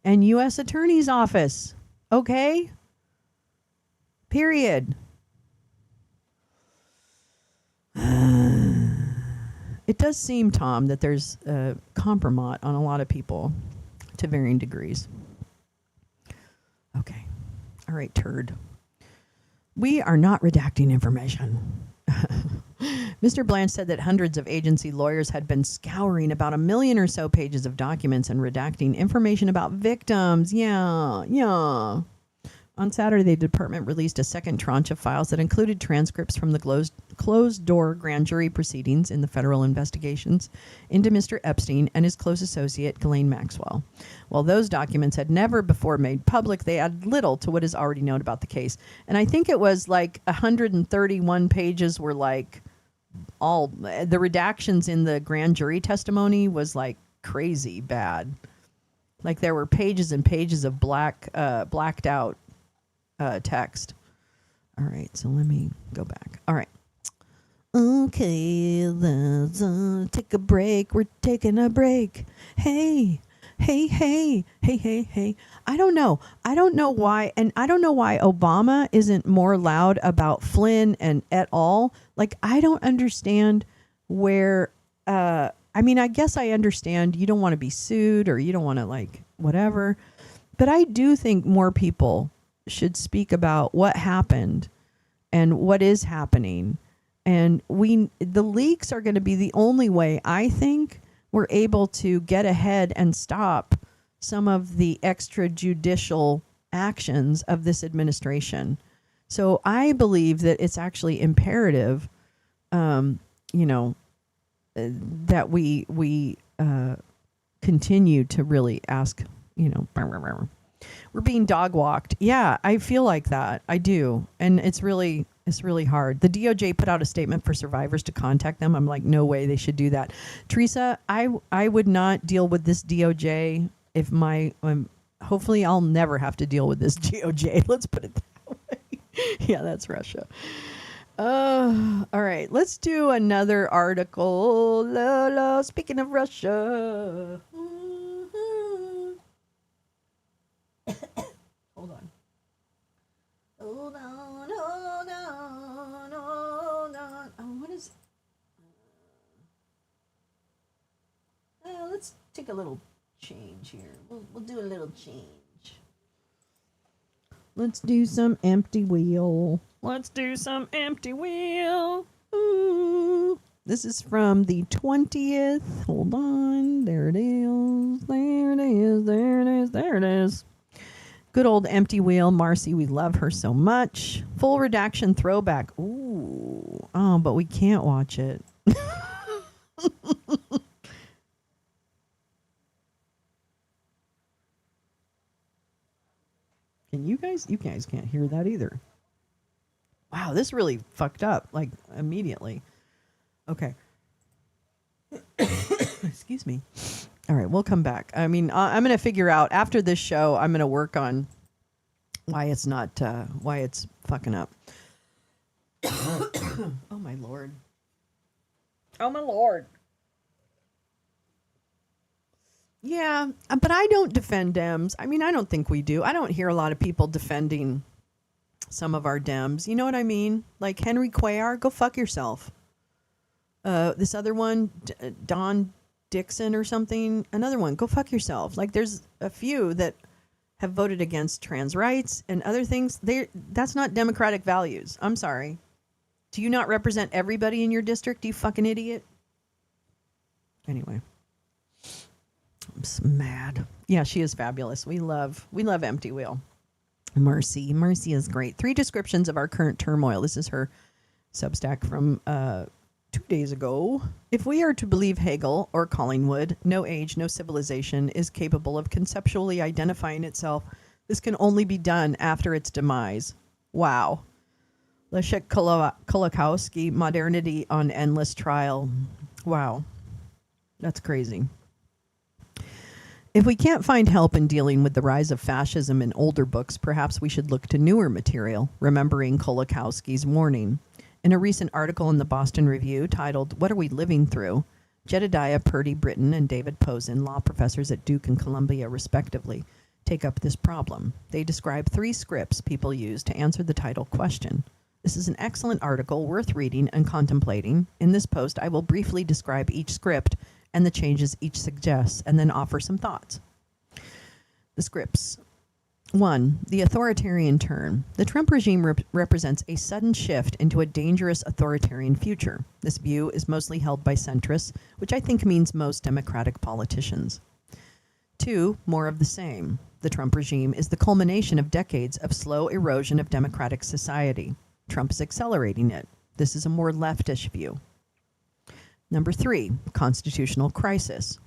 and U.S. Attorney's Office. Okay? Period. It does seem, Tom, that there's a compromise on a lot of people to varying degrees. Okay. All right, turd. We are not redacting information. Mr. Blanche said that hundreds of agency lawyers had been scouring about 1 million or so pages of documents and redacting information about victims. Yeah. On Saturday, the department released a second tranche of files that included transcripts from the closed-door grand jury proceedings in the federal investigations into Mr. Epstein and his close associate, Ghislaine Maxwell. While those documents had never before made public, they add little to what is already known about the case. And I think it was like 131 pages were like all the redactions in the grand jury testimony was like crazy bad. Like there were pages and pages of blacked out text. All right, so let me go back. All right. Okay, let's take a break. We're taking a break. Hey. I don't know why, and I don't know why Obama isn't more loud about Flynn and et al. Like, I don't understand where, I mean, I guess I understand you don't want to be sued or you don't want to, like, whatever. But I do think more people should speak about what happened and what is happening. And the leaks are going to be the only way, I think, we're able to get ahead and stop some of the extrajudicial actions of this administration. So I believe that it's actually imperative, that we continue to really ask, we're being dog walked. Yeah, I feel like that. I do. And it's really hard. The DOJ put out a statement for survivors to contact them. I'm like, no way they should do that. Teresa, I would not deal with this DOJ if hopefully I'll never have to deal with this DOJ. Let's put it that way. Yeah, that's Russia. All right, let's do another article. Lolo, speaking of Russia. Hold on. Hold on. Oh, what is... let's take a little change here. We'll do a little change. Let's do some empty wheel. Ooh. This is from the 20th. Hold on. There it is. Good old empty wheel. Marcy, we love her so much. Full redaction throwback. Ooh. Oh, but we can't watch it. Can you guys? You guys can't hear that either. Wow, this really fucked up, like, immediately. Okay. Excuse me. All right, we'll come back. I mean, I'm going to figure out, after this show, I'm going to work on why it's fucking up. Oh, my Lord. Yeah, but I don't defend Dems. I mean, I don't think we do. I don't hear a lot of people defending some of our Dems. You know what I mean? Like Henry Cuellar, go fuck yourself. This other one, Don Dixon or something, another one, go fuck yourself. Like there's a few that have voted against trans rights and other things. That's not democratic values. I'm sorry. Do you not represent everybody in your district, you fucking idiot? Anyway. I'm so mad. Yeah, she is fabulous. We love Empty Wheel. Mercy is great. 3 descriptions of our current turmoil. This is her Substack from 2 days ago. If we are to believe Hegel or Collingwood, no age, no civilization is capable of conceptually identifying itself. This can only be done after its demise. Wow. Leszek Kolakowski, Modernity on Endless Trial. Wow. That's crazy. If we can't find help in dealing with the rise of fascism in older books, perhaps we should look to newer material, remembering Kolakowski's warning. In a recent article in the Boston Review titled, What Are We Living Through?, Jedediah Purdy Britton and David Posen, law professors at Duke and Columbia, respectively, take up this problem. They describe 3 scripts people use to answer the title question. This is an excellent article worth reading and contemplating. In this post, I will briefly describe each script and the changes each suggests, and then offer some thoughts. The scripts. 1. The authoritarian turn. The Trump regime represents a sudden shift into a dangerous authoritarian future. This view is mostly held by centrists, which I think means most Democratic politicians. 2. More of the same. The Trump regime is the culmination of decades of slow erosion of democratic society. Trump is accelerating it. This is a more leftish view. Number 3, constitutional crisis.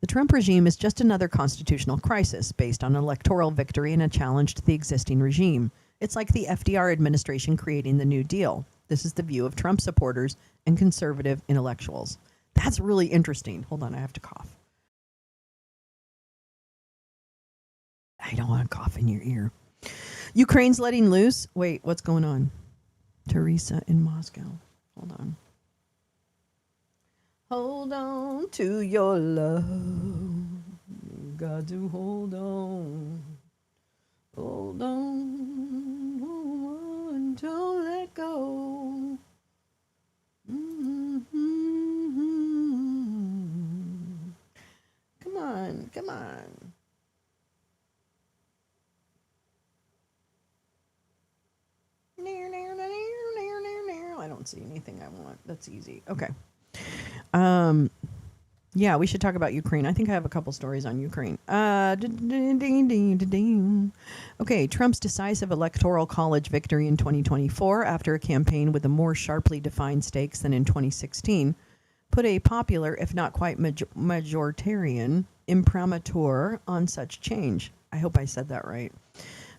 The Trump regime is just another constitutional crisis based on electoral victory and a challenge to the existing regime. It's like the FDR administration creating the New Deal. This is the view of Trump supporters and conservative intellectuals. That's really interesting. Hold on, I have to cough. I don't want to cough in your ear. Ukraine's letting loose. Wait, what's going on? Teresa in Moscow. Hold on. Hold on to your love. You got to hold on. Hold on. Hold on. Don't let go. Mm-hmm. Come on. Come on. I don't see anything I want. That's easy. Okay. Yeah, we should talk about Ukraine. I think I have a couple stories on Ukraine. Okay, Trump's decisive electoral college victory in 2024 after a campaign with a more sharply defined stakes than in 2016 put a popular, if not quite majoritarian, imprimatur on such change. I hope I said that right.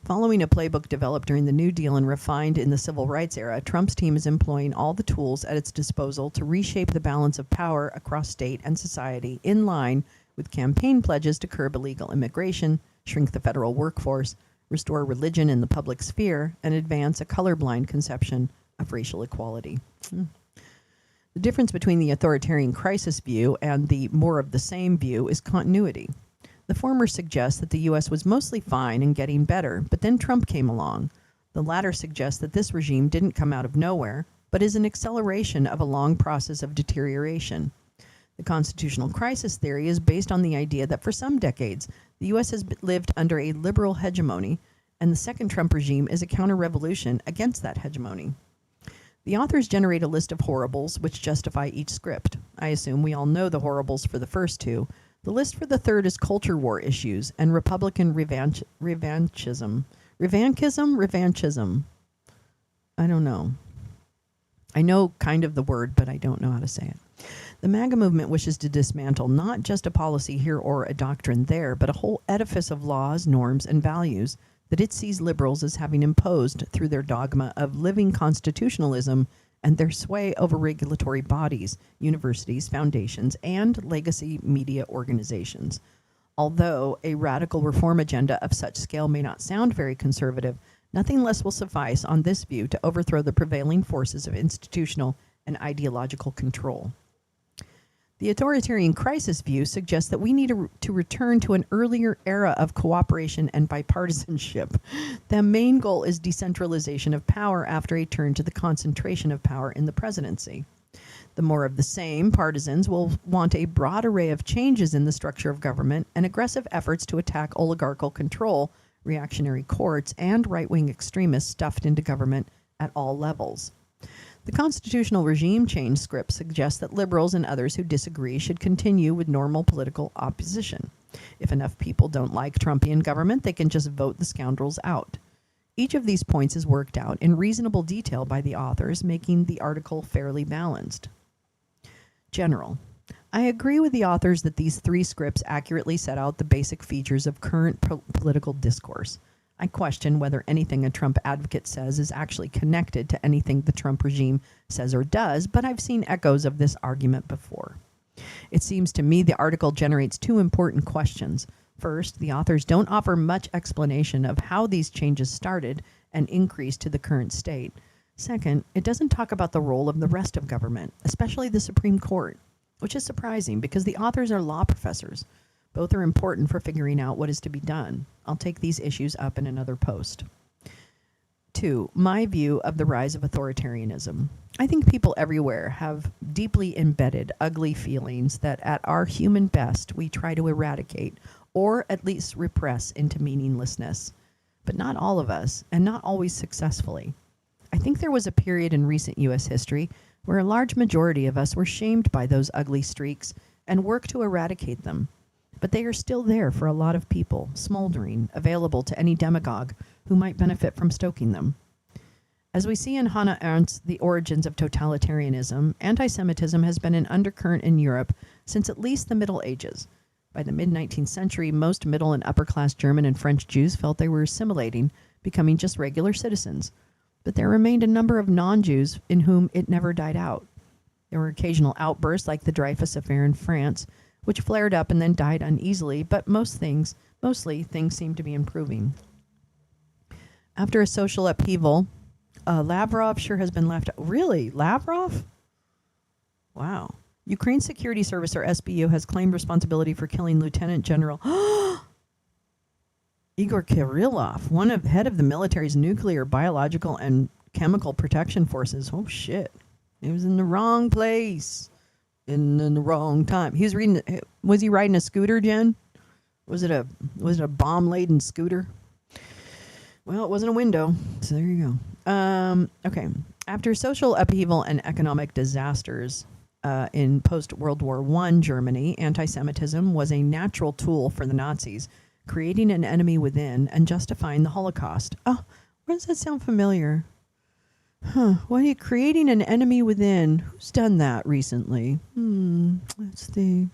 Following a playbook developed during the New Deal and refined in the civil rights era, Trump's team is employing all the tools at its disposal to reshape the balance of power across state and society in line with campaign pledges to curb illegal immigration, shrink the federal workforce, restore religion in the public sphere, and advance a colorblind conception of racial equality. The difference between the authoritarian crisis view and the more of the same view is continuity. The former suggests that the U.S. was mostly fine and getting better, but then Trump came along. The latter suggests that this regime didn't come out of nowhere, but is an acceleration of a long process of deterioration. The constitutional crisis theory is based on the idea that for some decades, the U.S. has lived under a liberal hegemony, and the second Trump regime is a counter-revolution against that hegemony. The authors generate a list of horribles which justify each script. I assume we all know the horribles for the first two. The list for the third is culture war issues and Republican revanchism. Revanchism? I don't know. I know kind of the word, but I don't know how to say it. The MAGA movement wishes to dismantle not just a policy here or a doctrine there, but a whole edifice of laws, norms, and values that it sees liberals as having imposed through their dogma of living constitutionalism and their sway over regulatory bodies, universities, foundations, and legacy media organizations. Although a radical reform agenda of such scale may not sound very conservative, nothing less will suffice on this view to overthrow the prevailing forces of institutional and ideological control. The authoritarian crisis view suggests that we need to return to an earlier era of cooperation and bipartisanship. The main goal is decentralization of power after a turn to the concentration of power in the presidency. The more of the same partisans will want a broad array of changes in the structure of government and aggressive efforts to attack oligarchical control, reactionary courts, and right-wing extremists stuffed into government at all levels. The constitutional regime change script suggests that liberals and others who disagree should continue with normal political opposition. If enough people don't like Trumpian government, they can just vote the scoundrels out. Each of these points is worked out in reasonable detail by the authors, making the article fairly balanced. General. I agree with the authors that these three scripts accurately set out the basic features of current political discourse. I question whether anything a Trump advocate says is actually connected to anything the Trump regime says or does, but I've seen echoes of this argument before. It seems to me the article generates two important questions. First, the authors don't offer much explanation of how these changes started and increased to the current state. Second, it doesn't talk about the role of the rest of government, especially the Supreme Court, which is surprising because the authors are law professors. Both are important for figuring out what is to be done. I'll take these issues up in another post. 2. My view of the rise of authoritarianism. I think people everywhere have deeply embedded, ugly feelings that at our human best we try to eradicate or at least repress into meaninglessness. But not all of us, and not always successfully. I think there was a period in recent U.S. history where a large majority of us were shamed by those ugly streaks and worked to eradicate them. but they are still there for a lot of people, smoldering, available to any demagogue who might benefit from stoking them. As we see in Hannah Arendt's The Origins of Totalitarianism, anti-Semitism has been an undercurrent in Europe since at least the Middle Ages. By the mid-19th century, most middle and upper-class German and French Jews felt they were assimilating, becoming just regular citizens. But there remained a number of non-Jews in whom it never died out. There were occasional outbursts like the Dreyfus Affair in France, which flared up and then died uneasily, but mostly things seemed to be improving. After a social upheaval, Lavrov sure has been left. Really? Lavrov? Wow. Ukraine's Security Service, or SBU, has claimed responsibility for killing Lieutenant General Igor Kirillov, head of the military's nuclear, biological, and chemical protection forces. Oh, shit. He was in the wrong place in the wrong time. Was he riding a scooter, Jen? Was it a bomb-laden scooter? Well, it wasn't a window, so there you go. Okay. After social upheaval and economic disasters in post-World War I Germany, anti-Semitism was a natural tool for the Nazis, creating an enemy within and justifying the Holocaust. Oh, why does that sound familiar? Why are you creating an enemy within? Who's done that recently? Let's see.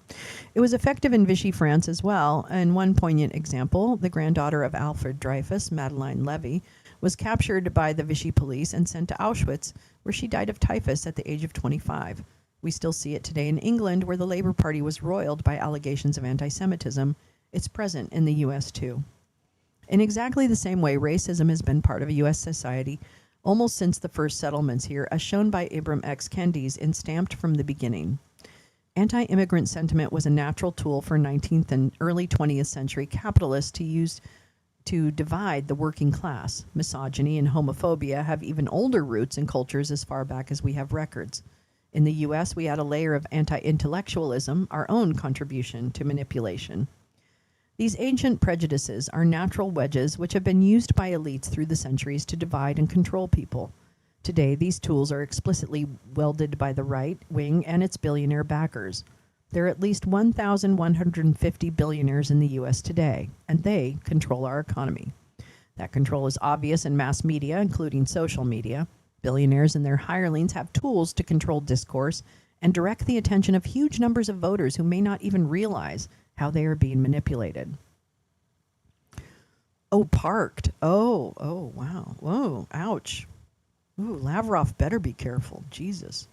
It was effective in Vichy France as well. And one poignant example, the granddaughter of Alfred Dreyfus, Madeleine Levy, was captured by the Vichy police and sent to Auschwitz, where she died of typhus at the age of 25. We still see it today in England, where the Labour Party was roiled by allegations of anti-Semitism. It's present in the U.S. too. In exactly the same way, racism has been part of U.S. society almost since the first settlements here, as shown by Ibram X. Kendi's in Stamped from the Beginning. Anti-immigrant sentiment was a natural tool for 19th and early 20th century capitalists to use to divide the working class. Misogyny and homophobia have even older roots in cultures as far back as we have records. In the U.S., we had a layer of anti-intellectualism, our own contribution to manipulation. These ancient prejudices are natural wedges which have been used by elites through the centuries to divide and control people. Today, these tools are explicitly wielded by the right wing and its billionaire backers. There are at least 1,150 billionaires in the U.S. today, and they control our economy. That control is obvious in mass media, including social media. Billionaires and their hirelings have tools to control discourse and direct the attention of huge numbers of voters who may not even realize how they are being manipulated. Oh, parked. Oh, wow. Whoa, ouch. Ooh, Lavrov better be careful. Jesus.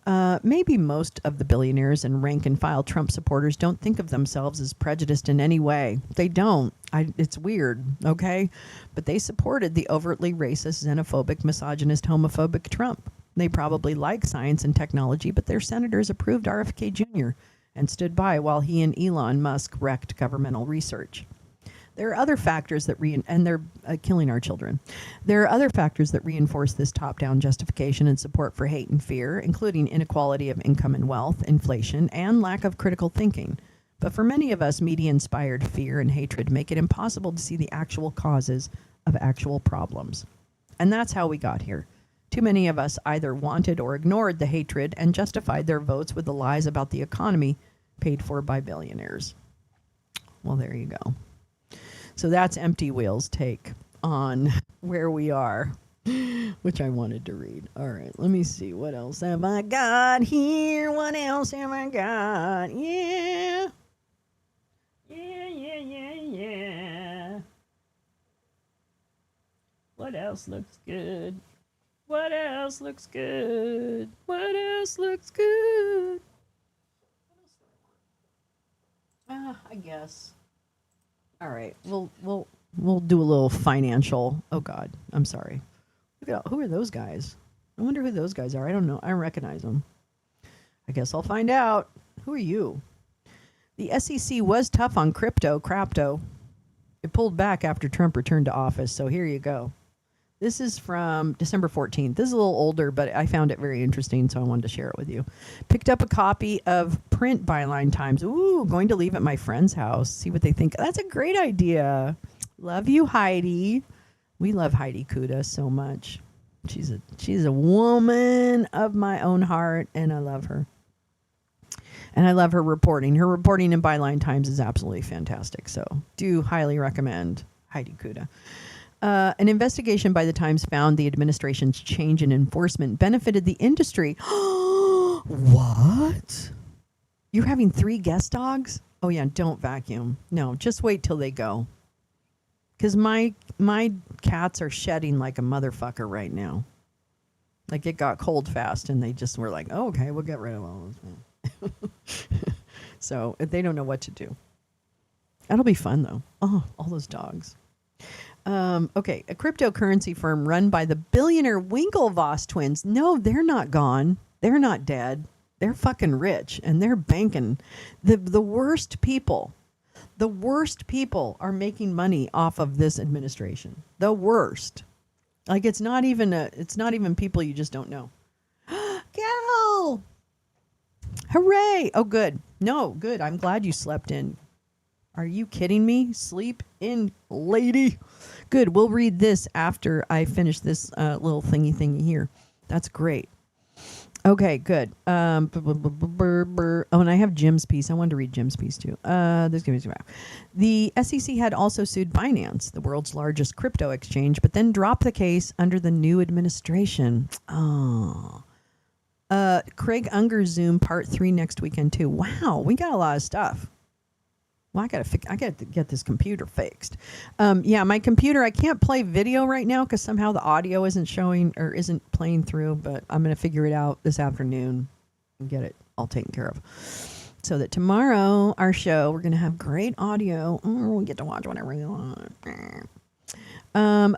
Maybe most of the billionaires and rank-and-file Trump supporters don't think of themselves as prejudiced in any way. They don't. It's weird, okay? But they supported the overtly racist, xenophobic, misogynist, homophobic Trump. They probably like science and technology, but their senators approved RFK Jr., and stood by while he and Elon Musk wrecked governmental research. There are other factors that and they're killing our children. There are other factors that reinforce this top-down justification and support for hate and fear, including inequality of income and wealth, inflation, and lack of critical thinking. But for many of us, media-inspired fear and hatred make it impossible to see the actual causes of actual problems. And that's how we got here. Too many of us either wanted or ignored the hatred and justified their votes with the lies about the economy paid for by billionaires. Well, there you go. So that's Empty Wheel's take on where we are, which I wanted to read. All right, let me see. What else have I got here? What else have I got? Yeah. What else looks good? What else looks good? What else looks good? I guess. All right, we'll do a little financial. Oh God, I'm sorry. Who are those guys? I wonder who those guys are. I don't know. I don't recognize them. I guess I'll find out. Who are you? The SEC was tough on crapto. It pulled back after Trump returned to office. So here you go. This is from December 14th. This is a little older, but I found it very interesting, so I wanted to share it with you. Picked up a copy of Print Byline Times. Ooh, going to leave at my friend's house. See what they think. That's a great idea. Love you, Heidi. We love Heidi Kuda so much. She's a woman of my own heart, and I love her. And I love her reporting. Her reporting in Byline Times is absolutely fantastic. So do highly recommend Heidi Kuda. An investigation by the Times found the administration's change in enforcement benefited the industry. What? You're having 3 guest dogs? Oh yeah, don't vacuum. No, just wait till they go. Because my cats are shedding like a motherfucker right now. Like it got cold fast and they just were like, oh, okay, we'll get rid of all those. So they don't know what to do. That'll be fun though. Oh, all those dogs. Okay, a cryptocurrency firm run by the billionaire Winklevoss twins. No, they're not gone. They're not dead. They're fucking rich and they're banking. The worst people are making money off of this administration. The worst. Like it's not even people you just don't know. Gal! Hooray! Oh, good. No, good. I'm glad you slept in. Are you kidding me? Sleep in, lady. Good. We'll read this after I finish this little thingy here. That's great. Okay, good. Oh, and I have Jim's piece. I wanted to read Jim's piece too. The SEC had also sued Binance, the world's largest crypto exchange, but then dropped the case under the new administration. Oh. Craig Unger's Zoom Part 3 next weekend too. Wow, we got a lot of stuff. Well, I gotta get this computer fixed. Yeah, my computer, I can't play video right now because somehow the audio isn't showing or isn't playing through, but I'm gonna figure it out this afternoon and get it all taken care of. So that tomorrow, our show, we're gonna have great audio. We get to watch whatever we want.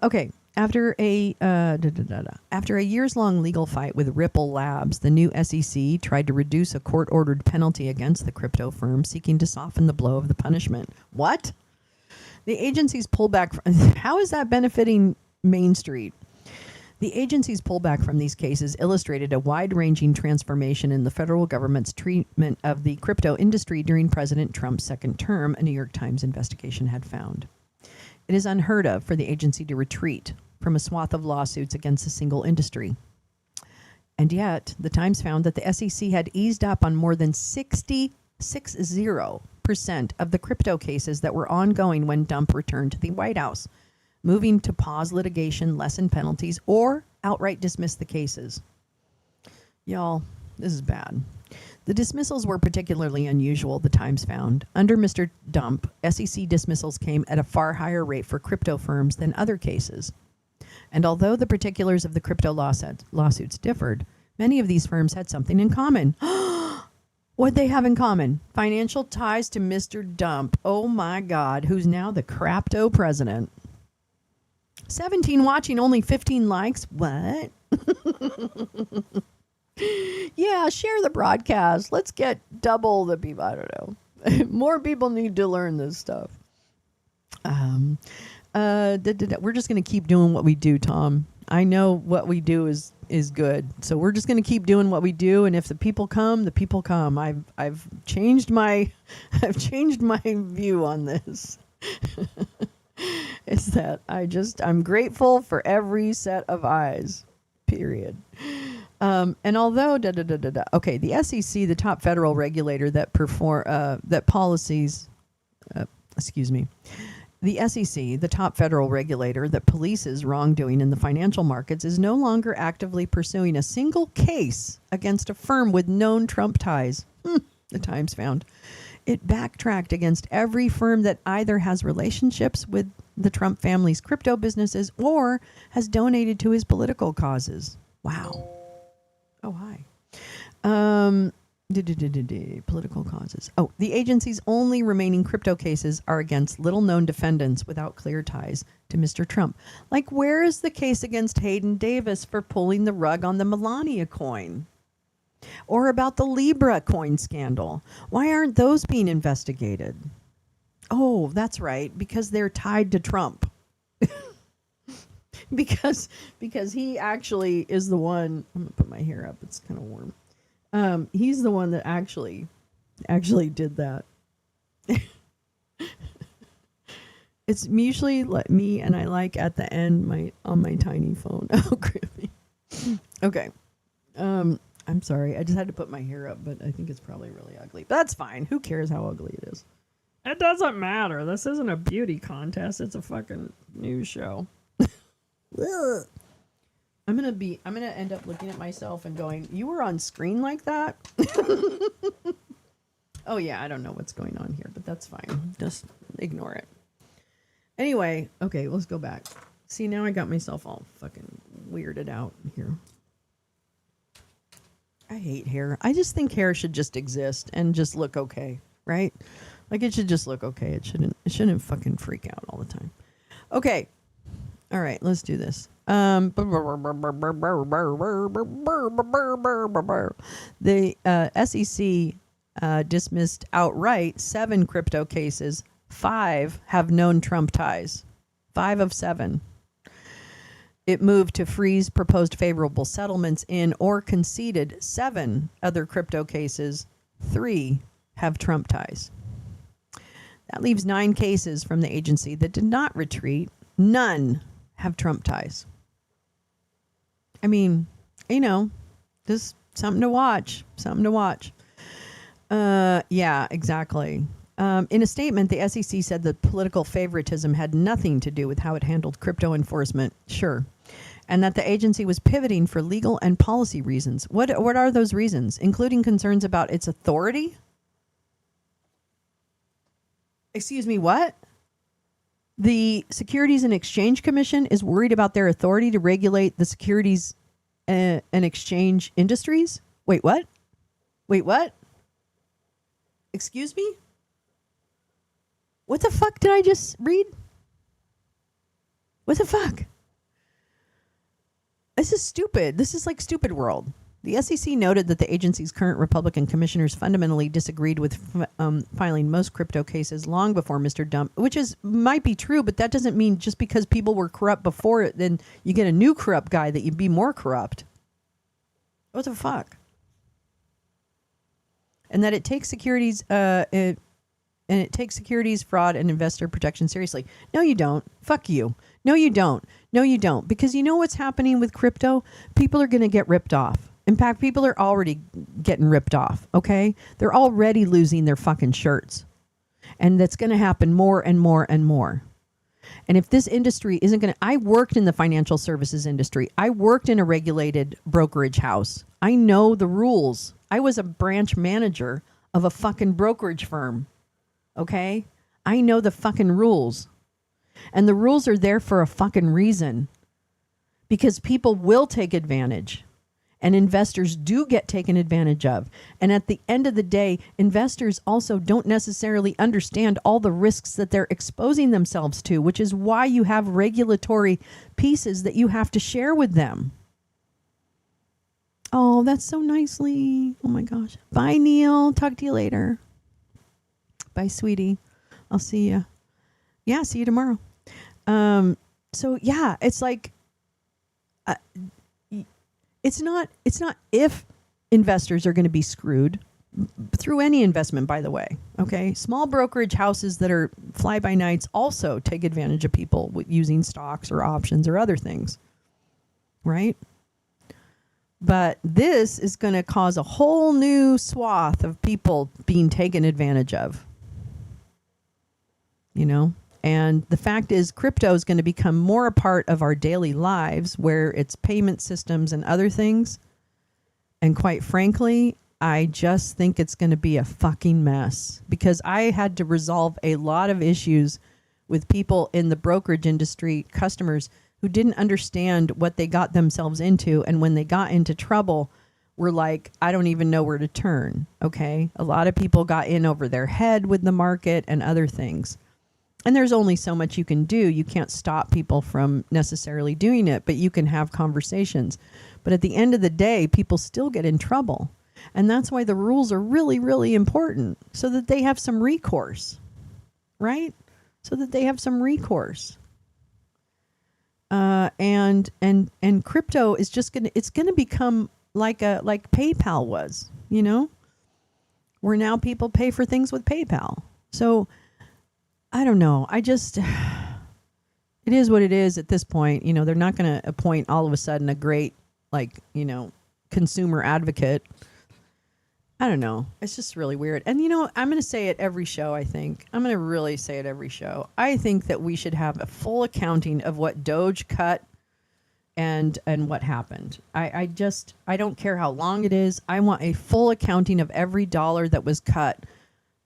Okay. After a years-long legal fight with Ripple Labs, the new SEC tried to reduce a court-ordered penalty against the crypto firm, seeking to soften the blow of the punishment. What? The agency's pullback. How is that benefiting Main Street? The agency's pullback from these cases illustrated a wide-ranging transformation in the federal government's treatment of the crypto industry during President Trump's second term, a New York Times investigation had found. It is unheard of for the agency to retreat from a swath of lawsuits against a single industry. And yet, the Times found that the SEC had eased up on more than 60% of the crypto cases that were ongoing when Dump returned to the White House, moving to pause litigation, lessen penalties, or outright dismiss the cases. Y'all, this is bad. The dismissals were particularly unusual, the Times found. Under Mr. Dump, SEC dismissals came at a far higher rate for crypto firms than other cases. And although the particulars of the crypto lawsuits differed, many of these firms had something in common. What'd they have in common? Financial ties to Mr. Dump. Oh my God, who's now the crapto president. 17 watching, only 15 likes. What? Yeah, share the broadcast. Let's get double the people. I don't know. More people need to learn this stuff. We're just going to keep doing what we do, Tom. I know what we do is good. So we're just going to keep doing what we do, and if the people come, the people come. I've changed my view on this. Is that I'm grateful for every set of eyes. Period. And although okay, the SEC, the top federal regulator that the SEC, the top federal regulator that polices wrongdoing in the financial markets, is no longer actively pursuing a single case against a firm with known Trump ties. The Times found. It backtracked against every firm that either has relationships with the Trump family's crypto businesses or has donated to his political causes. Wow. Oh, hi. Political causes. Oh, the agency's only remaining crypto cases are against little-known defendants without clear ties to Mr. Trump. Like, where is the case against Hayden Davis for pulling the rug on the Melania coin? Or about the Libra coin scandal? Why aren't those being investigated? Oh, that's right, because they're tied to Trump. because he actually is the one. I'm gonna put my hair up. It's kind of warm. He's the one that actually did that. It's usually me, and I like at the end on my tiny phone. Oh, creepy. Okay. I'm sorry. I just had to put my hair up, but I think it's probably really ugly. But that's fine. Who cares how ugly it is? It doesn't matter. This isn't a beauty contest. It's a fucking news show. I'm gonna end up looking at myself and going, "You were on screen like that?" Oh yeah, I don't know what's going on here, but that's fine. Just ignore it. Anyway, okay, let's go back. See, now I got myself all fucking weirded out here. I hate hair. I just think hair should just exist and just look okay, right? Like it should just look okay. It shouldn't fucking freak out all the time. Okay. All right, let's do this. The SEC dismissed outright 7 crypto cases. 5 have known Trump ties. 5 of 7. It moved to freeze proposed favorable settlements in or conceded 7 other crypto cases. 3 have Trump ties. That leaves 9 cases from the agency that did not retreat. None have Trump ties. I mean, you know, just something to watch. Something to watch. Yeah, exactly. In a statement, the SEC said that political favoritism had nothing to do with how it handled crypto enforcement. Sure. And that the agency was pivoting for legal and policy reasons. What are those reasons? Including concerns about its authority? Excuse me, what? The Securities and Exchange Commission is worried about their authority to regulate the securities and exchange industries? Wait, what? Wait, what? Excuse me? What the fuck did I just read? What the fuck? This is stupid. This is like Stupid World. The SEC noted that the agency's current Republican commissioners fundamentally disagreed with filing most crypto cases long before Mr. Dump, which might be true, but that doesn't mean just because people were corrupt before it, then you get a new corrupt guy that you'd be more corrupt. What the fuck? And that it takes securities, it takes securities, fraud, and investor protection seriously. No, you don't. Fuck you. No, you don't. No, you don't. Because you know what's happening with crypto? People are going to get ripped off. In fact, people are already getting ripped off, okay? They're already losing their fucking shirts. And that's going to happen more and more and more. And if this industry isn't going to... I worked in the financial services industry. I worked in a regulated brokerage house. I know the rules. I was a branch manager of a fucking brokerage firm, okay? I know the fucking rules. And the rules are there for a fucking reason. Because people will take advantage. And investors do get taken advantage of. And at the end of the day, investors also don't necessarily understand all the risks that they're exposing themselves to, which is why you have regulatory pieces that you have to share with them. Oh, that's so nicely. Oh my gosh. Bye, Neil. Talk to you later. Bye, sweetie. I'll see you. Yeah, see you tomorrow. So yeah, it's like, it's not if investors are going to be screwed through any investment, by the way. Okay. Small brokerage houses that are fly by nights also take advantage of people using stocks or options or other things. Right. But this is going to cause a whole new swath of people being taken advantage of. You know? And the fact is, crypto is going to become more a part of our daily lives, where it's payment systems and other things. And quite frankly, I just think it's going to be a fucking mess, because I had to resolve a lot of issues with people in the brokerage industry, customers who didn't understand what they got themselves into. And when they got into trouble, were like, I don't even know where to turn. Okay. A lot of people got in over their head with the market and other things. And there's only so much you can do. You can't stop people from necessarily doing it, but you can have conversations. But at the end of the day, people still get in trouble. And that's why the rules are really, really important, so that they have some recourse, right? So that they have some recourse. And crypto is just it's gonna become like PayPal was, you know, where now people pay for things with PayPal. So I don't know. It is what it is at this point. You know, they're not going to appoint all of a sudden a great, like, you know, consumer advocate. I don't know. It's just really weird. And you know, I'm going to say it every show, I think. I'm going to really say it every show. I think that we should have a full accounting of what Doge cut and what happened. I don't care how long it is. I want a full accounting of every dollar that was cut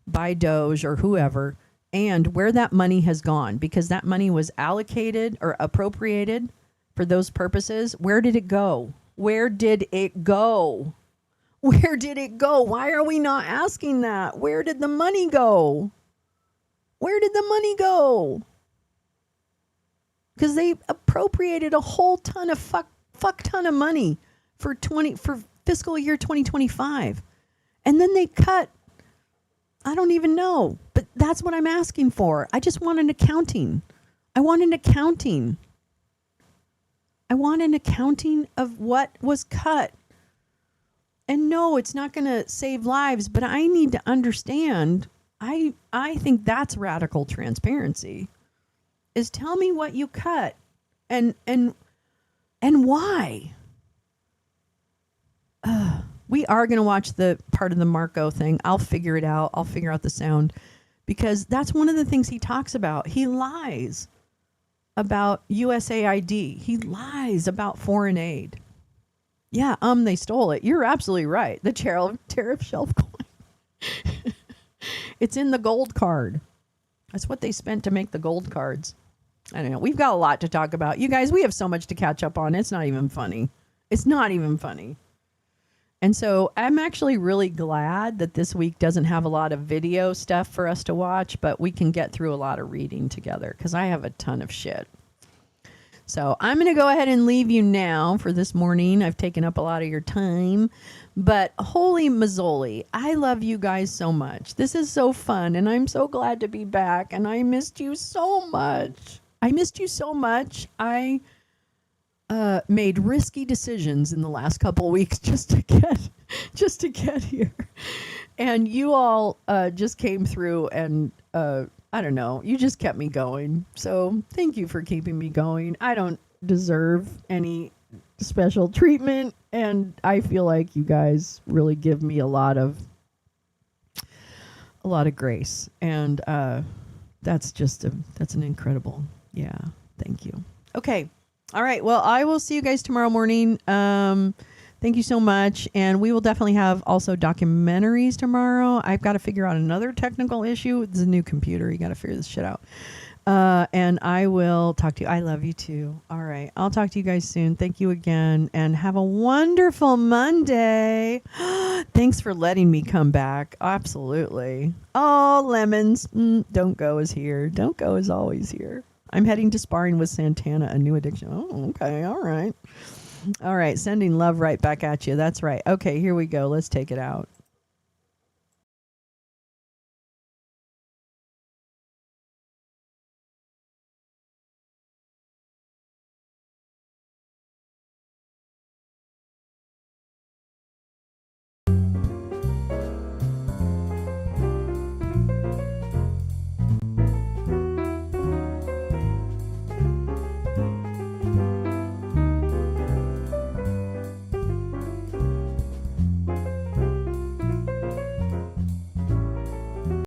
by Doge or whoever and where that money has gone, because that money was allocated or appropriated for those purposes. Where did it go? Where did it go? Where did it go? Why are we not asking that? Where did the money go? Where did the money go? Because they appropriated a whole ton of fuck ton of money for fiscal year 2025. And then they cut, I don't even know, but that's what I'm asking for. I just want an accounting. I want an accounting. I want an accounting of what was cut. And no, it's not going to save lives, but I need to understand. I think that's radical transparency. Is tell me what you cut and why. We are going to watch the part of the Marco thing. I'll figure it out. I'll figure out the sound, because that's one of the things he talks about. He lies about USAID. He lies about foreign aid. Yeah, they stole it. You're absolutely right. The tariff shelf coin. It's in the gold card. That's what they spent to make the gold cards. I don't know. We've got a lot to talk about. You guys, we have so much to catch up on. It's not even funny. It's not even funny. And so I'm actually really glad that this week doesn't have a lot of video stuff for us to watch, but we can get through a lot of reading together, because I have a ton of shit. So I'm going to go ahead and leave you now for this morning. I've taken up a lot of your time, but holy mazzoli, I love you guys so much. This is so fun, and I'm so glad to be back, and I missed you so much. I missed you so much. I made risky decisions in the last couple of weeks just to get here, and you all just came through and. I don't know. You just kept me going. So thank you for keeping me going. I don't deserve any special treatment, and I feel like you guys really give me a lot of grace. And that's an incredible. Yeah. Thank you. Okay. All right. Well, I will see you guys tomorrow morning. Thank you so much. And we will definitely have also documentaries tomorrow. I've got to figure out another technical issue. It's a new computer. You got to figure this shit out. And I will talk to you. I love you too. All right. I'll talk to you guys soon. Thank you again. And have a wonderful Monday. Thanks for letting me come back. Absolutely. Oh, Lemons. Don't Go is here. Don't Go is always here. I'm heading to Sparring with Santana, a new addiction. Oh, okay. All right. All right, sending love right back at you. That's right. Okay, here we go. Let's take it out.